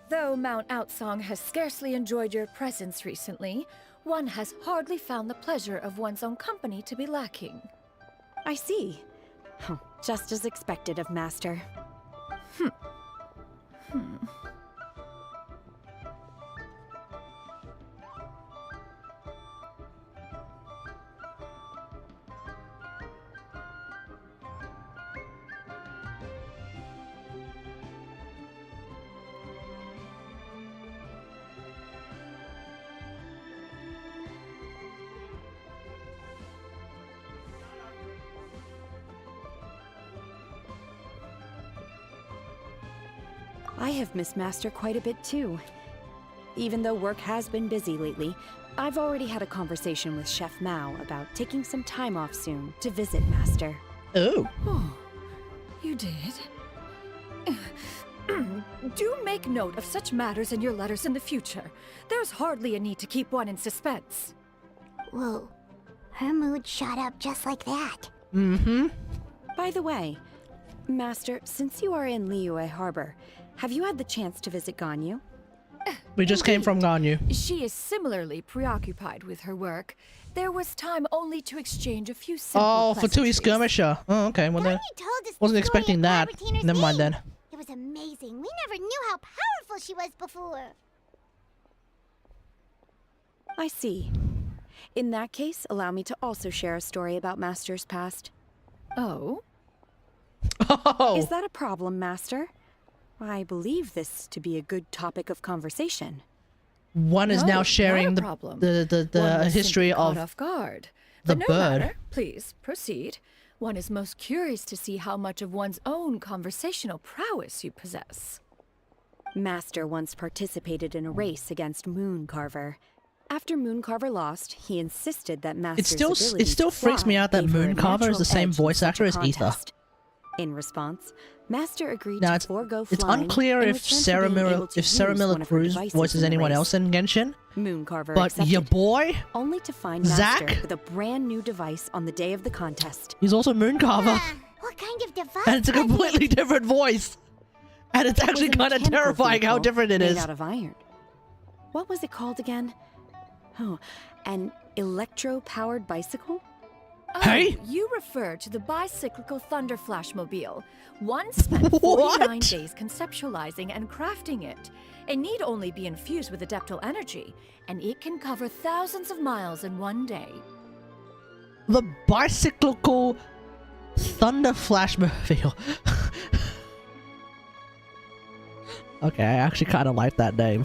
Though Mount Outsong has scarcely enjoyed your presence recently, one has hardly found the pleasure of one's own company to be lacking. I see. Just as expected of Master. I have missed Master quite a bit too. Even though work has been busy lately, I've already had a conversation with Chef Mao about taking some time off soon to visit Master. Oh. Oh, you did? Do make note of such matters in your letters in the future. There's hardly a need to keep one in suspense. Whoa, her mood shot up just like that. By the way, Master, since you are in Liyue Harbor, have you had the chance to visit Ganyu? We just came from Ganyu. She is similarly preoccupied with her work. There was time only to exchange a few simple Oh, for Tui pleasantries. Skirmisher. Oh, okay. Well, then, Ganyu told us the wasn't story expecting of that. Barbertiner's Never mind name. then. It was amazing. We never knew how powerful she was before. I see. In that case, allow me to also share a story about Master's past. Oh? Oh. Is that a problem, Master? I believe this to be a good topic of conversation. One is No, now not sharing a the problem. the One was history simply caught of off guard. the But no bird. matter. Please proceed. One is most curious to see how much of one's own conversational prowess you possess. Master once participated in a race against Mooncarver. After Mooncarver lost, he insisted that Master's it still freaks me out that Mooncarver is the same voice actor as Ether. In response, Master agreed Now to forego it's flying unclear in if return for Sarah being Miller able to use Miller one of her Cruz devices voices in the anyone race. else in Genshin. Mooncarver But accepted, your boy, only to find Zack? Master with a brand new device on the day of the contest. he's also Mooncarver, What kind of device and it's a was it? completely different voice. And it's It was actually a kind of mechanical terrifying how vehicle different it made is. out of iron. What was it called again? Oh, an electro-powered bicycle? Oh, Hey? You refer to the bicyclical Thunder Flashmobile. One spent 49 days conceptualizing and crafting it. It need only be infused with adeptal energy, and it can cover thousands of miles in one day. The bicyclical Thunder Flashmobile. Okay, I actually kind of like that name.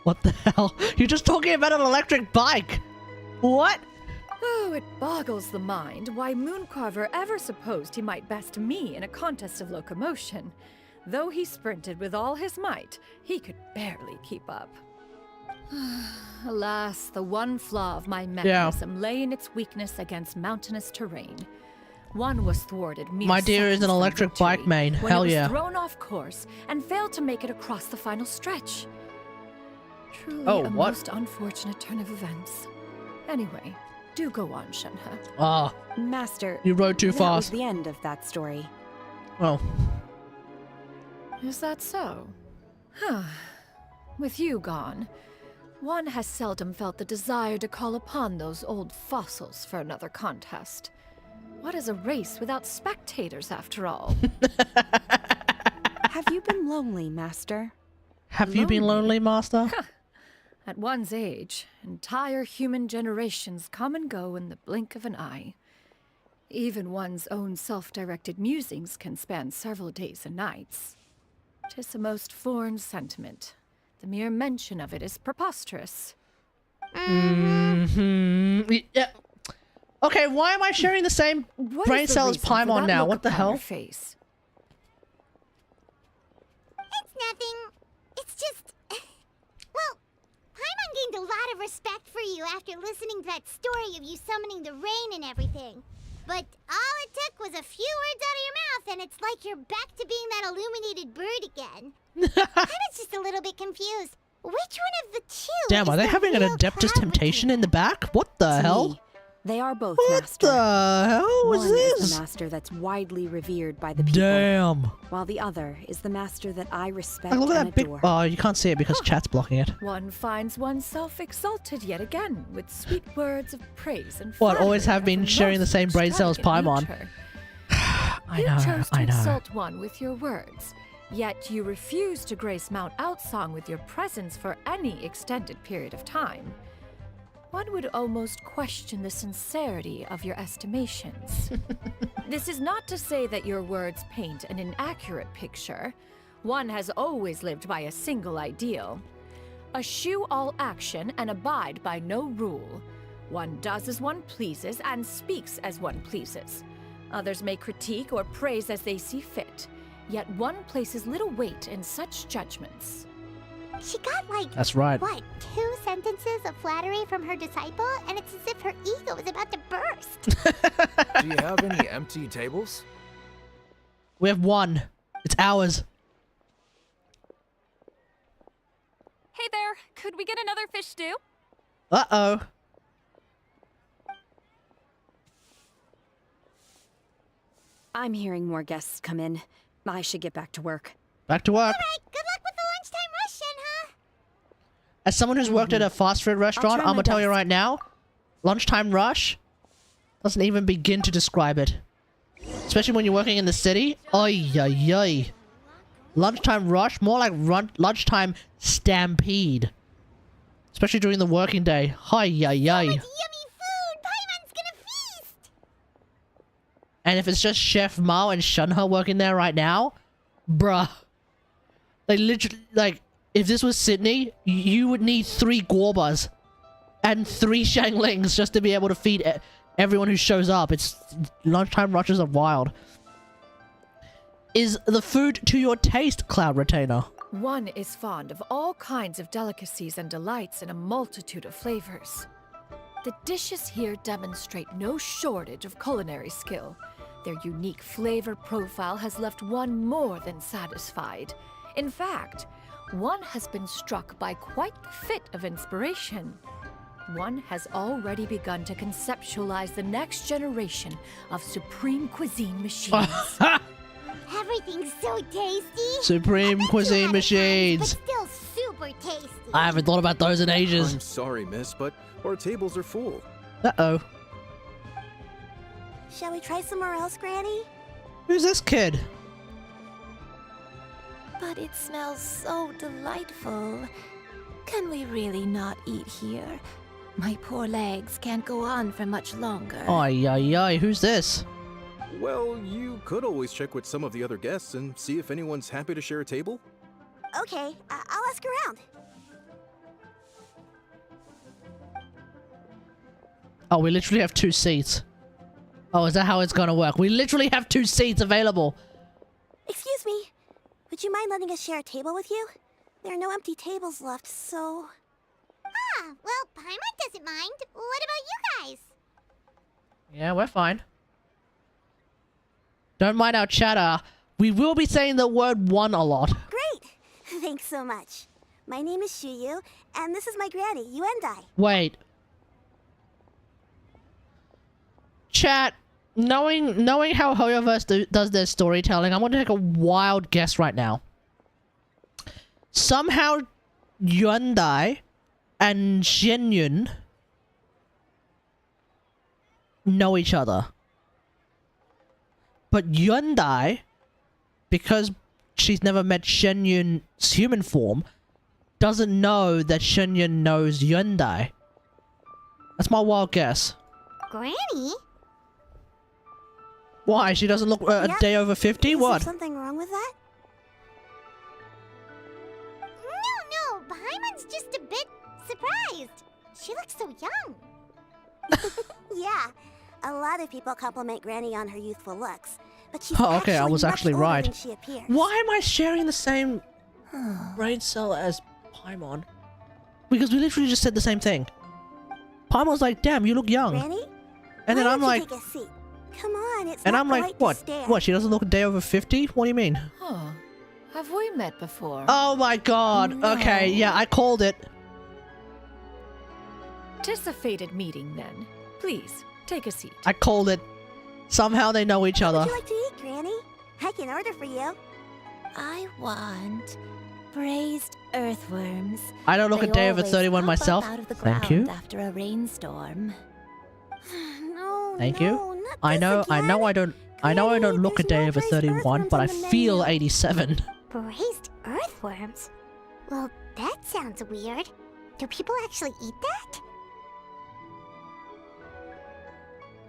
What the hell? You're just talking about an electric bike. What? Oh, it boggles the mind why Mooncarver ever supposed he might best me in a contest of locomotion. Though he sprinted with all his might, he could barely keep up. Alas, the one flaw of my mechanism lay in its weakness against mountainous terrain. One was thwarted mere My dear is an seconds from electric victory bike main. when Hell it was yeah. thrown off course and failed to make it across the final stretch. Truly Oh, a what? most unfortunate turn of events. Anyway, do go on, Shenhe. Ah, Master, you rode too that was fast. the end of that story. Oh. Is that so? Huh. With you gone, one has seldom felt the desire to call upon those old fossils for another contest. What is a race without spectators, after all? Have you been lonely, Master? Have you been lonely, Master? At one's age, entire human generations come and go in the blink of an eye. Even one's own self-directed musings can span several days and nights. 'Tis a most foreign sentiment. The mere mention of it is preposterous. Yeah. Okay, why am I sharing the same What brain is the cell as reason for Paimon that now? look What the upon hell? your face? It's nothing. It's just... Well, Paimon gained a lot of respect for you after listening to that story of you summoning the rain and everything. But all it took was a few words out of your mouth and it's like you're back to being that illuminated bird again. I was just a little bit confused. Which one of the two Damn, is are they the having an real Adeptus Cloud Temptation in the back? What the To hell? me, they are both, What Master. the hell was One is this? the Master that's widely revered by the people, Damn. while the other is the Master that I respect Like, look at and that big... adore. Oh, you can't see it because chat's blocking it. One finds oneself exalted yet again with sweet words of praise and What, always flattery have of been a sharing the most same brain cell as extravagant Paimon. nature. I You know, chose to I know. insult one with your words, yet you refuse to grace Mount Outsong with your presence for any extended period of time. One would almost question the sincerity of your estimations. This is not to say that your words paint an inaccurate picture. One has always lived by a single ideal. Eschew all action and abide by no rule. One does as one pleases and speaks as one pleases. Others may critique or praise as they see fit, yet one places little weight in such judgments. She got like, That's right. what, 2 sentences of flattery from her disciple? And it's as if her ego is about to burst. Do you have any empty tables? We have one. It's ours. Hey there, could we get another fish stew? Uh-oh. I'm hearing more guests come in. I should get back to work. Back to work. Alright, good luck with the lunchtime rush, Shenhe. As someone who's worked at a fast food restaurant, try I'm my gonna tell you best. right now, lunchtime rush doesn't even begin to describe it. Especially when you're working in the city. Oy, oy, oy. Lunchtime rush, more like lunchtime stampede. Especially during the working day. Hi, yay, yay. Yummy food! Paimon's gonna feast! And if it's just Chef Mao and Shenhe working there right now, bruh. They literally, like, if this was Sydney, you would need 3 Gorbas and 3 Shanglings just to be able to feed everyone who shows up. It's lunchtime rushes are wild. Is the food to your taste, Cloud Retainer? One is fond of all kinds of delicacies and delights in a multitude of flavors. The dishes here demonstrate no shortage of culinary skill. Their unique flavor profile has left one more than satisfied. In fact, one has been struck by quite the fit of inspiration. One has already begun to conceptualize the next generation of supreme cuisine machines. Everything's so tasty. Supreme cuisine machines. But still super tasty. I haven't thought about those in ages. I'm sorry, miss, but our tables are full. Uh-oh. Shall we try somewhere else, Granny? Who's this kid? But it smells so delightful. Can we really not eat here? My poor legs can't go on for much longer. Ay, ay, ay. Who's this? Well, you could always check with some of the other guests and see if anyone's happy to share a table. Okay, I'll ask around. Oh, we literally have 2 seats. Oh, is that how it's gonna work? We literally have 2 seats available. Excuse me. Would you mind letting us share a table with you? There are no empty tables left, so... Ah, well, Paimon doesn't mind. What about you guys? Yeah, we're fine. Don't mind our chatter. We will be saying the word one a lot. Great! Thanks so much. My name is Shuyu, and this is my granny, Yuendai. Wait. Chat, knowing how Hoyoverse does their storytelling, I'm gonna take a wild guess right now. Somehow, Yuendai and Shenyun know each other. But Yuendai, because she's never met Shenyun's human form, doesn't know that Shenyun knows Yuendai. That's my wild guess. Granny? Why? She doesn't look a day over 50? Is What? there something wrong with that? No, Paimon's just a bit surprised. She looks so young. Yeah, a lot of people compliment Granny on her youthful looks, but she's Oh, okay, I was much actually older right. than she appears. Why am I sharing the same brain cell as Paimon? Because we literally just said the same thing. Paimon's like, damn, you look young. Granny? And then Why I'm don't you like... take a seat? Come on, it's And not I'm like, polite to what? stand. What, she doesn't look a day over 50? What do you mean? Huh. Have we met before? Oh my god. No. Okay, yeah, I called it. Tis a fated meeting, then. Please, take a seat. I called it. Somehow they know each other. What would you like to eat, Granny? I can order for you. I want braised earthworms. I don't look a They day over always 31 pop up myself. out of the Thank ground you. After a rainstorm. No, Thank no, you. not I this know again. I don't look a there's day no over braised 31, earthworms but I on the feel menu. 87. Braised earthworms? Well, that sounds weird. Do people actually eat that?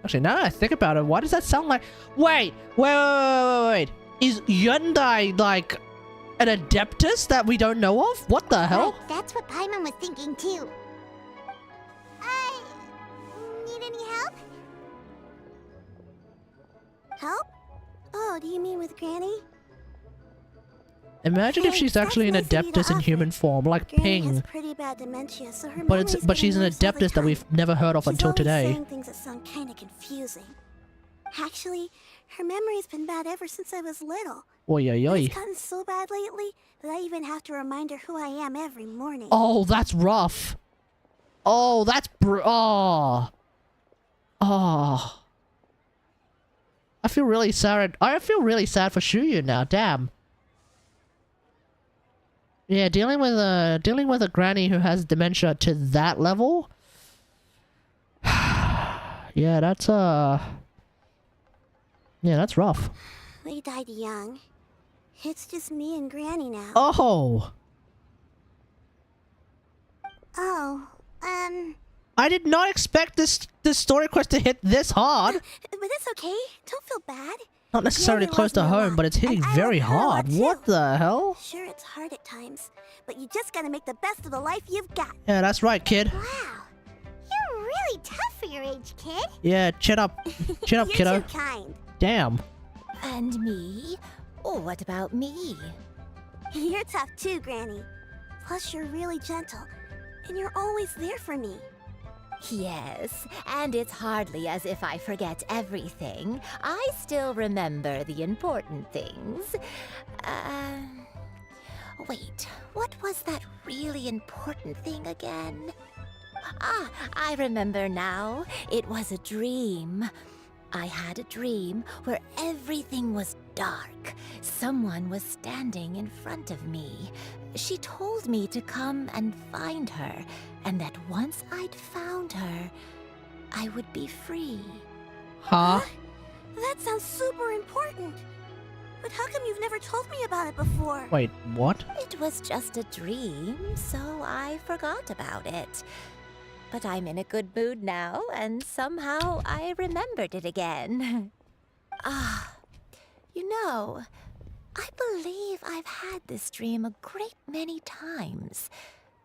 Actually, now that I think about it, why does that sound like... Wait. Is Yuendai, like, an Adeptus that we don't know of? What the hell? Right, that's what Paimon was thinking too. Need any help? Help? Oh, do you mean with Granny? Imagine if Hey, she's that's actually an nice of you to Adeptus in offer. human form, like Granny Ping. has pretty bad dementia, so her But memory's she's an getting worse all the Adeptus that time. we've never heard of She's until always today. saying things that sound kind of confusing. Actually, her memory's been bad ever since I was little. Oi, oi, oi. It's gotten so bad lately that I even have to remind her who I am every morning. Oh, that's rough. Oh, that's oh. I feel really sad. I feel really sad for Shuyu now. Damn. Yeah, dealing with a granny who has dementia to that level. Yeah, that's rough. They died young. It's just me and Granny now. Oh. Oh, I did not expect this story quest to hit this hard. But it's okay. Don't feel bad. Not necessarily Granny close to loves me a home, lot, but it's hitting and I very love her a lot, hard. too. What the hell? Sure, it's hard at times, but you just gotta make the best of the life you've got. Yeah, that's right, kid. Wow. You're really tough for your age, kid. Yeah, chin up. Chin up, You're kiddo. too kind. Damn. And me? Oh, what about me? You're tough too, Granny. Plus, you're really gentle, and you're always there for me. Yes, and it's hardly as if I forget everything. I still remember the important things. Wait, what was that really important thing again? Ah, I remember now. It was a dream. I had a dream where everything was dark. Someone was standing in front of me. She told me to come and find her, and that once I'd found her, I would be free. Huh? That sounds super important. But how come you've never told me about it before? Wait, what? It was just a dream, so I forgot about it. But I'm in a good mood now, and somehow I remembered it again. You know, I believe I've had this dream a great many times.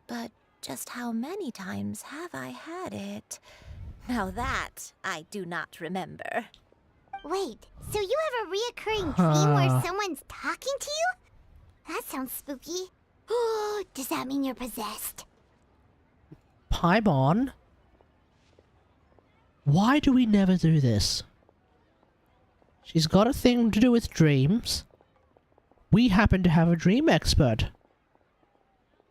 But just how many times have I had it? Now that I do not remember. Wait, so you have a reoccurring dream where someone's talking to you? That sounds spooky. Oh, does that mean you're possessed? Paimon? Why do we never do this? She's got a thing to do with dreams. We happen to have a dream expert.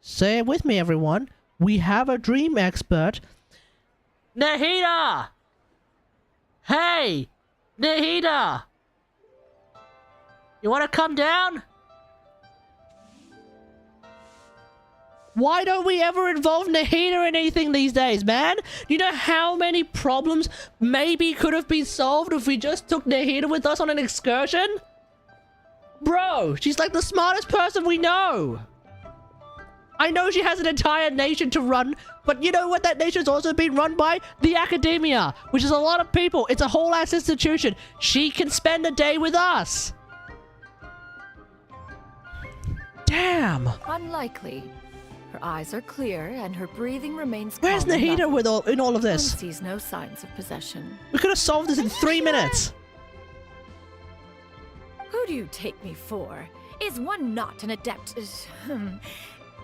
Say it with me, everyone. We have a dream expert. Nahida! Hey! Nahida! You want to come down? Why don't we ever involve Nahida in anything these days, man? Do you know how many problems maybe could have been solved if we just took Nahida with us on an excursion? Bro, she's like the smartest person we know. I know she has an entire nation to run, but you know what that nation's also been run by? The academia, which is a lot of people. It's a whole ass institution. She can spend a day with us. Damn. Unlikely. Her eyes are clear and her breathing remains calm. Where's Nahida with in all of this? One sees no signs of possession. We could have solved this in 3 minutes. Who do you take me for? Is one not an adept?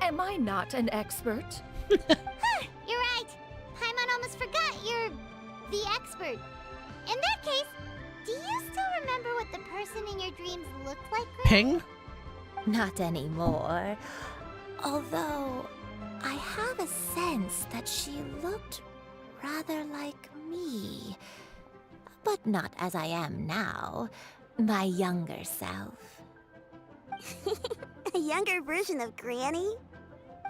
Am I not an expert? You're right. Paimon almost forgot you're the expert. In that case, do you still remember what the person in your dreams looked like? Ping? Not anymore. Although, I have a sense that she looked rather like me. But not as I am now. My younger self. A younger version of Granny?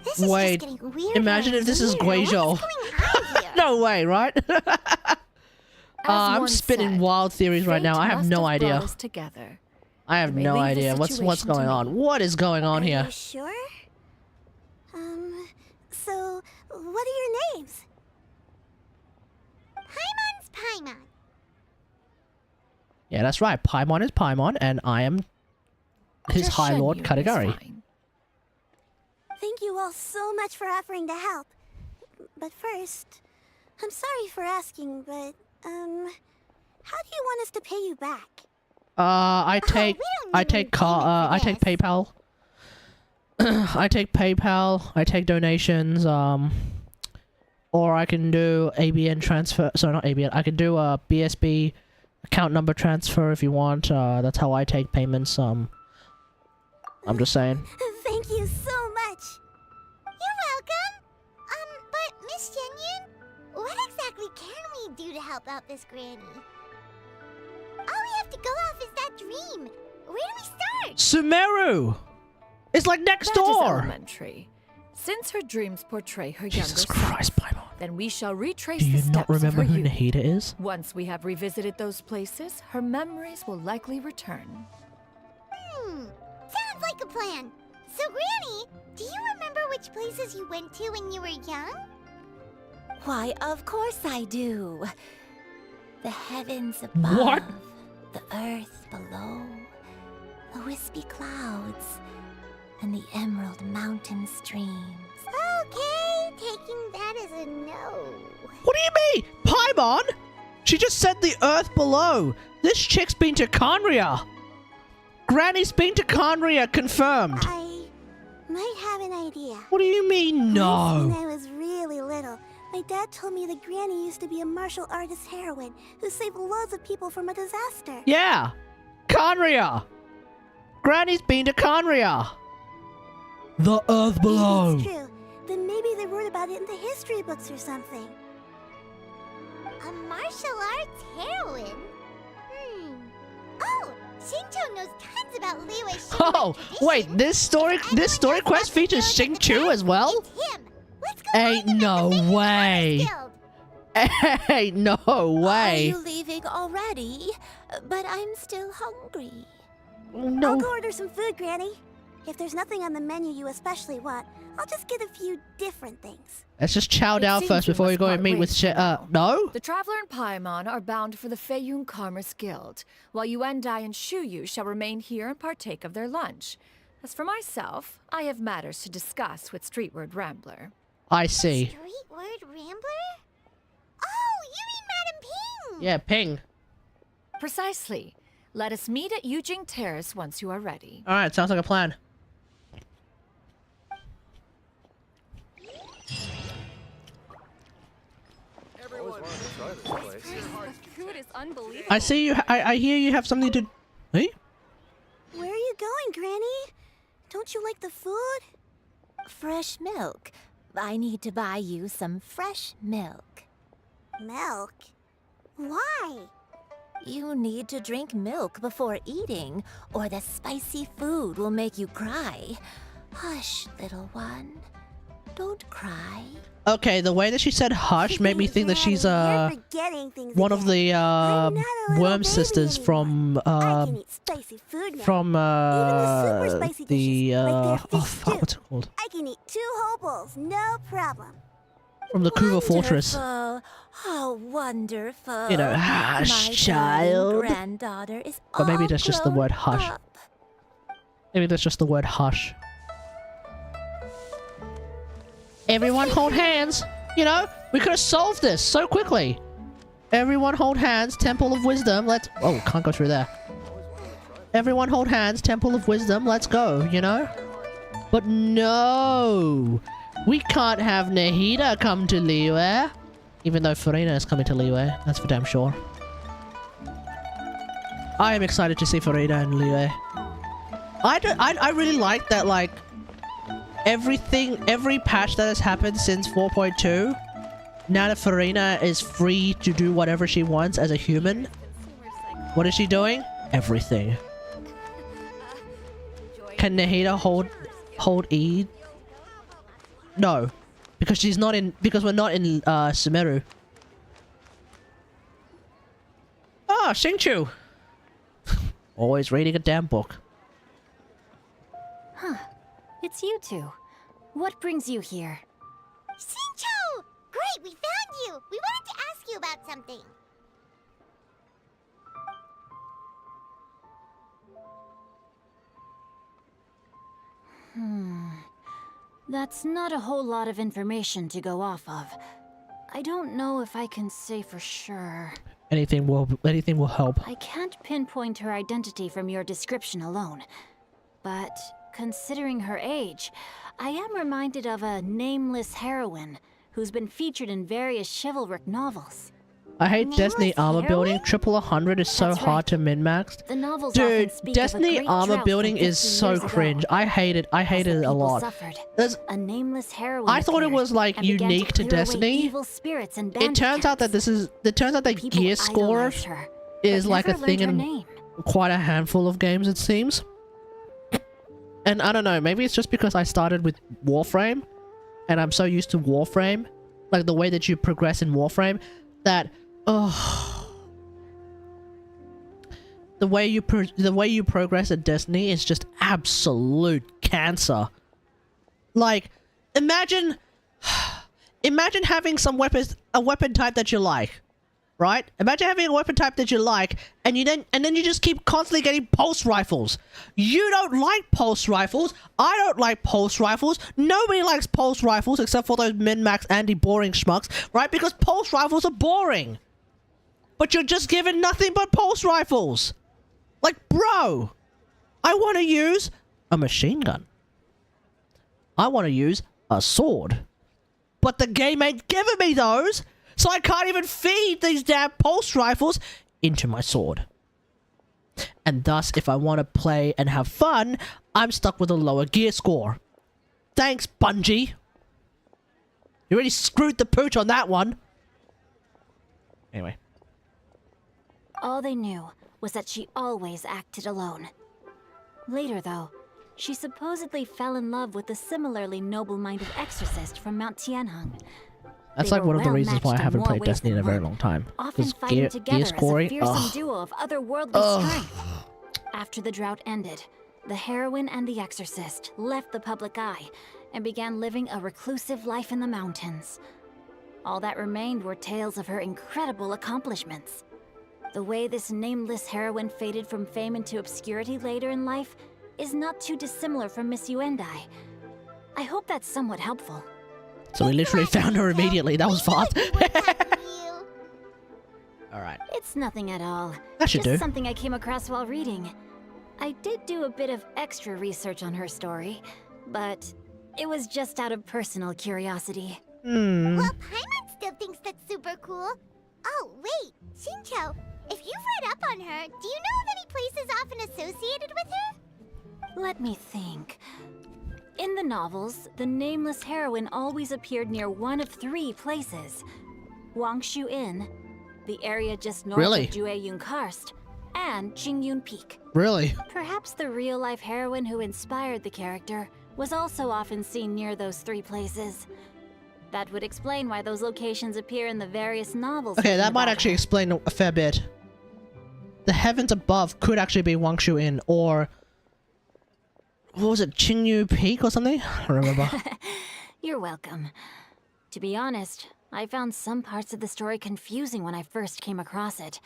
This is Wait, just getting weirder. imagine if this is Guizhou. No way, right? I'm spinning wild theories right now. I have no idea. Together. I have no idea. What's going on? What is going on here? Are you sure? So, what are your names? Paimon's Paimon. Yeah, that's right. Paimon is Paimon, and I am his High Lord Katagari. Thank you all so much for offering to help. But first, I'm sorry for asking, but, how do you want us to pay you back? I take PayPal. I take PayPal, I take donations, or I can do ABN transfer, sorry, not ABN, I can do a BSB account number transfer if you want, that's how I take payments, I'm just saying. Thank you so much! You're welcome! But Miss Yen, what exactly can we do to help out this granny? All we have to go off is that dream! Where do we start? Sumeru! It's like next That is door! elementary. Since her dreams portray her Jesus younger Christ, self, Paimon. then we shall retrace Do the you steps not remember of her who youth. Nahida is? Once we have revisited those places, her memories will likely return. Sounds like a plan. So, Granny, do you remember which places you went to when you were young? Why, of course I do. The heavens above. What? The earth below. The wispy clouds. And the emerald mountain streams. Okay, taking that as a no. What do you mean? Paimon? She just said the earth below. This chick's been to Conria. Granny's been to Conria, confirmed. I might have an idea. What do you mean, no? When I was really little, my dad told me that Granny used to be a martial artist heroine who saved loads of people from a disaster. Yeah, Conria. Granny's been to Conria. The earth below. It's true. Then maybe they wrote about it in the history books or something. A martial arts heroine? Oh, Xingqiu knows tons about Liyue Xingqiu Oh, wait, this story quest features Xingqiu as well? Ain't no way. Ain't no way. Are you leaving already? But I'm still hungry. No. I'll go order some food, Granny. If there's nothing on the menu you especially want, I'll just get a few different things. Let's just chow down first before we go and meet with no? The Traveler and Paimon are bound for the Feiyun Commerce Guild, while Yuendai and Shuyu shall remain here and partake of their lunch. As for myself, I have matters to discuss with Streetward Rambler. I see. Streetward Rambler? Oh, you mean Yeah, ping. Precisely. Let us meet at Yujing Terrace once you are ready. Alright, sounds like a plan. Food is unbelievable. I see you. I hear you have something to. Hey? Where are you going, Granny? Don't you like the food? Fresh milk. I need to buy you some fresh milk. Milk? Why? You need to drink milk before eating, or the spicy food will make you cry. Hush, little one. Don't cry. Okay, the way that she said hush made me think that she's one of the worm sisters from oh fuck, what's it called? I can eat 2 whole bowls, no problem. From the Kuva Fortress. Oh, wonderful. You know, hush, My child. Granddaughter is But maybe all that's just the word grown hush. up. Maybe that's just the word hush. Everyone hold hands. You know, we could have solved this so quickly. Everyone hold hands. Temple of Wisdom. Let's... Oh, can't go through there. Everyone hold hands. Temple of Wisdom. Let's go, you know? But no. We can't have Nahida come to Liyue. Even though Farina is coming to Liyue. That's for damn sure. I am excited to see Farina and Liyue. I really like that, like... every patch that has happened since 4.2, now that Farina is free to do whatever she wants as a human. What is she doing? Everything. Can Nahida hold E? No. Because she's not in, because we're not in, Sumeru. Ah, Xingqiu! Always reading a damn book. Huh. It's you two. What brings you here? Xingqiu! Great, we found you! We wanted to ask you about something. That's not a whole lot of information to go off of. I don't know if I can say for sure. Anything will help. I can't pinpoint her identity from your description alone. But considering her age, I am reminded of a nameless heroine who's been featured in various chivalric novels. I hate Destiny armor building. Triple 100 is so hard to min-max. Dude, Destiny armor building is so cringe. I hate it. I hate it a lot. A nameless heroine I thought it was like unique to Destiny. It turns out that that gear score is like a thing in quite a handful of games, it seems. And I don't know, maybe it's just because I started with Warframe and I'm so used to Warframe, like the way that you progress in Warframe, that the way you progress in Destiny is just absolute cancer. Like, imagine having some a weapon type that you like, right? Imagine having a weapon type that you like, and then you just keep constantly getting pulse rifles. You don't like pulse rifles. I don't like pulse rifles. Nobody likes pulse rifles except for those min-max anti-boring schmucks, right? Because pulse rifles are boring. But you're just given nothing but pulse rifles. Like, bro, I want to use a machine gun. I want to use a sword. But the game ain't giving me those. So I can't even feed these damn pulse rifles into my sword. And thus, if I want to play and have fun, I'm stuck with a lower gear score. Thanks, Bungie. You already screwed the pooch on that one. Anyway. All they knew was that she always acted alone. Later, though, she supposedly fell in love with a similarly noble-minded exorcist from Mount Tianheng. That's like one of the reasons why I haven't played Destiny in a very long time. Often fighting together as a fearsome duo of otherworldly strength. After the drought ended, the heroine and the exorcist left the public eye and began living a reclusive life in the mountains. All that remained were tales of her incredible accomplishments. The way this nameless heroine faded from fame into obscurity later in life is not too dissimilar from Miss Yuendai. I hope that's somewhat helpful. So we literally found her immediately. That was fast. Alright. It's nothing at all. That should Just do. something I came across while reading. I did do a bit of extra research on her story, but it was just out of personal curiosity. Well, Paimon still thinks that's super cool. Oh, wait, Shincho, if you've read up on her, do you know of any places often associated with her? Let me think. In the novels, the nameless heroine always appeared near one of 3 places. Wangshu Inn, the area just north Really? of Jueyun Karst, and Jingyun Peak. Really? Perhaps the real-life heroine who inspired the character was also often seen near those 3 places. That would explain why those locations appear in the various novels. Okay, written that might about actually her. explain a fair bit. The heavens above could actually be Wangshu Inn, or... What was it, Qingyu Peak or something? I don't remember. You're welcome. To be honest, I found some parts of the story confusing when I first came across it.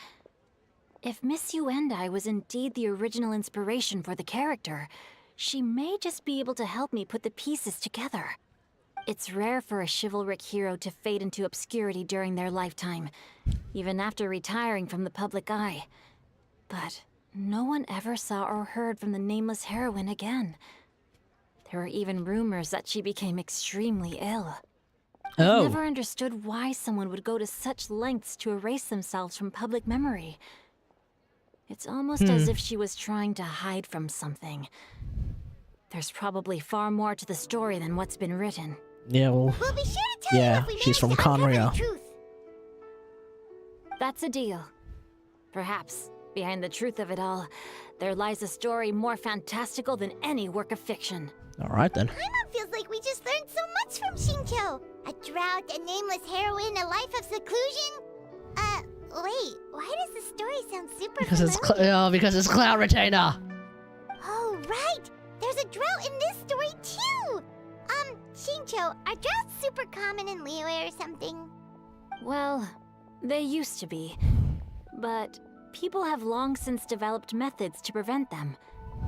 If Miss Yuendai was indeed the original inspiration for the character, she may just be able to help me put the pieces together. It's rare for a chivalric hero to fade into obscurity during their lifetime, even after retiring from the public eye. But no one ever saw or heard from the nameless heroine again. There were even rumors that she became extremely ill. Oh. I never understood why someone would go to such lengths to erase themselves from public memory. It's almost as if she was trying to hide from something. There's probably far more to the story than what's been written. Yeah, well... We'll be sure to tell you Yeah, if we she's from manage to uncover Conria. the truth. That's a deal. Perhaps, behind the truth of it all, there lies a story more fantastical than any work of fiction. Alright then. Paimon feels like we just learned so much from Shincho. A drought, a nameless heroine, a life of seclusion. Wait, why does the story sound super Because it's familiar? because it's Cloud Retainer. Oh, right! There's a drought in this story, too! Shincho, are droughts super common in Liyue or something? Well, they used to be. But people have long since developed methods to prevent them.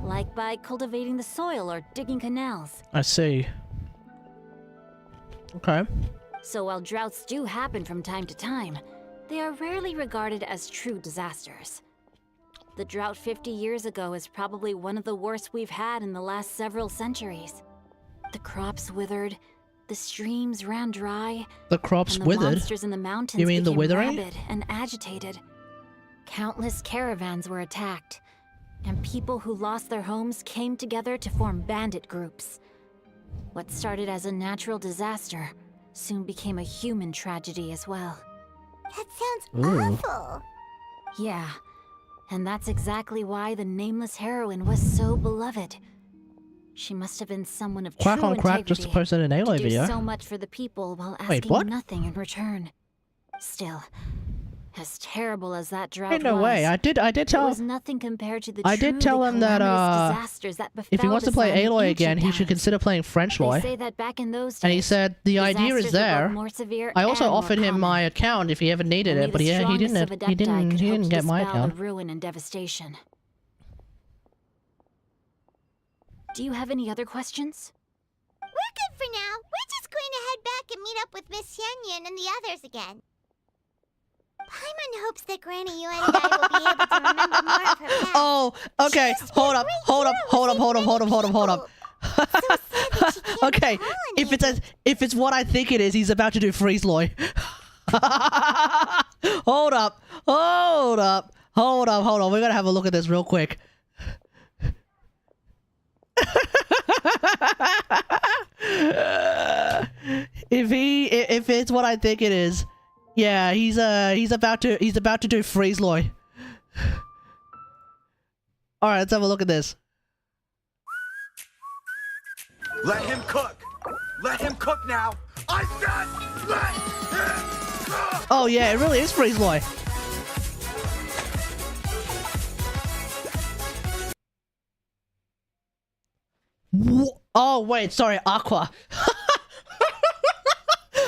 Like by cultivating the soil or digging canals. I see. Okay. So while droughts do happen from time to time, they are rarely regarded as true disasters. The drought 50 years ago is probably one of the worst we've had in the last several centuries. The crops withered, the streams ran dry, The crops and the withered? monsters in the mountains You mean the became withering? rabid and agitated. Countless caravans were attacked, and people who lost their homes came together to form bandit groups. What started as a natural disaster soon became a human tragedy as well. That sounds Ooh. awful. Yeah, and that's exactly why the nameless heroine was so beloved. She must have been someone of Quack true on Crack just integrity posted an to Aloy do video. so much for the people while Wait, asking what? nothing in return. Still, as terrible as that drought Ain't no was, way. I did tell it was nothing compared to the I did tell truly him that calamitous disasters that if he befell wants to the play sun in Aloy ancient again, he should times. consider playing French They Loy. say that back in those days, And he said the idea is disasters were both there. more severe I also and more offered him common. my account if he ever needed Only it, but the he strongest didn't. of He Adepti didn't. could He hope didn't to get my dispel the account. ruin and devastation. Do you have any other questions? We're good for now. We're just going to head back and meet up with Miss Xianyan and the others again. Paimon hopes that Granny Yuan and I will be able to remember more of her past. Oh, okay. Hold up. Okay, if it's what I think it is, he's about to do Freeze Loy. Hold up. We're gonna have a look at this real quick. If it's what I think it is, yeah, he's about to do Freeze Loy. All right, let's have a look at this. Let him cook! Let him cook now! I said let him cook! Oh yeah, it really is Freeze Loy. Oh wait, sorry, Aqua.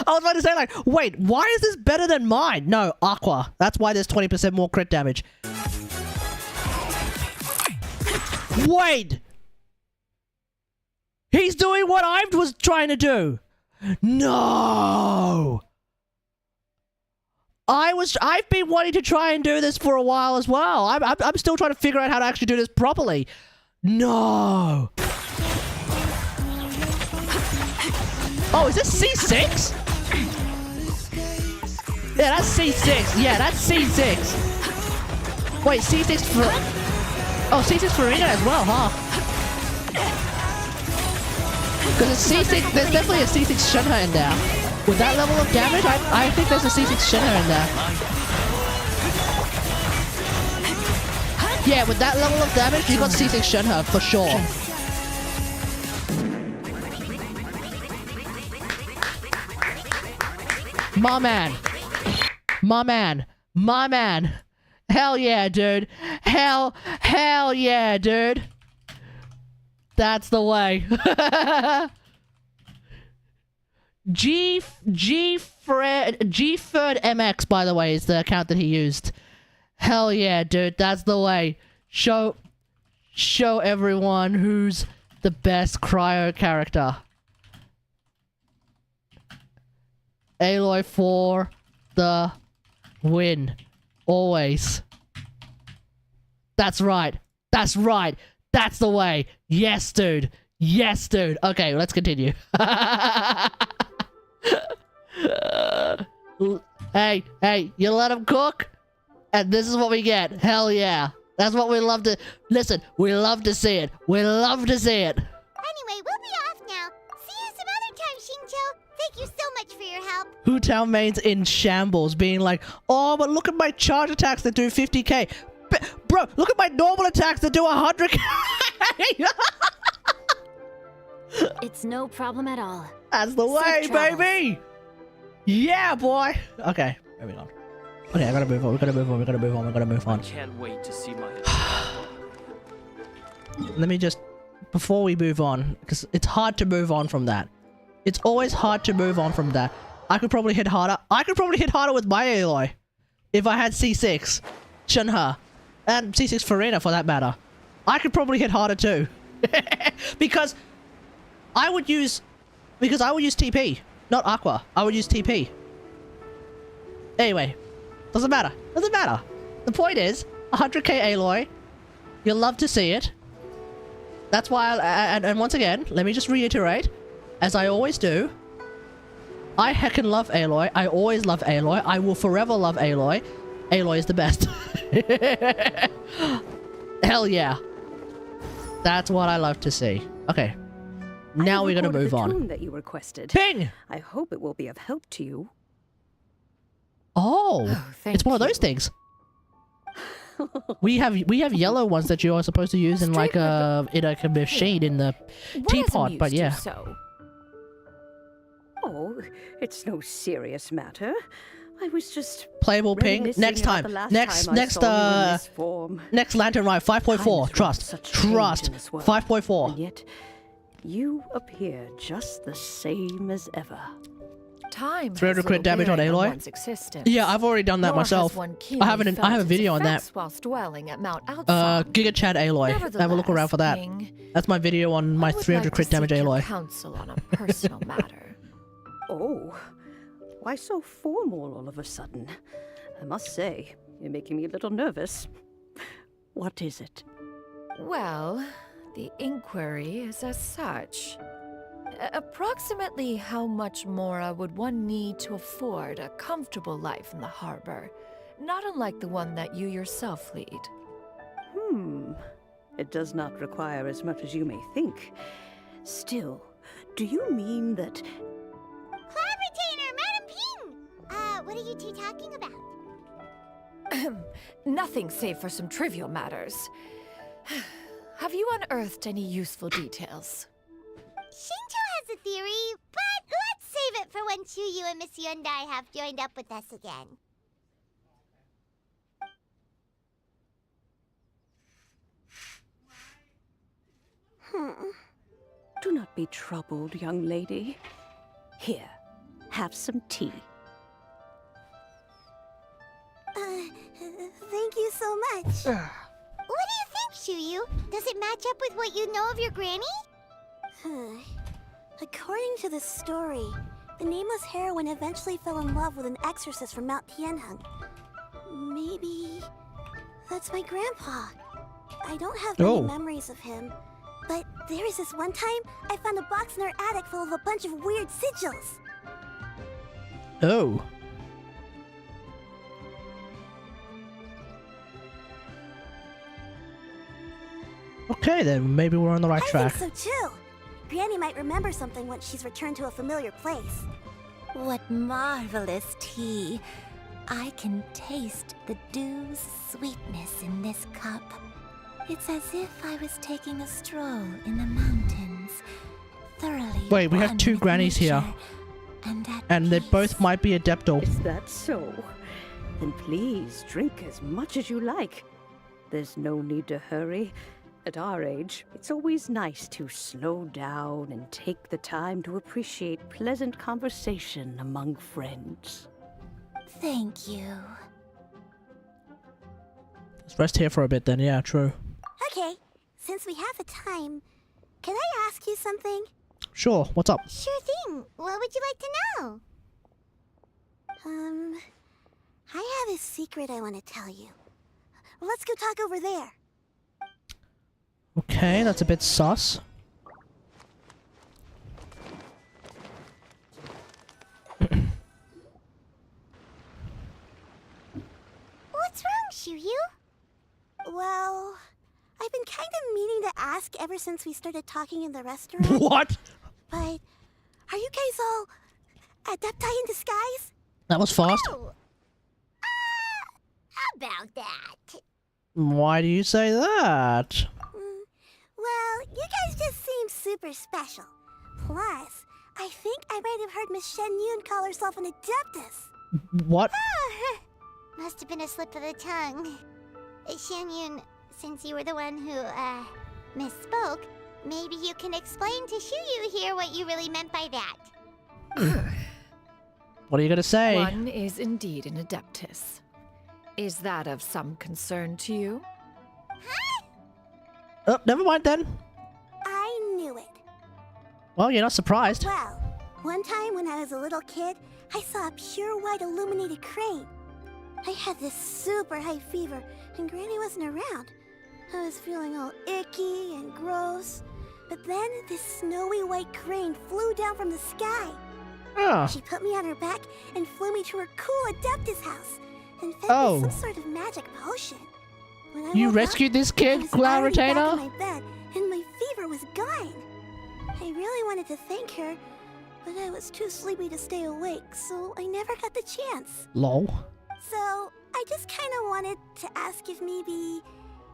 I was about to say like, wait, why is this better than mine? No, Aqua. That's why there's 20% more crit damage. Wait! He's doing what I was trying to do! No! I've been wanting to try and do this for a while as well. I'm still trying to figure out how to actually do this properly. No. Oh, is this C6? Yeah, that's C6. Yeah, that's C6. Wait, C6 for... Oh, C6 for Ina as well, huh? Because it's C6... There's definitely a C6 Shenhe in there. With that level of damage, I think there's a C6 Shenhe in there. Yeah, with that level of damage, you got C6 Shenhe for sure. My man. My man. My man. Hell yeah, dude. Hell yeah, dude. That's the way. Gfred MX, by the way, is the account that he used. Hell yeah, dude. That's the way. Show everyone who's the best cryo character. Aloy for the win. Always. That's right. That's right. That's the way. Yes, dude. Yes, dude. Okay, let's continue. Hey, you let him cook? And this is what we get. Hell yeah. That's what we love to... Listen, we love to see it. We love to see it. Anyway, we'll be off now. See you some other time, Xingqiu. Thank you so much for your help. Hu Tao main's in shambles, being like, oh, but look at my charge attacks that do 50k. Bro, look at my normal attacks that do 100k. It's no problem at all. That's the way, baby. Yeah, boy. Okay, moving on. Okay, I gotta move on. We gotta move on. I can't wait to see my... Let me just... Before we move on, because it's hard to move on from that. It's always hard to move on from that. I could probably hit harder. I could probably hit harder with my Aloy. If I had C6. Shenhe. And C6 Farina, for that matter. I could probably hit harder too. Because I would use TP. Not Aqua. I would use TP. Anyway. Doesn't matter. Doesn't matter. The point is, 100k Aloy. You'll love to see it. That's why, and once again, let me just reiterate, as I always do, I heckin' love Aloy. I always love Aloy. I will forever love Aloy. Aloy is the best. Hell yeah. That's what I love to see. Okay. Now we're gonna move on. Tune that you requested. Ping! I hope it will be of help to you. Oh, it's one of those things. We have yellow ones that you are supposed to use in like a machine in the teapot, but yeah. Oh, it's no serious matter. I was just playable ping next time. Next lantern ride 5.4. Trust 5.4. And yet you appear just the same as ever. Time 300 crit damage on Aloy. Yeah, I've already done that myself. I have a video on that. Giga Chad Aloy. Have a look around for that. That's my video on my 300 crit damage Aloy. Counsel on a personal matter. Oh, why so formal all of a sudden? I must say, you're making me a little nervous. What is it? Well, the inquiry is as such. Approximately how much more would one need to afford a comfortable life in the harbor, not unlike the one that you yourself lead? It does not require as much as you may think. Still, do you mean that... Cloud Retainer, Madam Ping! What are you two talking about? Nothing save for some trivial matters. Have you unearthed any useful details? Xingqiu has a theory, but let's save it for when Chuyu and Miss Yundai have joined up with us again. Do not be troubled, young lady. Here, have some tea. Thank you so much. What do you think, Chuyu? Does it match up with what you know of your granny? According to the story, The nameless heroine eventually fell in love with an exorcist from Mount Tianheng. Maybe that's my grandpa. I don't have many memories of him, but there was this one time I found a box in our attic full of a bunch of weird sigils. Oh. Okay then, maybe we're on the right track. I think so too. Granny might remember something once she's returned to a familiar place. What marvelous tea. I can taste the dew's sweetness in this cup. It's as if I was taking a stroll in the mountains, thoroughly. Wait, we have two grannies here. And they both might be Adeptal. Is that so? Then please drink as much as you like. There's no need to hurry. At our age, it's always nice to slow down and take the time to appreciate pleasant conversation among friends. Thank you. Let's rest here for a bit then, yeah, true. Okay, since we have the time, can I ask you something? Sure, what's up? Sure thing. What would you like to know? I have a secret I want to tell you. Let's go talk over there. Okay, that's a bit sus. What's wrong, Shiryu? Well, I've been kind of meaning to ask ever since we started talking in the restaurant. What? But are you guys all adepti in disguise? That was fast. Oh. How about that? Why do you say that? Well, you guys just seem super special. Plus, I think I might have heard Miss Shen Yun call herself an adeptus. What? Must have been a slip of the tongue. Shen Yun, since you were the one who, misspoke, maybe you can explain to Shiryu here what you really meant by that. What are you gonna say? One is indeed an adeptus. Is that of some concern to you? Oh, never mind then. I knew it. Well, you're not surprised. Well, one time when I was a little kid, I saw a pure white illuminated crane. I had this super high fever, and Granny wasn't around. I was feeling all icky and gross. But then this snowy white crane flew down from the sky. Oh. She put me on her back and flew me to her cool Adeptus house and fed me some sort of magic potion. When I You woke rescued up, this kid, I was already back Gladiator? in my bed, and my fever was gone. I really wanted to thank her, but I was too sleepy to stay awake, so I never got the chance. Lol. So, I just kind of wanted to ask if maybe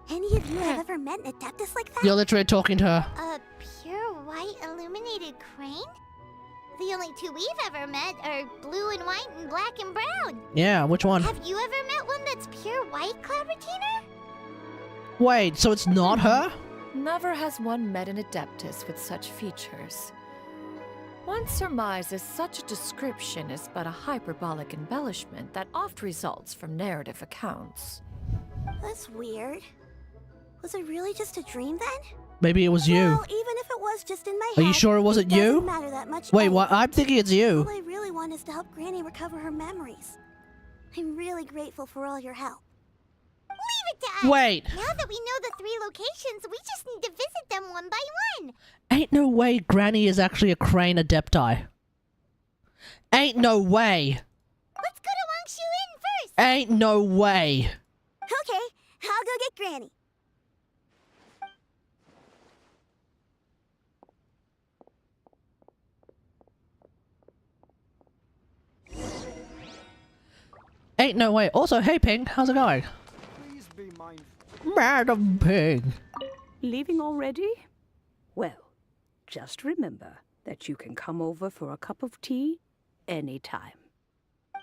any of you have ever met an Adeptus like that? You're literally talking to her. A pure white illuminated crane? The only two we've ever met are blue and white and black and brown. Yeah, which one? Have you ever met one that's pure white, Clovertina? Wait, so it's not her? Never has one met an adeptus with such features. One surmises such a description is but a hyperbolic embellishment that oft results from narrative accounts. That's weird. Was it really just a dream then? Maybe it was you. Well, even if it was just in my head, Are you sure it wasn't it you? doesn't matter that much Wait, anyway. what? I'm thinking it's you. All I really want is to help Granny recover her memories. I'm really grateful for all your help. Leave it to us! Wait. Now that we know the 3 locations, we just need to visit them one by one. Ain't no way Granny is actually a crane adepti. Ain't no way. Let's go to Wangshu Inn first. Ain't no way. Okay, I'll go get Granny. Ain't no way. Also, hey Ping, how's it going? Please be mindful. Madam Ping. Leaving already? Well, just remember that you can come over for a cup of tea anytime.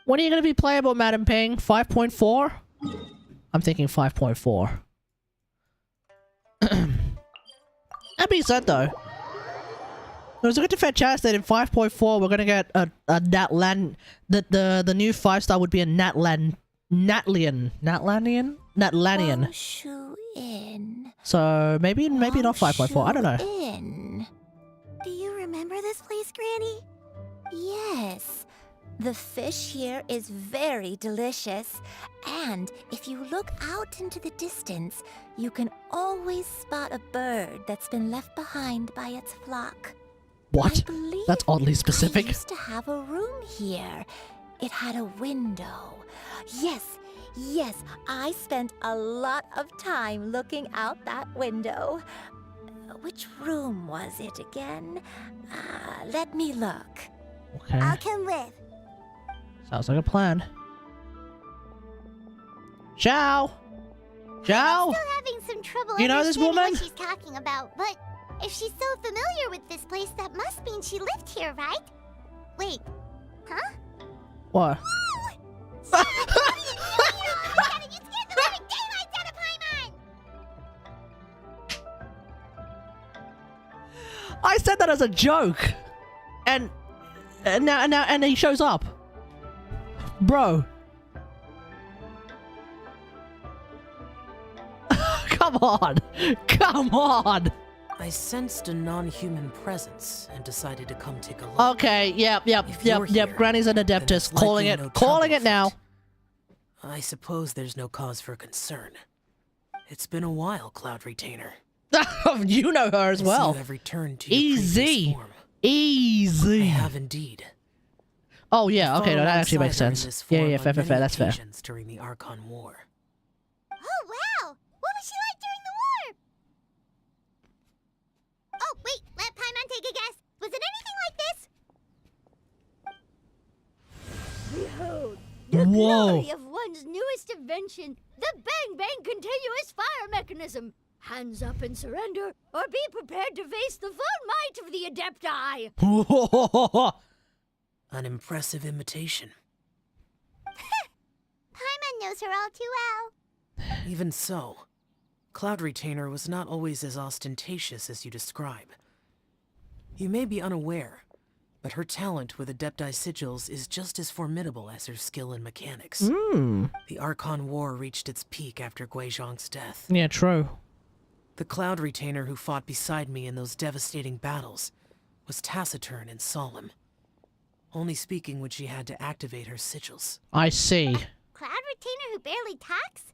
When are you going to be playable, Madam Ping? 5.4? I'm thinking 5.4. That being said, though, there's a good to fair chance that in 5.4 we're gonna get a Natlan. The new 5-star would be a Natlanian. Wangshu Inn. So maybe not 5.4. I don't know. Inn. Do you remember this place, Granny? Yes. The fish here is very delicious. And if you look out into the distance, you can always spot a bird that's been left behind by its flock. What? That's oddly I specific. used to have a room here. It had a window. Yes, I spent a lot of time looking out that window. Which room was it again? Let me look. Okay. I'll come with. Sounds like a plan. Ciao! Ciao! I'm still having some trouble You know this understanding woman? what she's talking about, but if she's so familiar with this place, that must mean she lived here, right? Wait, huh? What? You scared the living daylights out of Paimon! I said that as a joke! And now he shows up. Bro. Come on! Come on! I sensed a non-human presence and decided to come take a look. Okay, yep. Granny's an Adeptus. Calling it. No Calling it now. I suppose there's no cause for concern. It's been a while, Cloud Retainer. You know her as well. I see you have returned to your previous Easy. form. Easy. I have indeed. Oh yeah, okay, no, that actually makes Alongside her in sense. this Yeah, form yeah, on fair, many that's fair. occasions during the Archon War. Oh, wow! What was she like during the war? Oh, wait, let Paimon take a guess. Was it anything like this? Behold, the Whoa. glory of one's newest invention, the Bang Bang Continuous Fire Mechanism. Hands up and surrender, or be prepared to face the full might of the Adepti. An impressive imitation. Paimon knows her all too well. Even so, Cloud Retainer was not always as ostentatious as you describe. You may be unaware, but her talent with Adepti sigils is just as formidable as her skill in mechanics. The Archon War reached its peak after Guizhong's death. Yeah, true. The Cloud Retainer who fought beside me in those devastating battles was taciturn and solemn, only speaking when she had to activate her sigils. I see. Cloud Retainer who barely talks?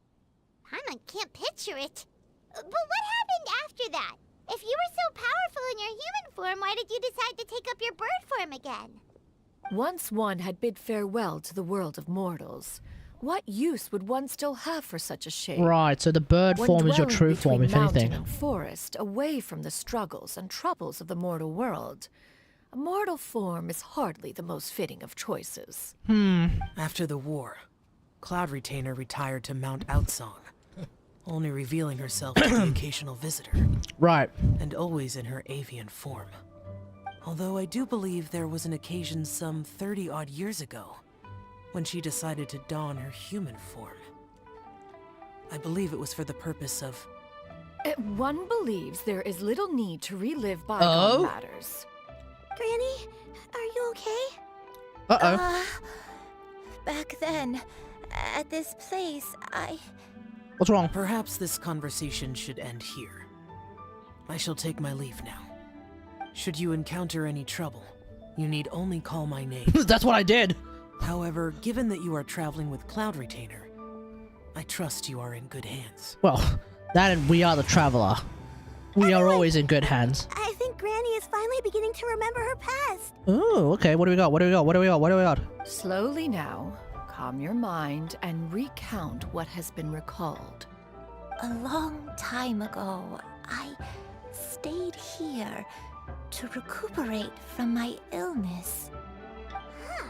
Paimon can't picture it. But what happened after that? If you were so powerful in your human form, why did you decide to take up your bird form again? Once one had bid farewell to the world of mortals, what use would one still have for such a shape? Right, so the bird When form is your dwelling true form, between if anything. mountain and forest, away from the struggles and troubles of the mortal world, a mortal form is hardly the most fitting of choices. After the war, Cloud Retainer retired to Mount Outsong, only revealing herself to the occasional visitor. Right. And always in her avian form. Although I do believe there was an occasion some 30-odd years ago when she decided to don her human form. I believe it was for the purpose of... One believes there is little need to relive bygone matters. Granny, are you okay? Back then, at this place, What's wrong? Perhaps this conversation should end here. I shall take my leave now. Should you encounter any trouble, you need only call my name. That's what I did. However, given that you are traveling with Cloud Retainer, I trust you are in good hands. Well, that and we are the Traveler. We are always in good hands. I think Granny is finally beginning to remember her past. Oh, okay, what do we got? What do we got? What do we got? What do we got? Slowly now, calm your mind and recount what has been recalled. A long time ago, I stayed here to recuperate from my illness. Huh.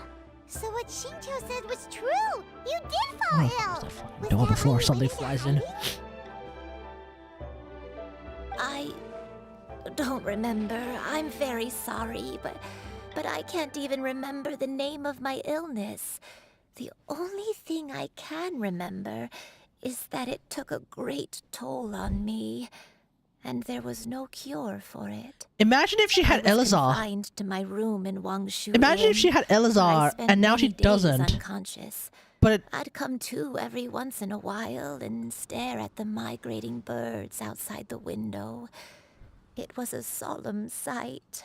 So what Shinto said was true! You did fall ill! Was Door that before why you something waited flies that in. week? I don't remember. I'm very sorry, but I can't even remember the name of my illness. The only thing I can remember is that it took a great toll on me, and there was no cure for it. Imagine if she had I was Elazar. confined to my room in Wangshu Imagine if she had Inn, where I Elazar spent and now she many days doesn't. Unconscious. But I'd come to every once in a while and stare at the migrating birds outside the window. It was a solemn sight.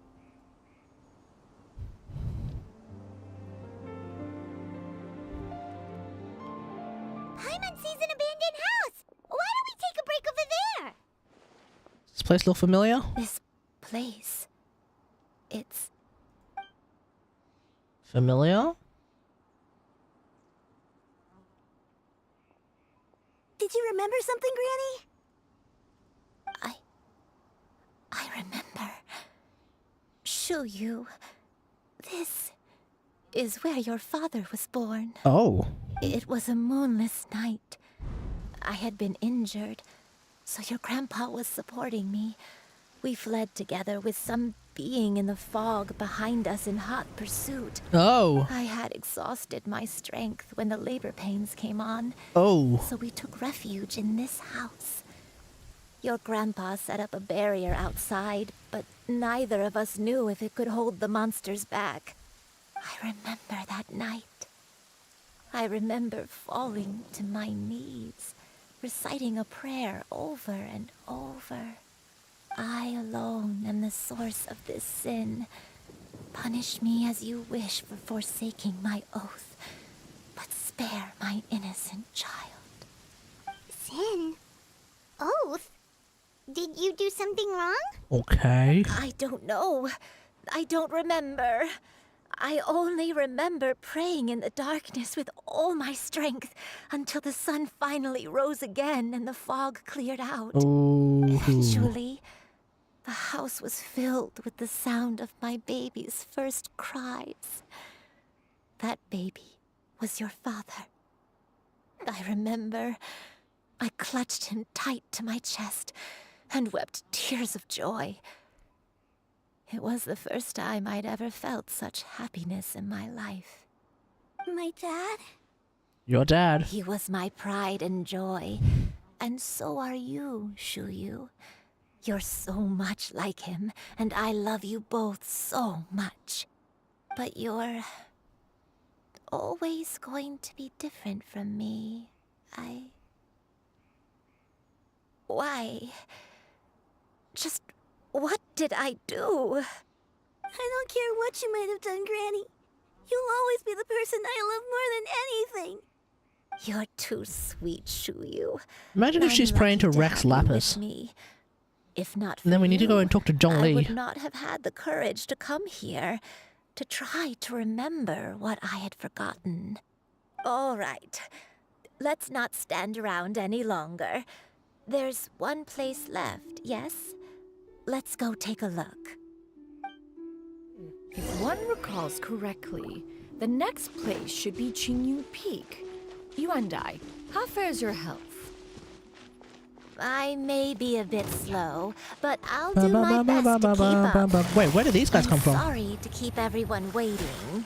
Paimon sees an abandoned house. Why don't we take a break over there? Does this place look familiar? This place. It's Familiar? Did you remember something, Granny? I remember. Shuyu. This is where your father was born. Oh. It was a moonless night. I had been injured, so your grandpa was supporting me. We fled together with some being in the fog behind us in hot pursuit. Oh. I had exhausted my strength when the labor pains came on. Oh. So we took refuge in this house. Your grandpa set up a barrier outside, but neither of us knew if it could hold the monsters back. I remember that night. I remember falling to my knees, reciting a prayer over and over. I alone am the source of this sin. Punish me as you wish for forsaking my oath, but spare my innocent child. Sin? Oath? Did you do something wrong? Okay. I don't know. I don't remember. I only remember praying in the darkness with all my strength until the sun finally rose again and the fog cleared out. Oh. Eventually, the house was filled with the sound of my baby's first cries. That baby was your father. I remember I clutched him tight to my chest and wept tears of joy. It was the first time I'd ever felt such happiness in my life. My dad? Your dad. He was my pride and joy, and so are you, Shuyu. You're so much like him, and I love you both so much. But you're always going to be different from me. Why? Just what did I do? I don't care what you might have done, Granny. You'll always be the person I love more than anything. You're too sweet, Shuyu. Imagine if she's praying to Rex Lapis. If not for And then we need to go you, and talk to Zhong I Li. would not have had the courage to come here, to try to remember what I had forgotten. All right, let's not stand around any longer. There's one place left, yes? Let's go take a look. If one recalls correctly, the next place should be Qingyu Peak. Yuandai, how fares your health? I may be a bit slow, but I'll do my best to keep up. Wait, where did these guys come from? Sorry to keep everyone waiting.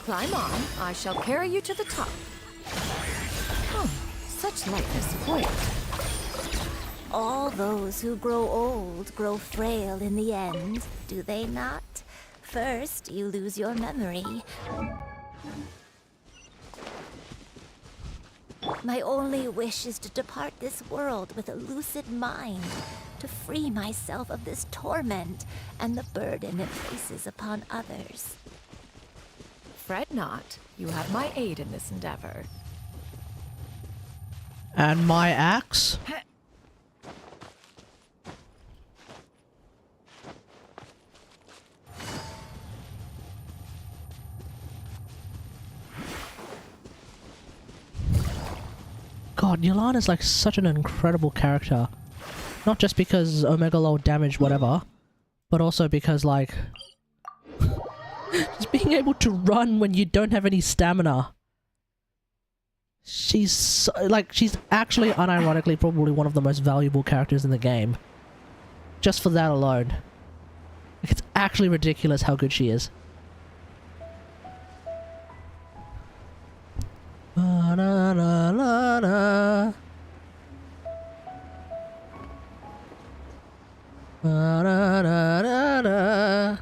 Climb on. I shall carry you to the top. Oh, such lightness of weight. All those who grow old grow frail in the end, do they not? First, you lose your memory. My only wish is to depart this world with a lucid mind, to free myself of this torment and the burden it places upon others. Fret not. You have my aid in this endeavor. And my axe? God, Yolana's like such an incredible character. Not just because Omega Lol damage whatever, but also because like... just being able to run when you don't have any stamina. She's so, like, she's actually unironically probably one of the most valuable characters in the game. Just for that alone. It's actually ridiculous how good she is. La la la la la. La la la la la.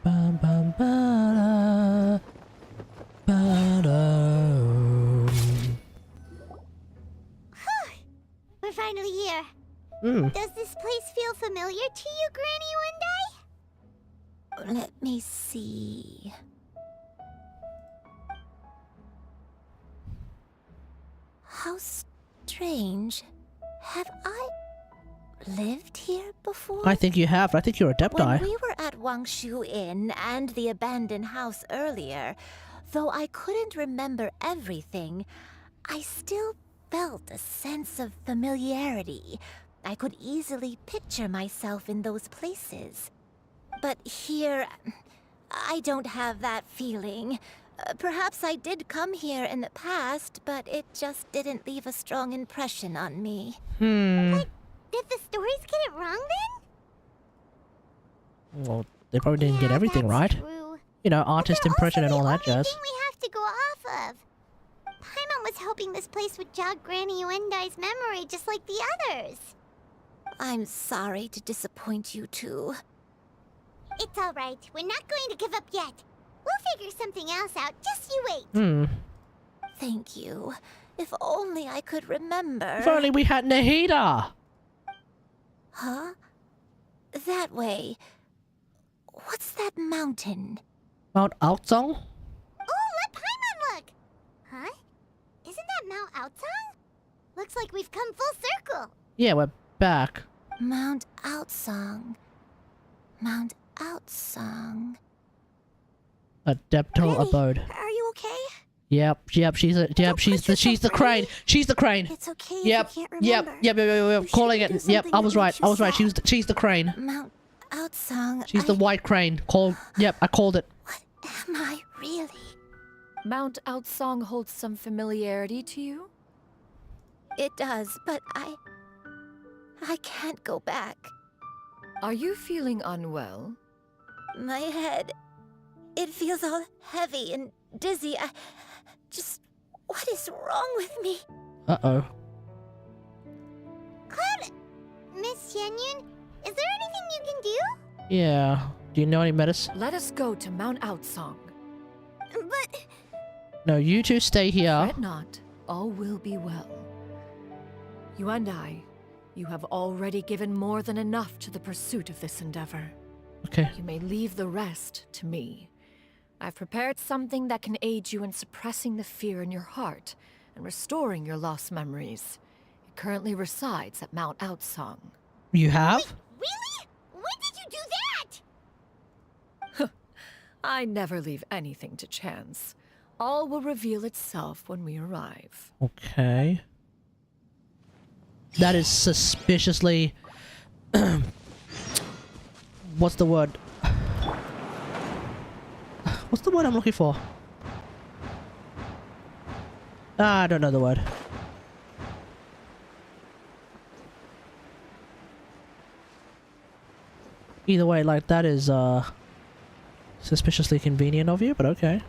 Bum bum ba ba da. We're finally here. Does this place feel familiar to you, Granny Wendai? Let me see. How strange. Have I lived here before? I think you have. I think you're Adepti. When we were at Wangshu Inn and the abandoned house earlier, though I couldn't remember everything, I still felt a sense of familiarity. I could easily picture myself in those places. But here, I don't have that feeling. Perhaps I did come here in the past, but it just didn't leave a strong impression on me. Did the stories get it wrong then? Well, they probably didn't get everything right. True. You know, artist impression and all that jazz. Thing we have to go off of. Paimon was hoping this place would jog Granny Uendai's memory just like the others. I'm sorry to disappoint you too. It's all right. We're not going to give up yet. We'll figure something else out. Just you wait. Thank you. If only I could remember. If only we had Nahida. Huh? That way. What's that mountain? Mount Aotsong? Oh, let Paimon look! Huh? Isn't that Mount Aotsong? Looks like we've come full circle. Yeah, we're back. Mount Aotsong. Mount Aotsong. Adeptal abode. Are you okay? Yep, she's the crane. She's the crane. It's okay Yep, if you can't remember. yep, calling it. Yep, I was right. She's the crane. Mount Aotsong. She's the white crane. Yep, I called it. Am I really? Mount Aotsong holds some familiarity to you? It does, but I can't go back. Are you feeling unwell? My head. It feels all heavy and dizzy. What is wrong with me? Uh-oh. Cloud... Miss Xianyun, is there anything you can do? Yeah. Do you know any medicine? Let us go to Mount Aotsong. But... No, you two stay here. Fret not. All will be well. You and I, you have already given more than enough to the pursuit of this endeavor. Okay. You may leave the rest to me. I've prepared something that can aid you in suppressing the fear in your heart and restoring your lost memories. It currently resides at Mount Aotsong. You have? Wait, really? When did you do that? I never leave anything to chance. All will reveal itself when we arrive. Okay. That is suspiciously... What's the word? What's the word I'm looking for? I don't know the word. Either way, like, that is, suspiciously convenient of you, but okay.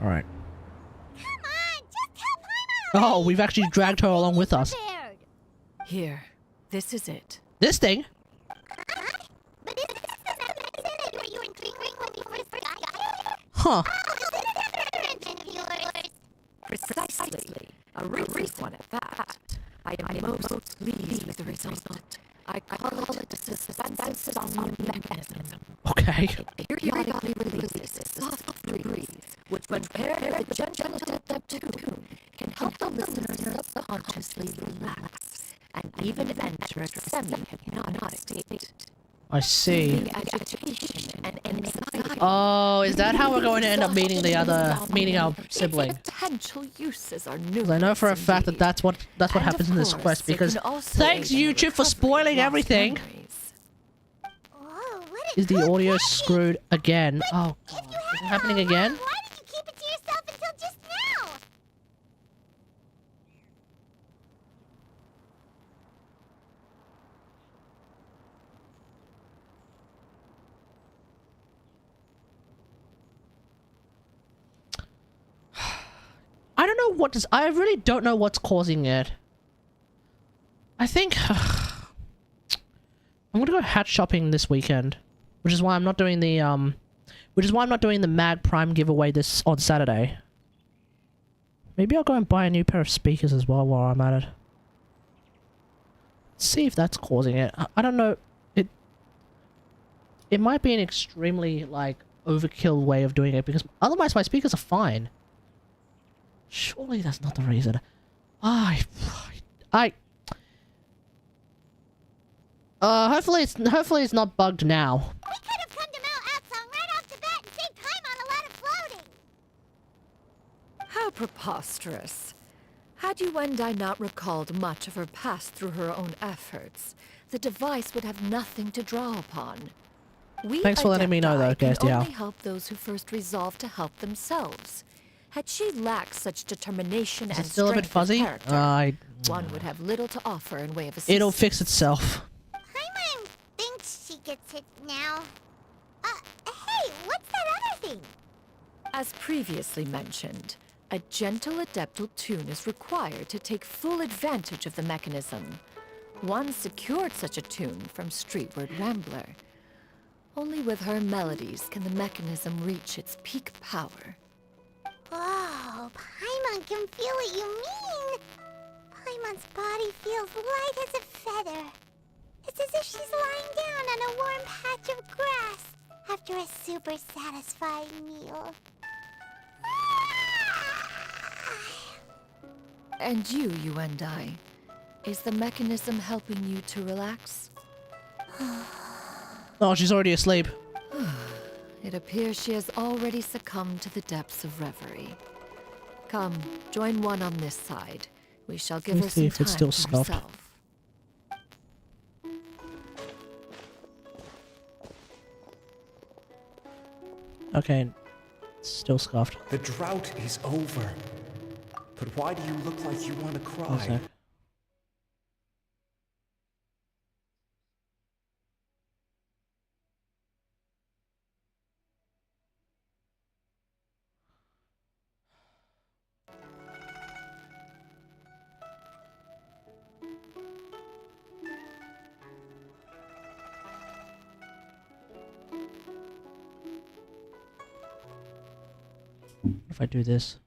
Alright. Come on, just tell Paimon! Oh, we've actually dragged her along with us. Here, this is it. This thing? But is this the medicine where you were drinking when you first got here? Huh. Oh, is it another invention of yours? Precisely. A recent one at that. I am most pleased with the result. I call it the suspensive somnium mechanism. Okay. It periodically releases a soft breeze, which when paired with gentle tune, can help the listener subconsciously relax and even enter a semi-hypnotic state. I see. Agitation and anxiety. Oh, is that how we're going to end up meeting our sibling? Potential uses are 'Cause I know for a fact that that's what happens in this quest. Because thanks YouTube for spoiling everything. Whoa, what Is the audio screwed again? Oh, God. Is it happening again? Why did you keep it to yourself until just now? I don't know what I really don't know what's causing it. I think I'm gonna go hat shopping this weekend, which is why I'm not doing the Mag Prime giveaway on Saturday. Maybe I'll go and buy a new pair of speakers as well while I'm at it. See if that's causing it. I don't know. it might be an extremely, like, overkill way of doing it, because otherwise my speakers are fine. Surely that's not the reason. Hopefully it's not bugged now. We could have come to Mount Atsong right off the bat and saved Paimon a lot of floating. How preposterous. Had Yuendai not recalled much of her past through her own efforts, the device would have nothing to draw upon. We Thanks for letting me know, though, Adepti can Kirsty. only help those who first resolve to help themselves. Had she lacked such determination and Still a bit strength of fuzzy? character, one would have little to offer in way of assistance. It'll fix itself. Paimon thinks she gets it now. Hey, what's that other thing? As previously mentioned, a gentle adeptal tune is required to take full advantage of the mechanism. One secured such a tune from Streetward Rambler. Only with her melodies can the mechanism reach its peak power. Whoa, Paimon can feel what you mean. Paimon's body feels light as a feather. It's as if she's lying down on a warm patch of grass after a super satisfying meal. And you and I, is the mechanism helping you to relax? Oh, she's already asleep. It appears she has already succumbed to the depths of reverie. Come, join one on this side. We shall give her some time for herself. Okay, it's still scuffed. The drought is over. But why do you look like you want to One cry? sec. If I do this.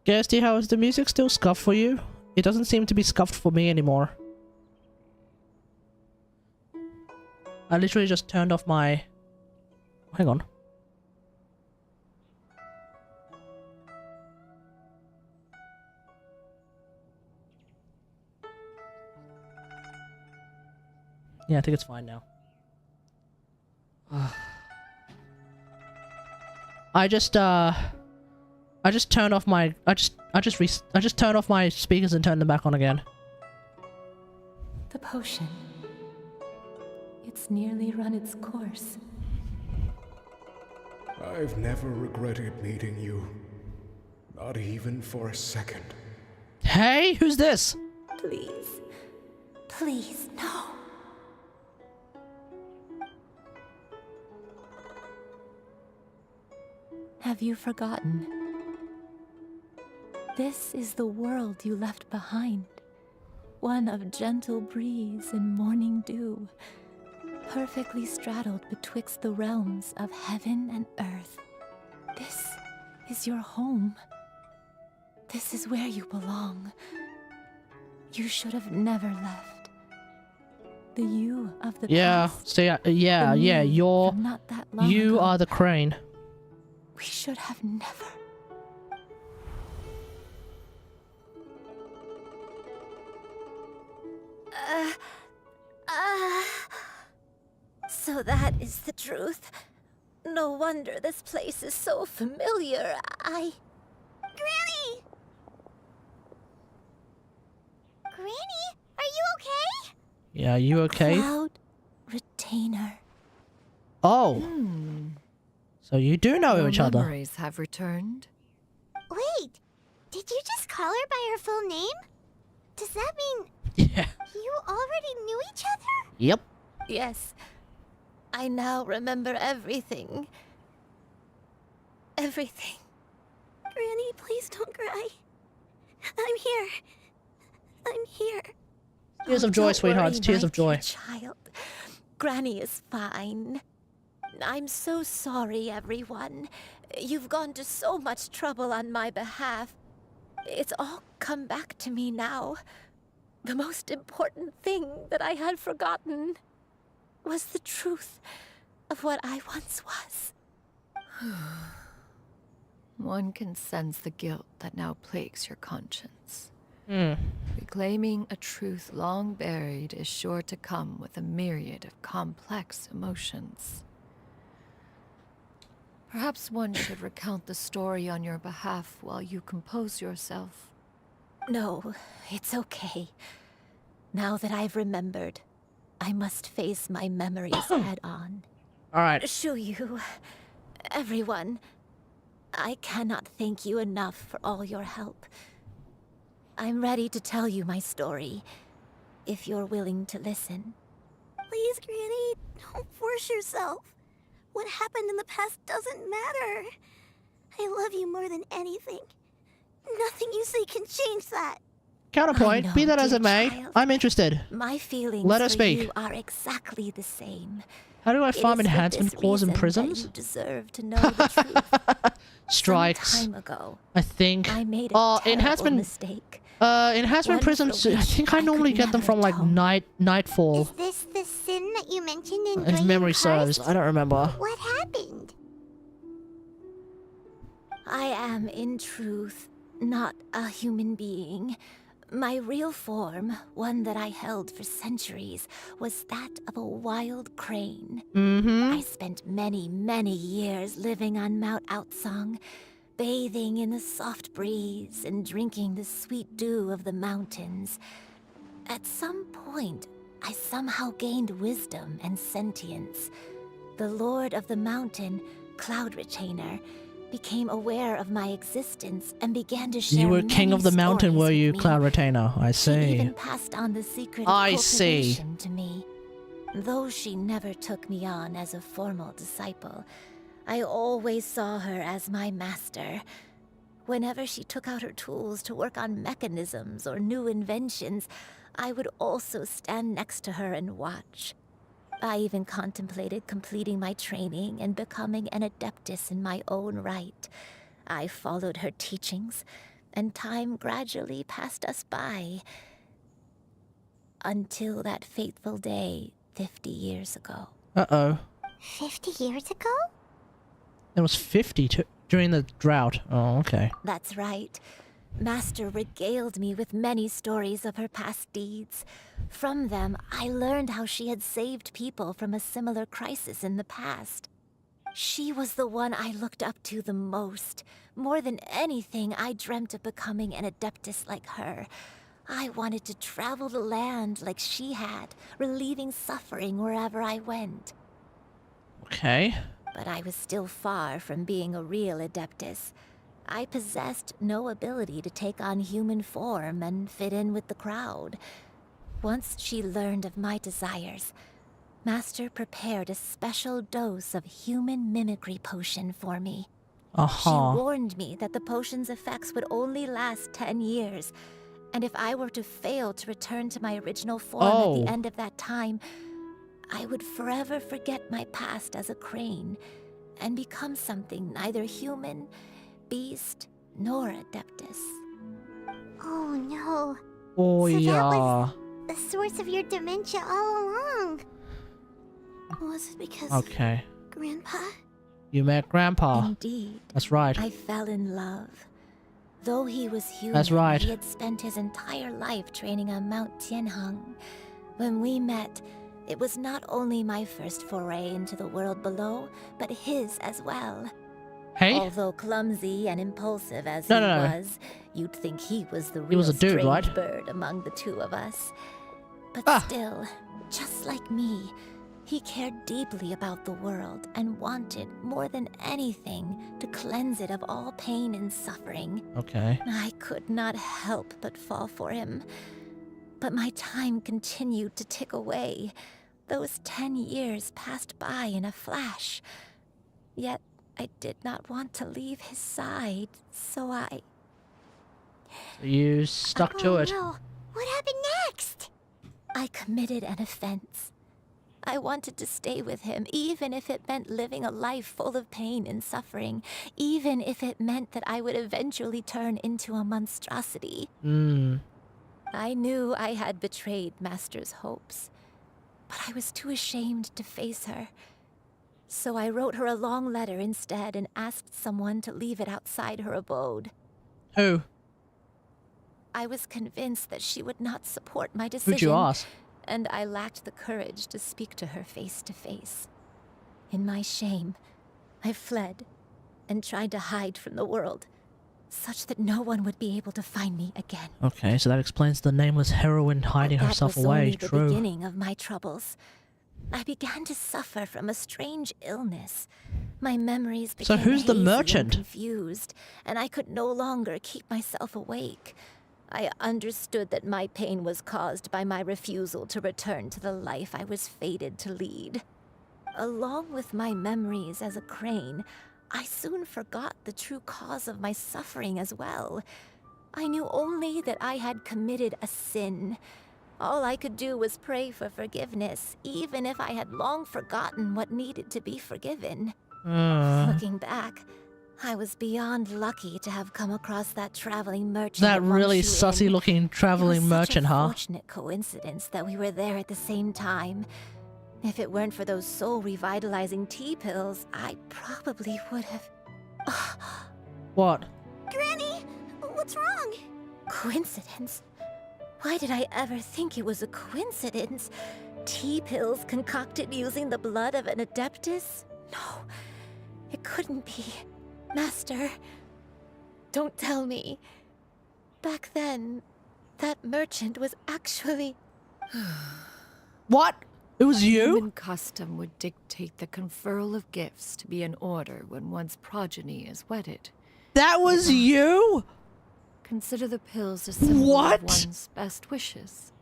Kirsty, how is the music still scuffed for you? It doesn't seem to be scuffed for me anymore. I literally just turned off my... Hang on. Yeah, I think it's fine now. I just turned off my... I just turned off my speakers and turned them back on again. The potion. It's nearly run its course. I've never regretted meeting you. Not even for a second. Hey, who's this? Please. Please, no. Have you forgotten? This is the world you left behind. One of gentle breeze and morning dew, perfectly straddled betwixt the realms of heaven and earth. This is your home. This is where you belong. You should have never left. The you of the past. See, yeah, you're... from not that long You ago. are the crane. We should have never. So that is the truth. No wonder this place is so familiar. Granny! Granny, are you okay? Yeah, are you okay? Cloud Retainer. Oh. So you do know Your each other. memories have returned. Wait, did you just call her by her full name? Does that mean Yeah. you already knew each other? Yep. Yes. I now remember everything. Everything. Granny, please don't cry. I'm here. I'm here. Tears of joy, Don't sweethearts. worry, Tears my of joy. dear child. Granny is fine. I'm so sorry, everyone. You've gone to so much trouble on my behalf. It's all come back to me now. The most important thing that I had forgotten was the truth of what I once was. One can sense the guilt that now plagues your conscience. Hmm. Reclaiming a truth long buried is sure to come with a myriad of complex emotions. Perhaps one should recount the story on your behalf while you compose yourself. No, it's okay. Now that I've remembered, I must face my memories head on. Alright. Shuyu, everyone, I cannot thank you enough for all your help. I'm ready to tell you my story, if you're willing to listen. Please, Granny, don't force yourself. What happened in the past doesn't matter. I love you more than anything. Nothing you say can change that. Counterpoint, be that as it may, child. I'm interested. My feelings Let her for speak. you are exactly the same. How do I It farm is for enhancement this cores and reason prisms? that you deserve to know the truth. Strikes. Some time ago, I think. I made a terrible enhancement mistake. Enhancement One prisms. for I which think I I normally could get them never from like nightfall. Is this the sin that you mentioned in If memory serves, I don't remember. What happened? I am, in truth, not a human being. My real form, one that I held for centuries, was that of a wild crane. I spent many, many years living on Mount Outsong, bathing in the soft breeze and drinking the sweet dew of the mountains. At some point, I somehow gained wisdom and sentience. The Lord of the Mountain, Cloud Retainer, became aware of my existence and began to share You were king of the mountain, were you, Cloud Retainer? I She see. even passed on the secret of I see. cultivation to me. Though she never took me on as a formal disciple, I always saw her as my master. Whenever she took out her tools to work on mechanisms or new inventions, I would also stand next to her and watch. I even contemplated completing my training and becoming an adeptus in my own right. I followed her teachings, and time gradually passed us by. Until that fateful day 50 years ago. Uh-oh. 50 years ago? It was 50 during the drought. Oh, okay. That's right. Master regaled me with many stories of her past deeds. From them, I learned how she had saved people from a similar crisis in the past. She was the one I looked up to the most. More than anything, I dreamt of becoming an adeptus like her. I wanted to travel the land like she had, relieving suffering wherever I went. Okay. But I was still far from being a real adeptus. I possessed no ability to take on human form and fit in with the crowd. Once she learned of my desires, Master prepared a special dose of human mimicry potion for me. She warned me that the potion's effects would only last 10 years, and if I were to fail to return to my original form at the end of that time, I would forever forget my past as a crane and become something neither human, beast, nor adeptus. Oh no. Oh, so yeah. That was the source of your dementia all along. Was it because Okay. Grandpa? You met Grandpa. Indeed. That's right. I fell in love. Though he was human, That's right. he had spent his entire life training on Mount Tianheng. When we met, it was not only my first foray into the world below, but his as well. Hey? Although clumsy and impulsive as No, he no, no. was, you'd think he was the He real was a dude, strange right? bird among the two of us. But still, just like me, he cared deeply about the world and wanted, more than anything, to cleanse it of all pain and suffering. Okay. I could not help but fall for him. But my time continued to tick away. Those 10 years passed by in a flash. Yet, I did not want to leave his side, so I... You stuck to it. No. What happened next? I committed an offense. I wanted to stay with him, even if it meant living a life full of pain and suffering, even if it meant that I would eventually turn into a monstrosity. I knew I had betrayed Master's hopes, but I was too ashamed to face her. So I wrote her a long letter instead and asked someone to leave it outside her abode. Who? I was convinced that she would not support my decision. Who'd you ask? And I lacked the courage to speak to her face to face. In my shame, I fled and tried to hide from the world, such that no one would be able to find me again. Okay, so that explains the nameless heroine hiding herself away. That was only the beginning of my troubles. I began to suffer from a strange illness. My memories became So who's the hazy merchant? and confused, and I could no longer keep myself awake. I understood that my pain was caused by my refusal to return to the life I was fated to lead. Along with my memories as a crane, I soon forgot the true cause of my suffering as well. I knew only that I had committed a sin. All I could do was pray for forgiveness, even if I had long forgotten what needed to be forgiven. Looking back, I was beyond lucky to have come across that traveling merchant. That really sussy-looking traveling merchant, huh? It was such a fortunate coincidence that we were there at the same time. If it weren't for those soul-revitalizing tea pills, I probably would have... What? Granny, what's wrong? Coincidence? Why did I ever think it was a coincidence? Tea pills concocted using the blood of an adeptus? No, it couldn't be. Master, don't tell me. Back then, that merchant was actually... What? It was you? Human custom would dictate the conferral of gifts to be in order when one's progeny is wedded. That was you? Consider the pills a symbol of one's best wishes.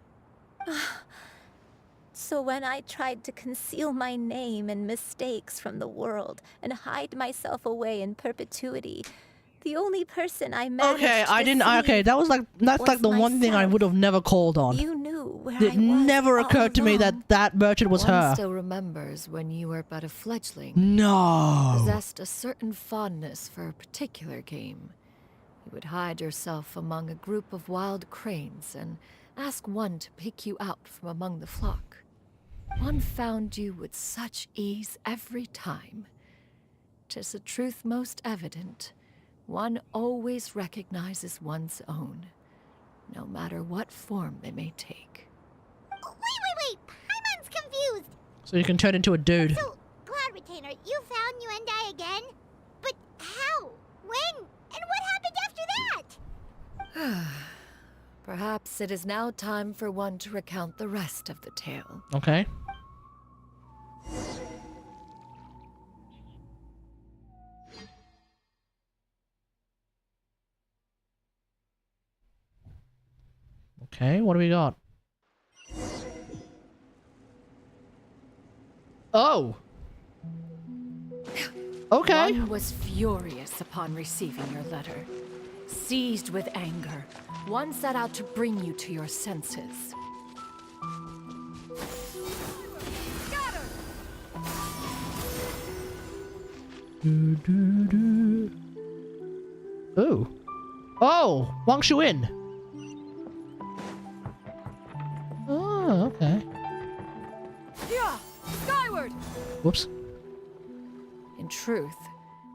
So when I tried to conceal my name and mistakes from the world and hide myself away in perpetuity, the only person I managed okay, that was like, that's like the one thing I would have never called on. You knew where It never occurred to me that that merchant was One her. still remembers when you were but a fledgling. No. Possessed a certain fondness for a particular game. You would hide yourself among a group of wild cranes and ask one to pick you out from among the flock. One found you with such ease every time. 'Tis a truth most evident. One always recognizes one's own, no matter what form they may take. Wait! Paimon's confused! So you can turn into a dude. So, Cloud Retainer, you found Yuendai again? But how? When? And what happened after that? Perhaps it is now time for one to recount the rest of the tale. Okay. Okay, what do we got? Oh! Okay. One was furious upon receiving your letter. Seized with anger, one set out to bring you to your senses. Ooh. Oh! Wang Shuin! Oh, okay. Yeah, skyward! Whoops. In truth,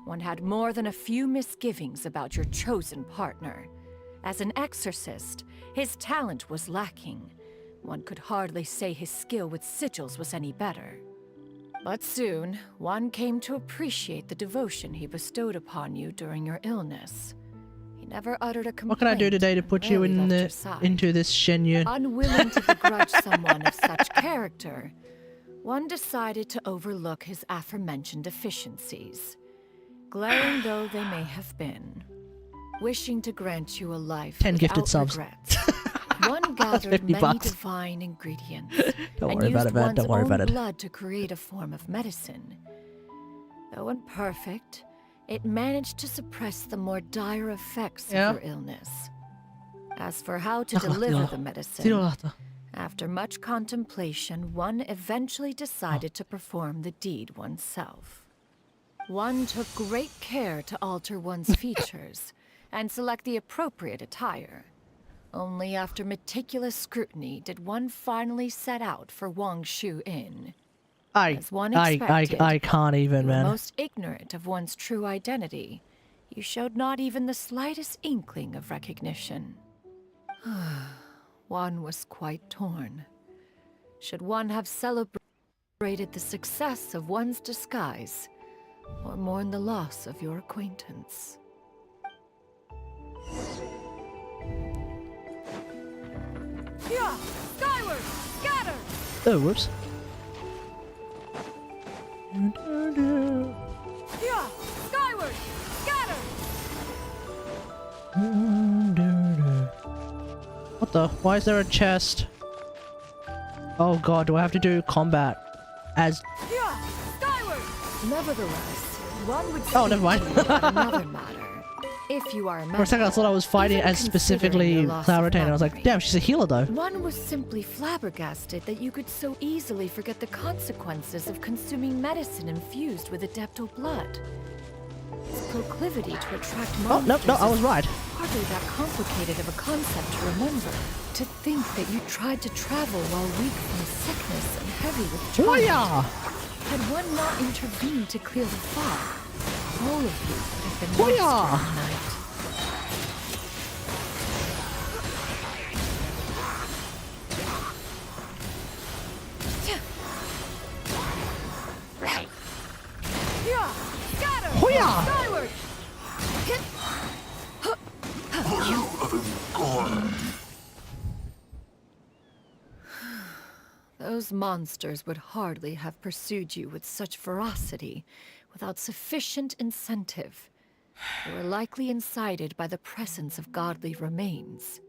one had more than a few misgivings about your chosen partner. As an exorcist, his talent was lacking. One could hardly say his skill with sigils was any better. But soon, one came to appreciate the devotion he bestowed upon you during your illness. He never uttered a complaint. What can I do today to put you in into this Shenyun? Unwilling to begrudge someone of such character, one decided to overlook his aforementioned deficiencies, glaring though they may have been. Wishing to grant you a life 10 gifted without subs. regrets, one gathered 50 many bucks. divine ingredients Don't and worry about used it, man. one's Don't worry own about it. blood to create a form of medicine. Though imperfect, it managed to suppress the more dire effects Yeah. of her illness. As for how to deliver the medicine, after much contemplation, one eventually decided to perform the deed oneself. One took great care to alter one's features and select the appropriate attire. Only after meticulous scrutiny did one finally set out for Wangshu Inn. As one expected, I can't even, you were man. most ignorant of one's true identity. You showed not even the slightest inkling of recognition. One was quite torn. Should one have celebrated the success of one's disguise, or mourn the loss of your acquaintance? Yeah! Skyward! Scatter! Oh, whoops. Yeah! Skyward! Scatter! What the? Why is there a chest? Oh god, do I have to do combat as... Yeah! Skyward! Nevertheless, one would Oh, never mind. another matter. If you are a For a second I thought I was fighting as specifically Cloud Retainer. I was like, damn, she's a healer though. One was simply flabbergasted that you could so easily forget the consequences of consuming medicine infused with adeptal blood. Its proclivity to attract monsters no, I was right. hardly that complicated of a concept to remember. To think that you tried to travel while weak from sickness and heavy with trials. Hoo-yah! Had one not intervened to clear the fog, all of you would have been Hoo-yah! lost during the night. Yeah! Scatter! Hoo-yah! Skyward! Those monsters would hardly have pursued you with such ferocity without sufficient incentive. They were likely incited by the presence of godly remains.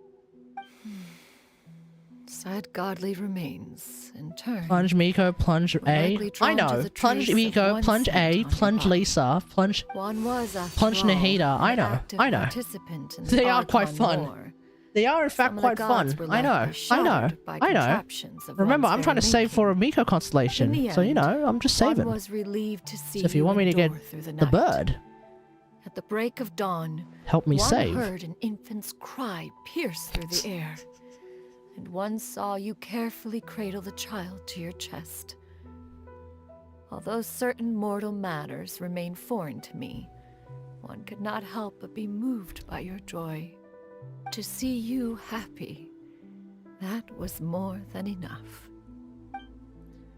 Said godly remains, in turn... Plunge Miko, plunge A. likely I drawn to know. the Plunge trace of Miko, one plunge scent A, on your plunge body. Lisa, plunge... One was, after Plunge all, Nahida. I an know. active I know. participant in They the are quite Archon fun. War. They are in fact Some of the quite fun. gods were I know. likely I know. shattered by I know. contraptions of Remember, one's I'm trying to very save for a Miko In constellation. the So, you end, know, I'm just one saving. was relieved to see So if you want me to get endure through the the night. bird, At the break of dawn, help me one save. heard an infant's cry pierce through the air, and one saw you carefully cradle the child to your chest. Although certain mortal matters remain foreign to me, one could not help but be moved by your joy. To see you happy, that was more than enough.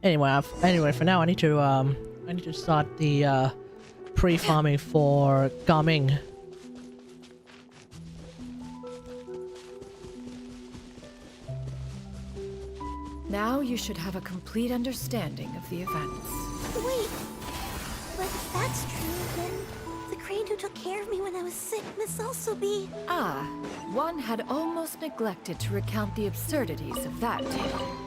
Anyway, for now I need to start the pre-farming for Gaming. Now you should have a complete understanding of the events. Wait, but if that's true, then the crane who took care of me when I was sick must also be... Ah, one had almost neglected to recount the absurdities of that tale.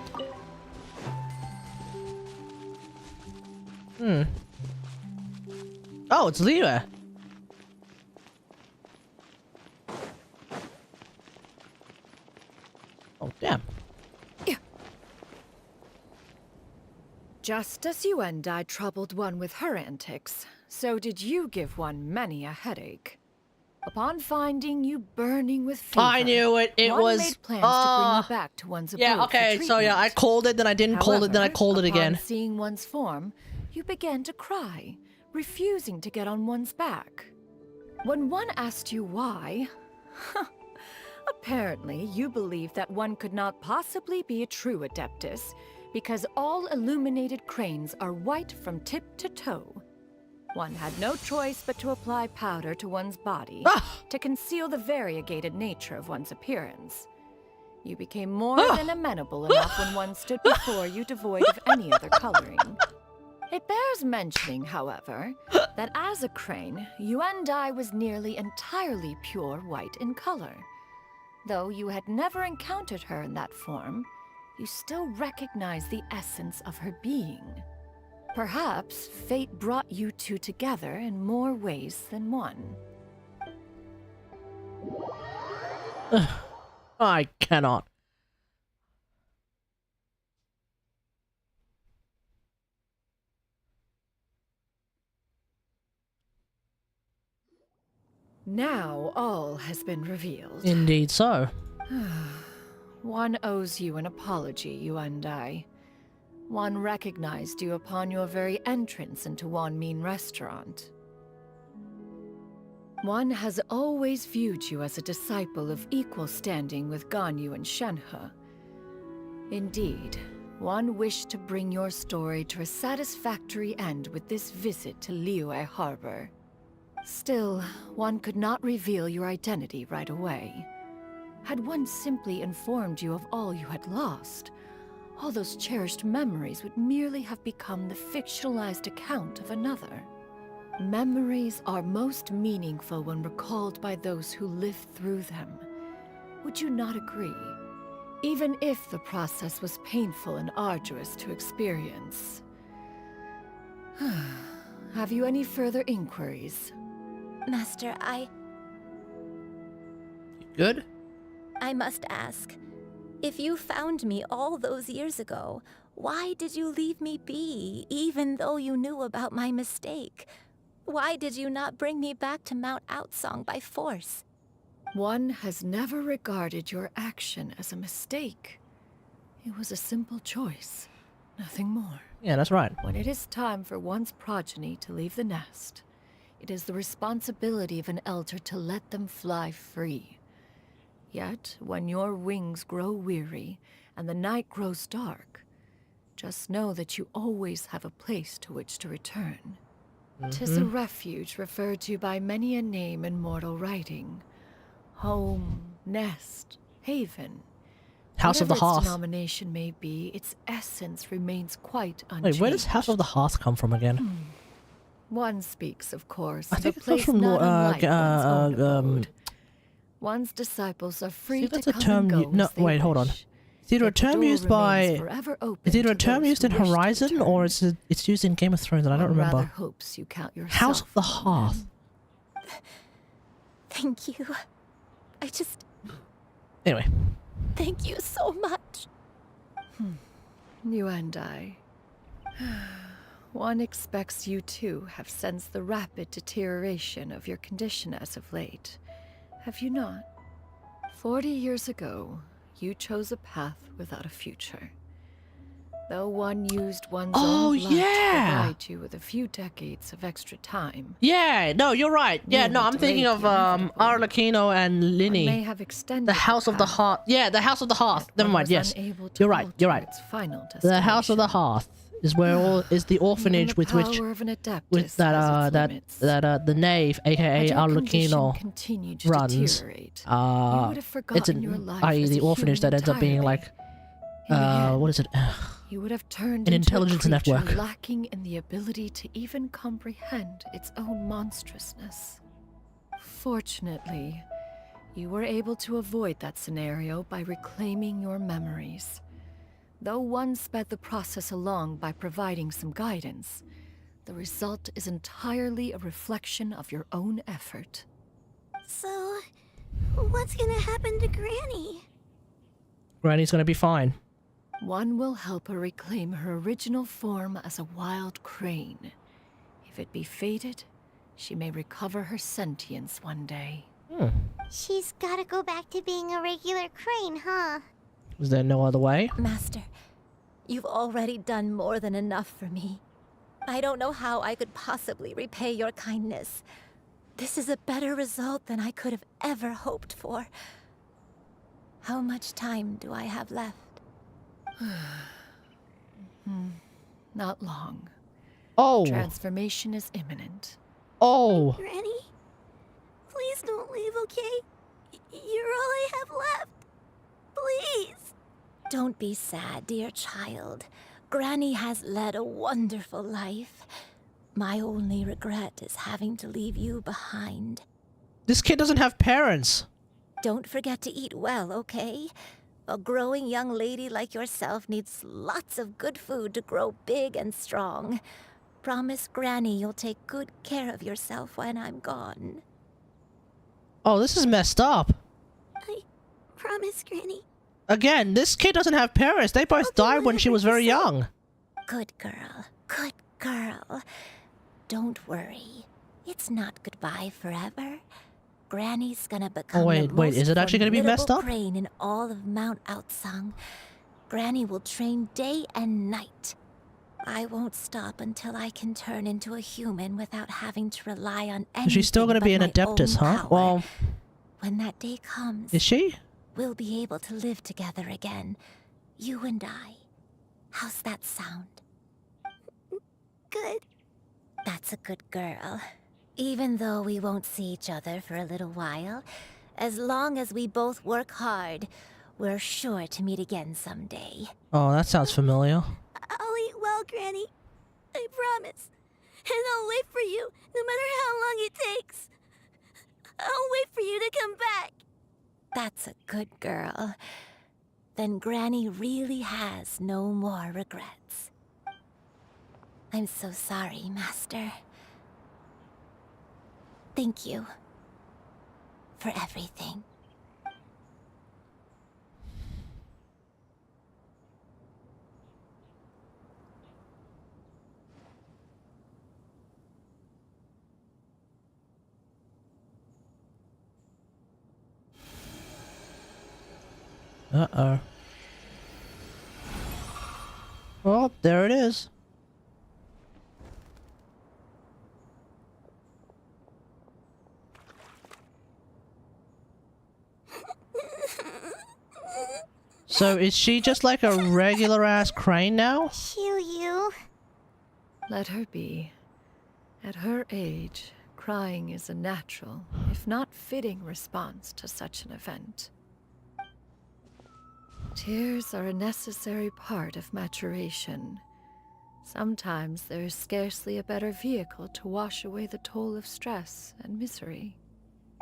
Oh, it's Lira. Oh, damn. Just as you and I troubled one with her antics, so did you give one many a headache. Upon finding you burning with fever, I knew it. It one was. made plans to bring you back to one's abode Yeah. Okay. for So yeah, I treatment. called it, then I didn't call it, then I called it However, again. upon seeing one's form, you began to cry, refusing to get on one's back. When one asked you why, apparently you believed that one could not possibly be a true Adeptus because all illuminated cranes are white from tip to toe. One had no choice but to apply powder to one's body to conceal the variegated nature of one's appearance. You became more than amenable enough when one stood before you devoid of any other coloring. It bears mentioning, however, that as a crane, Yuendai was nearly entirely pure white in color. Though you had never encountered her in that form, you still recognized the essence of her being. Perhaps fate brought you two together in more ways than one. I cannot. Now all has been revealed. Indeed so. One owes you an apology, you and I. One recognized you upon your very entrance into Wanmin restaurant. One has always viewed you as a disciple of equal standing with Ganyu and Shenhe. Indeed, one wished to bring your story to a satisfactory end with this visit to Liyue Harbor. Still, one could not reveal your identity right away. Had one simply informed you of all you had lost, all those cherished memories would merely have become the fictionalized account of another. Memories are most meaningful when recalled by those who lived through them. Would you not agree? Even if the process was painful and arduous to experience. Have you any further inquiries? Master, Good? I must ask, if you found me all those years ago, why did you leave me be, even though you knew about my mistake? Why did you not bring me back to Mount Outsong by force? One has never regarded your action as a mistake. It was a simple choice, nothing more. Yeah, that's right. When it is time for one's progeny to leave the nest, it is the responsibility of an elder to let them fly free. Yet, when your wings grow weary and the night grows dark, just know that you always have a place to which to return. 'Tis a refuge referred to by many a name in mortal writing. Home, nest, haven. House of the Whatever Hearth. its denomination may be, its essence remains quite unchanged. Wait, where does House of the Hearth come from again? One speaks, of course, I of think a it comes place from not unlike one's own abode. One's One's disciples are free See, to that's a come term. and go No, as they wait, hold on. wish. It's either a Yet the term door used remains by. forever open It's either a to term those used who in wish to Horizon return. or it's used in Game of Thrones, and I don't One rather remember. hopes you count yourself House of the among Hearth. them. Thank you. Anyway, Thank you so much. You and I. One expects you too have sensed the rapid deterioration of your condition as of late. Have you not? 40 years ago, you chose a path without a future. Though one used one's own blood to provide you with a few decades of extra time. yeah, no, you're right. Yeah, no, I'm thinking of Arlecchino and One may Linny. have extended The House of the path, Hearth. Yeah, the House of the Hearth. yet Never one mind. was Yes, unable to you're right. You're alter right. its final The House of the Hearth is where all is the orphanage with which power of an adeptus with that has its limits. the knave, aka Had your condition Arlecchino, continued to runs. deteriorate, you would have It's forgotten your life i.e. as the a orphanage human that ends up being entirely. like In the end, what is it? you would have turned An into intelligence a creature network. lacking in the ability to even comprehend its own monstrousness. Fortunately, you were able to avoid that scenario by reclaiming your memories. Though one sped the process along by providing some guidance, the result is entirely a reflection of your own effort. So, what's gonna happen to Granny? Granny's gonna be fine. One will help her reclaim her original form as a wild crane. If it be fated, she may recover her sentience one day. She's gotta go back to being a regular crane, huh? Is there no other way? Master, you've already done more than enough for me. I don't know how I could possibly repay your kindness. This is a better result than I could have ever hoped for. How much time do I have left? Not long. Oh. Transformation is imminent. Oh. Granny? Please don't leave, okay? You're all I have left. Please. Don't be sad, dear child. Granny has led a wonderful life. My only regret is having to leave you behind. This kid doesn't have parents. Don't forget to eat well, okay? A growing young lady like yourself needs lots of good food to grow big and strong. Promise Granny you'll take good care of yourself when I'm gone. Oh, this is messed up. I promise, Granny. Again, this kid doesn't have parents. They both died when she was very young. Good girl. Good girl. Don't worry. It's not goodbye forever. Granny's gonna become the wait, is it actually gonna be messed up? crane in all of Mount Outsung. Granny will train day and night. I won't stop until I can turn into a human without having to rely on anything. She's still gonna be an but my adeptus, own huh? power. Well, When that day comes, is she? we'll be able to live together again. You and I. How's that sound? Good. That's a good girl. Even though we won't see each other for a little while, as long as we both work hard, we're sure to meet again someday. Oh, that sounds familiar. I'll eat well, Granny. I promise. And I'll wait for you, no matter how long it takes. I'll wait for you to come back. That's a good girl. Then Granny really has no more regrets. I'm so sorry, Master. Thank you for everything. Uh-oh. Well, there it is. So is she just like a regular ass crane now? You. Let her be. At her age, crying is a natural, if not fitting response to such an event. Tears are a necessary part of maturation. Sometimes there is scarcely a better vehicle to wash away the toll of stress and misery.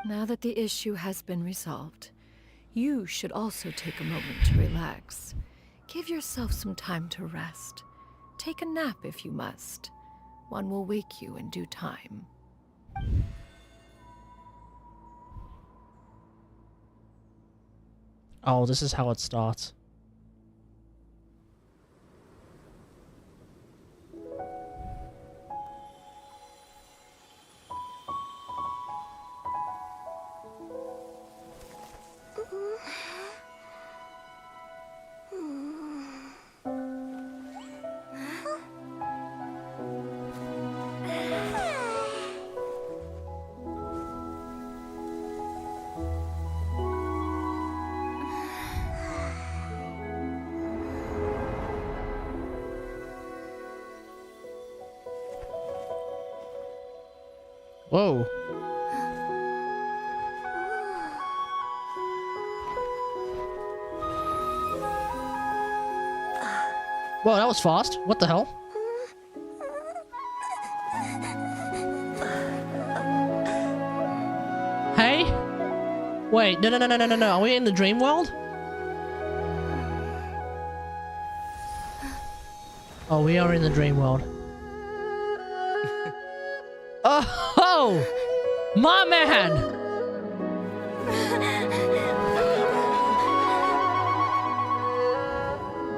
Now that the issue has been resolved, you should also take a moment to relax. Give yourself some time to rest. Take a nap if you must. One will wake you in due time. Oh, this is how it starts. Whoa. Whoa, that was fast. What the hell? Hey? Wait, no. Are we in the dream world? Oh, we are in the dream world. Oh! My man!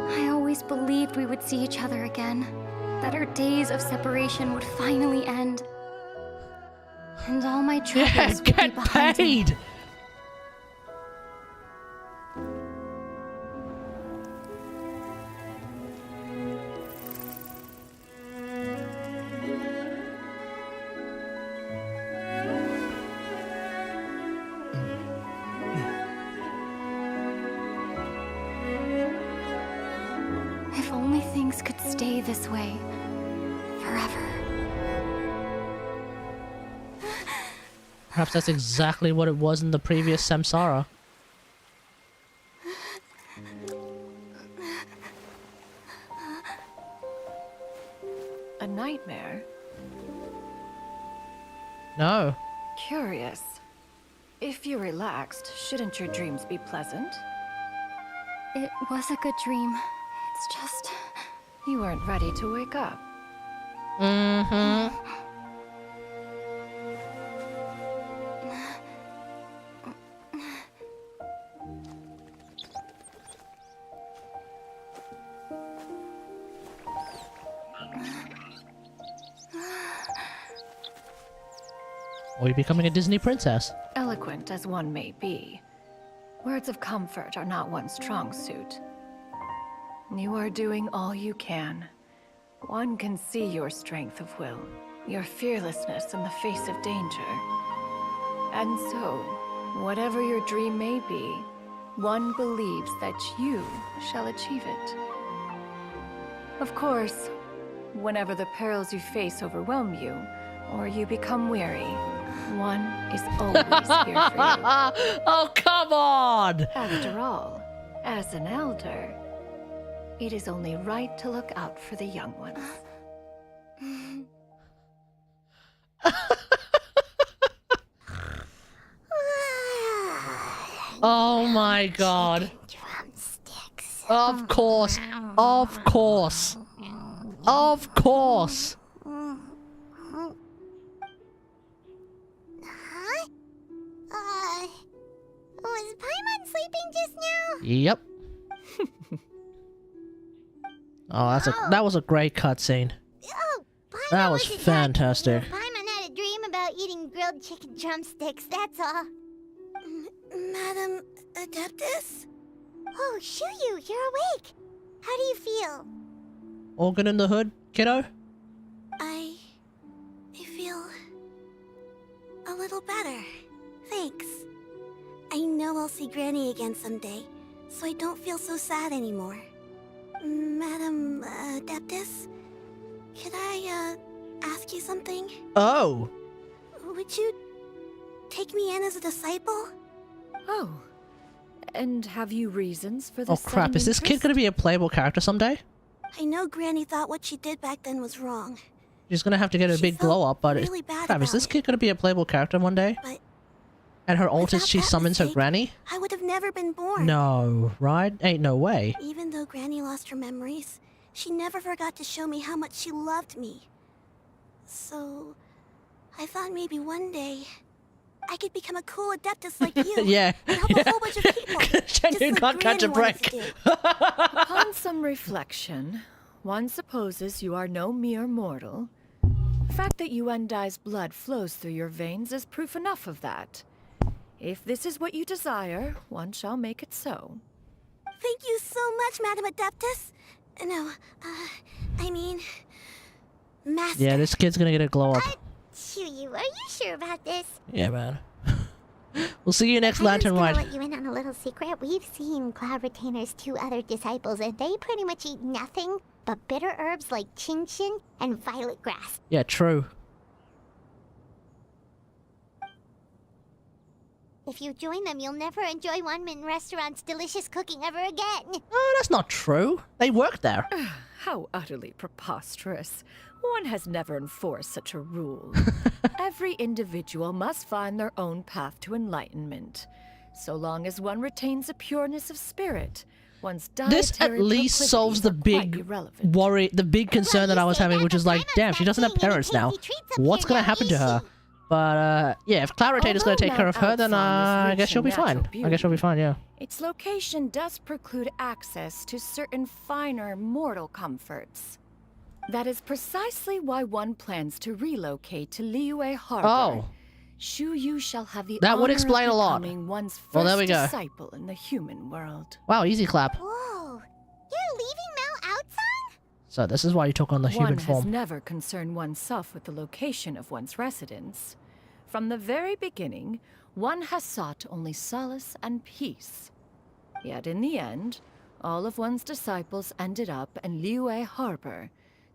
I always believed we would see each other again. That our days of separation would finally end. And all my troubles would be behind me. If only things could stay this way forever. Perhaps that's exactly what it was in the previous Samsara. A nightmare? No. Curious. If you're relaxed, shouldn't your dreams be pleasant? It was a good dream. It's just... You weren't ready to wake up. Mm-hmm. Or you're becoming a Disney princess. Eloquent as one may be, words of comfort are not one's strong suit. You are doing all you can. One can see your strength of will, your fearlessness in the face of danger. And so, whatever your dream may be, one believes that you shall achieve it. Of course, whenever the perils you face overwhelm you, or you become weary, one is always here for you. Oh, come on! After all, as an elder, it is only right to look out for the young ones. Oh my god. Of course. Of course. Of course. Was Paimon sleeping just now? Yep. Oh, that was a great cutscene. Oh, Paimon That was fantastic. Paimon had a dream about eating grilled chicken drumsticks, that's all. Madam Adeptus? Oh, Shuyu, you're awake. How do you feel? All good in the hood, kiddo? I feel a little better. Thanks. I know I'll see Granny again someday, so I don't feel so sad anymore. Madam Adeptus, could I ask you something? Oh. Would you take me in as a disciple? Oh. And have you reasons for this? Oh crap, is this kid gonna be a playable character someday? I know Granny thought what she did back then was wrong. She's gonna have to get a big glow up, but really bad crap, is this kid gonna be a playable character one day? But and her ult is she summons her granny? I would have never been born. No, right? Ain't no way. Even though Granny lost her memories, she never forgot to show me how much she loved me. So, I thought maybe one day I could become a cool Adeptus like you. Yeah. And help a whole bunch of people. Can you not catch a break? Upon some reflection, one supposes you are no mere mortal. The fact that Yuendai's blood flows through your veins is proof enough of that. If this is what you desire, one shall make it so. Thank you so much, Madam Adeptus. No, I mean, Master. Yeah, this kid's gonna get a glow up. Shuyu, are you sure about this? Yeah, man. We'll see you next Lantern I'm Ride. just gonna let you in on a little secret. We've seen Cloud Retainer's 2 other disciples, and they pretty much eat nothing but bitter herbs like chin-chin and violet grass. Yeah, true. If you join them, you'll never enjoy One-Min Restaurant's delicious cooking ever again. Oh, that's not true. They work there. How utterly preposterous. One has never enforced such a rule. Every individual must find their own path to enlightenment. So long as one retains a pureness of spirit, one's dietary This at least solves the big worry, the big concern that I was having, which is like, damn, she doesn't have parents now. What's gonna happen to her? But, yeah, if Cloud Retainer's gonna take care of her, then, I guess she'll be fine. I guess she'll be fine, yeah. Its location does preclude access to certain finer mortal comforts. That is precisely why one plans to relocate to Liyue Harbor. Oh. Shuyu shall have the That would honor explain of a lot. becoming one's first Well, there we go. disciple in the human world. Wow, easy clap. Whoa, you're leaving Mao outside? So this is why you took on the human One has form. never concerned oneself with the location of one's residence. From the very beginning, one has sought only solace and peace. Yet in the end, all of one's disciples ended up in Liyue Harbor.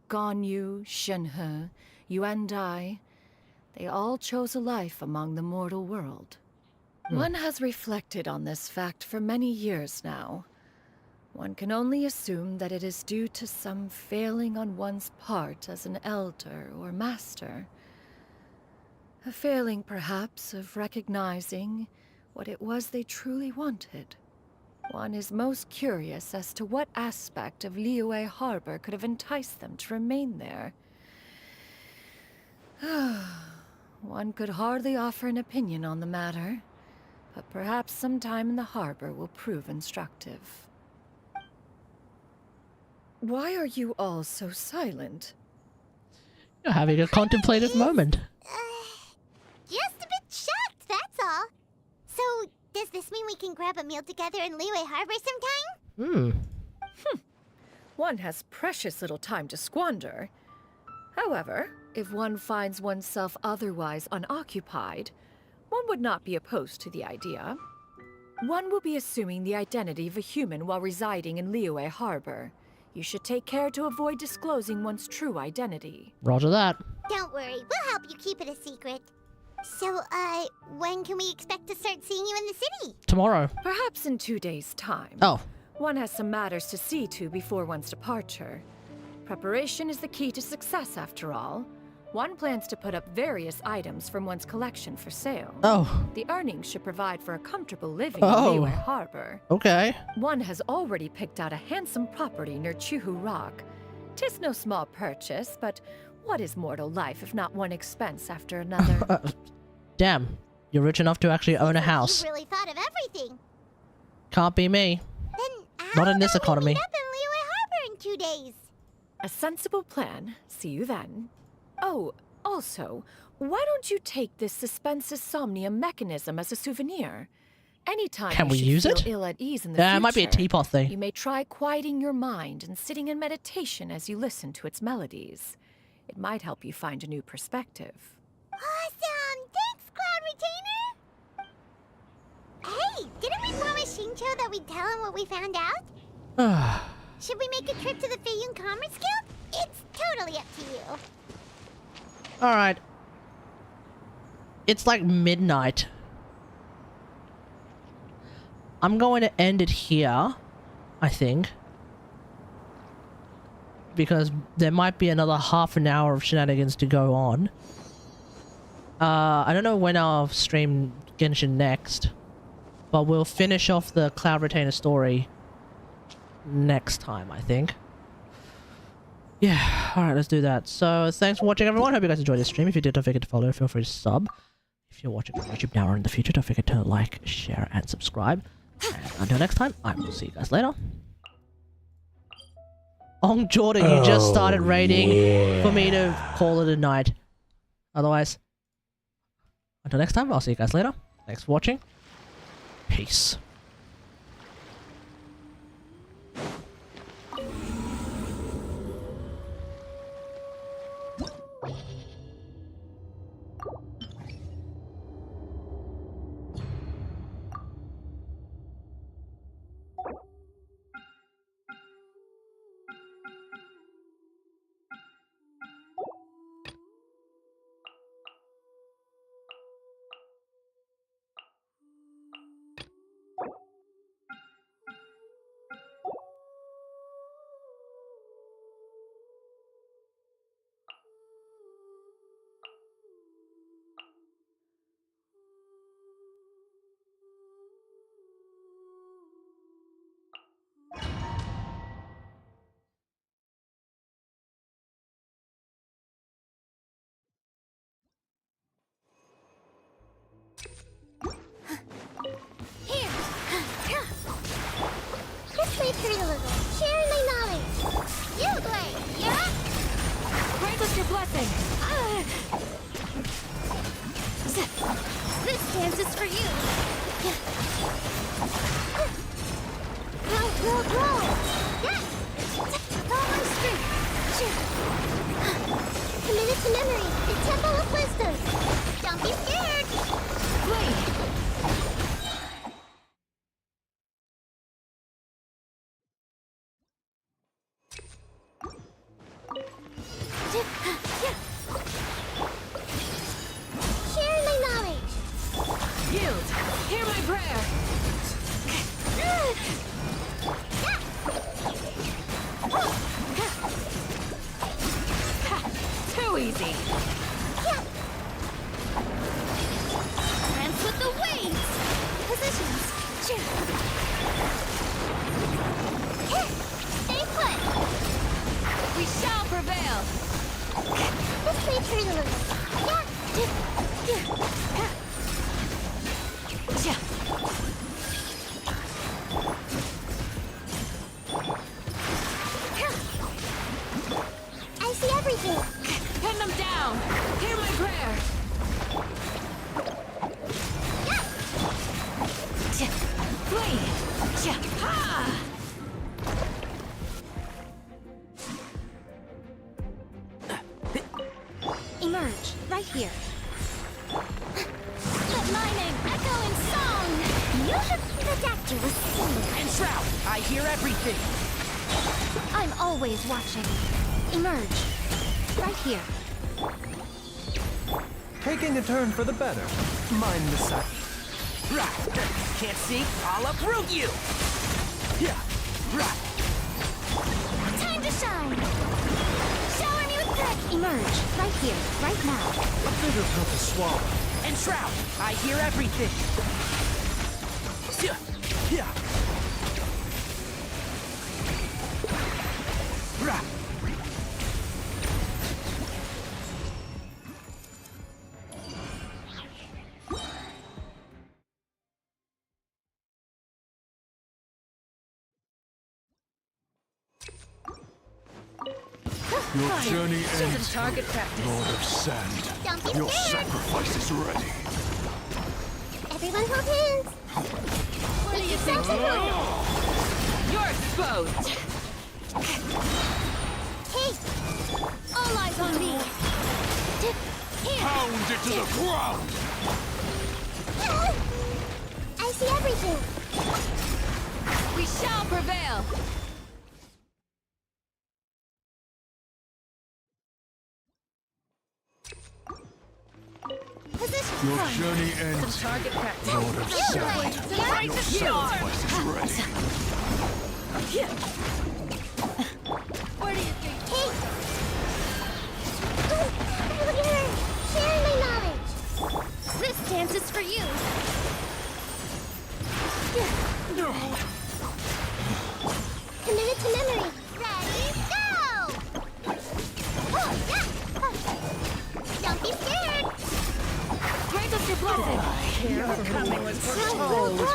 Ganyu, Shenhe, Yuendai, they all chose a life among the mortal world. One has reflected on this fact for many years now. One can only assume that it is due to some failing on one's part as an elder or master. A failing, perhaps, of recognizing what it was they truly wanted. One is most curious as to what aspect of Liyue Harbor could have enticed them to remain there. One could hardly offer an opinion on the matter, but perhaps some time in the harbor will prove instructive. Why are you all so silent? You're having a contemplative moment. Just a bit shocked, that's all. So, does this mean we can grab a meal together in Liyue Harbor sometime? One has precious little time to squander. However, if one finds oneself otherwise unoccupied, one would not be opposed to the idea. One will be assuming the identity of a human while residing in Liyue Harbor. You should take care to avoid disclosing one's true identity. Roger that. Don't worry, we'll help you keep it a secret. So, when can we expect to start seeing you in the city? Tomorrow. Perhaps in 2 days' time. Oh. One has some matters to see to before one's departure. Preparation is the key to success, after all. One plans to put up various items from one's collection for sale. Oh. The earnings should provide for a comfortable living in Liyue Harbor. Okay. One has already picked out a handsome property near Chuhu Rock. 'Tis no small purchase, but what is mortal life if not one expense after another? Damn. You're rich enough to actually own a house. You really thought of everything. Can't be me. Then Not in this economy. Meet up in Liyue Harbor in 2 days. A sensible plan. See you then. Oh, also, why don't you take this suspense somnium mechanism as a souvenir? Anytime Can you we should use feel it? ill at ease in the Yeah, future, it might be a teapot thing. You may try quieting your mind and sitting in meditation as you listen to its melodies. It might help you find a new perspective. Awesome! Thanks, Cloud Retainer! Hey, didn't we promise Shincho that we'd tell him what we found out? Should we make a trip to the Feiyun Commerce Guild? It's totally up to you. Alright. It's like midnight. I'm going to end it here, I think. Because there might be another half an hour of shenanigans to go on. I don't know when I'll stream Genshin next. But we'll finish off the Cloud Retainer story next time, I think. Yeah, alright, let's do that. So, thanks for watching, everyone. Hope you guys enjoyed this stream. If you did, don't forget to follow. Feel free to sub. If you're watching on YouTube now or in the future, don't forget to like, share, and subscribe. And until next time, I will see you guys later. Ong Jordan, you just started raiding for me to call it a night. Otherwise, until next time, I'll see you guys later. Thanks for watching. Peace. Just retreat a little. Share my knowledge. You, Blade, yeah? Grant us your blessing. This dance is for you. Roll. Yes! Follow my strength. Committed to memory. The Temple of Wisdom. Don't be scared. Blade. Share my knowledge. Yield. Hear my prayer. Too easy. Dance with the waves. Positions. I see everything. Pin them down. Hear my prayer. Flee. Ha! Emerge, right here. Let my name echo in song. You should be the doctor was singing. And Shroud, I hear everything. I'm always watching. Emerge, right here. Taking a turn for the better. Mind the sight. Right. Can't see? I'll uproot you. Yeah. Right. Time to shine. Shower me with good. Emerge, right here, right now. A bigger pill to swallow. And Shroud, I hear everything. Yeah. Right. Your journey Chosen ends, target practice. Lord of Sand. Don't be Your scared. sacrifice is ready. Everyone hold hands. What do you think? You're exposed. Hey, all eyes on me. Here. Pound it to the ground! I see everything. We shall prevail. Position. Your journey ends, Some target practice. Lord of Sand. Right Your to shore. sacrifice is ready. Where do you think? Hey. Look at her. Sharing my knowledge. This dance is for you. Commit it to memory. Ready, go! Oh, yeah. Don't be scared. Grant us your blessing. Your coming was Go, foretold. go, go.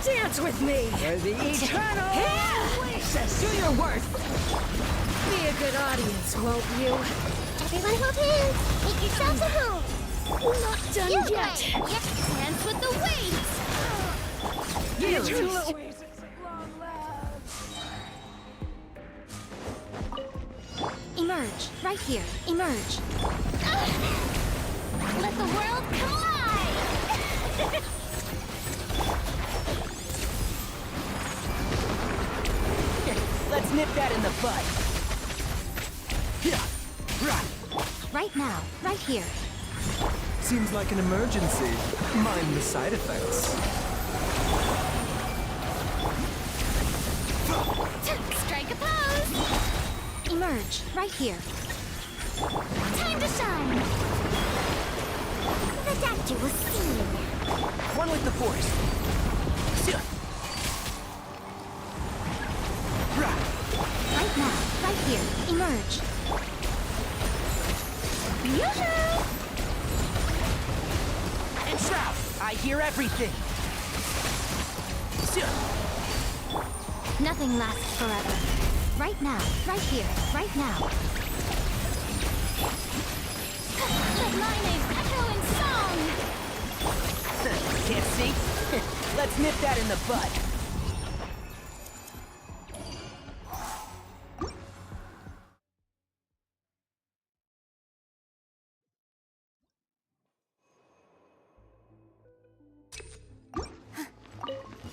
Dance with me. For the eternal oasis. Do your worst. Be a good audience, won't you? Everyone hold hands. Make yourselves at home. Not done You yet. play. Yep. Dance with the weights. The eternal oasis at long last. Emerge, right here. Emerge. Let the world collide. Let's nip that in the bud. Yeah. Right. Right now, right here. Seems like an emergency. Mind the side effects. Strike a pose. Emerge, right here. Time to shine. The doctor was seen. One with the force. Right. Right now, right here. Emerge. Yoo-hoo! And Shroud, I hear everything. Nothing lasts forever. Right now, right here, right now. Let my name echo in song. Can't see? Let's nip that in the bud.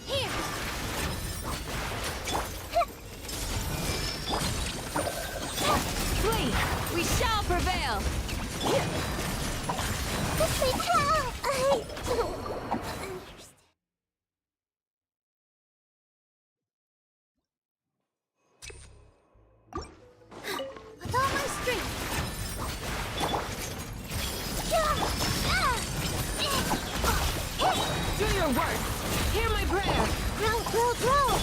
Here. Flee. We shall prevail. This way. I don't understand. With all my strength. Do your worst. Hear my prayer. Roll.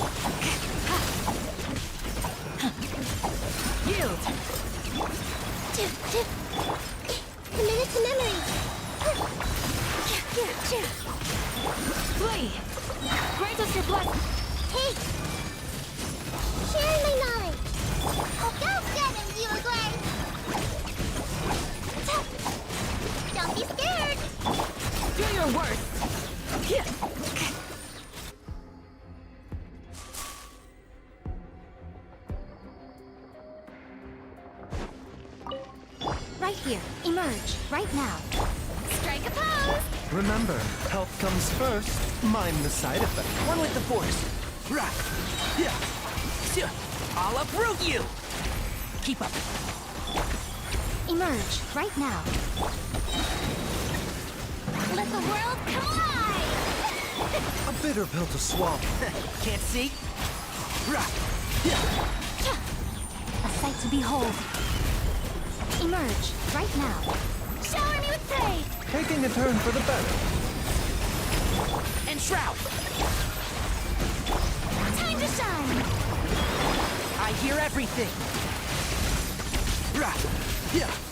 Yield. Commit it to memory. Flee! Grant us your blessing! Hey! Share my knowledge! Go get him, you Gray! Don't be scared! Do your worst! Right here. Emerge. Right now. Strike a pose! Remember, health comes first, mind the side effect. One with the force. Right. Yeah. I'll uproot you. Keep up. Emerge. Right now. Let the world collide! A bitter pill to swallow. Can't see? Right. A sight to behold. Emerge. Right now. Shower me with praise! Taking a turn for the better. And shroud. Time to shine! I hear everything. Right. Yeah.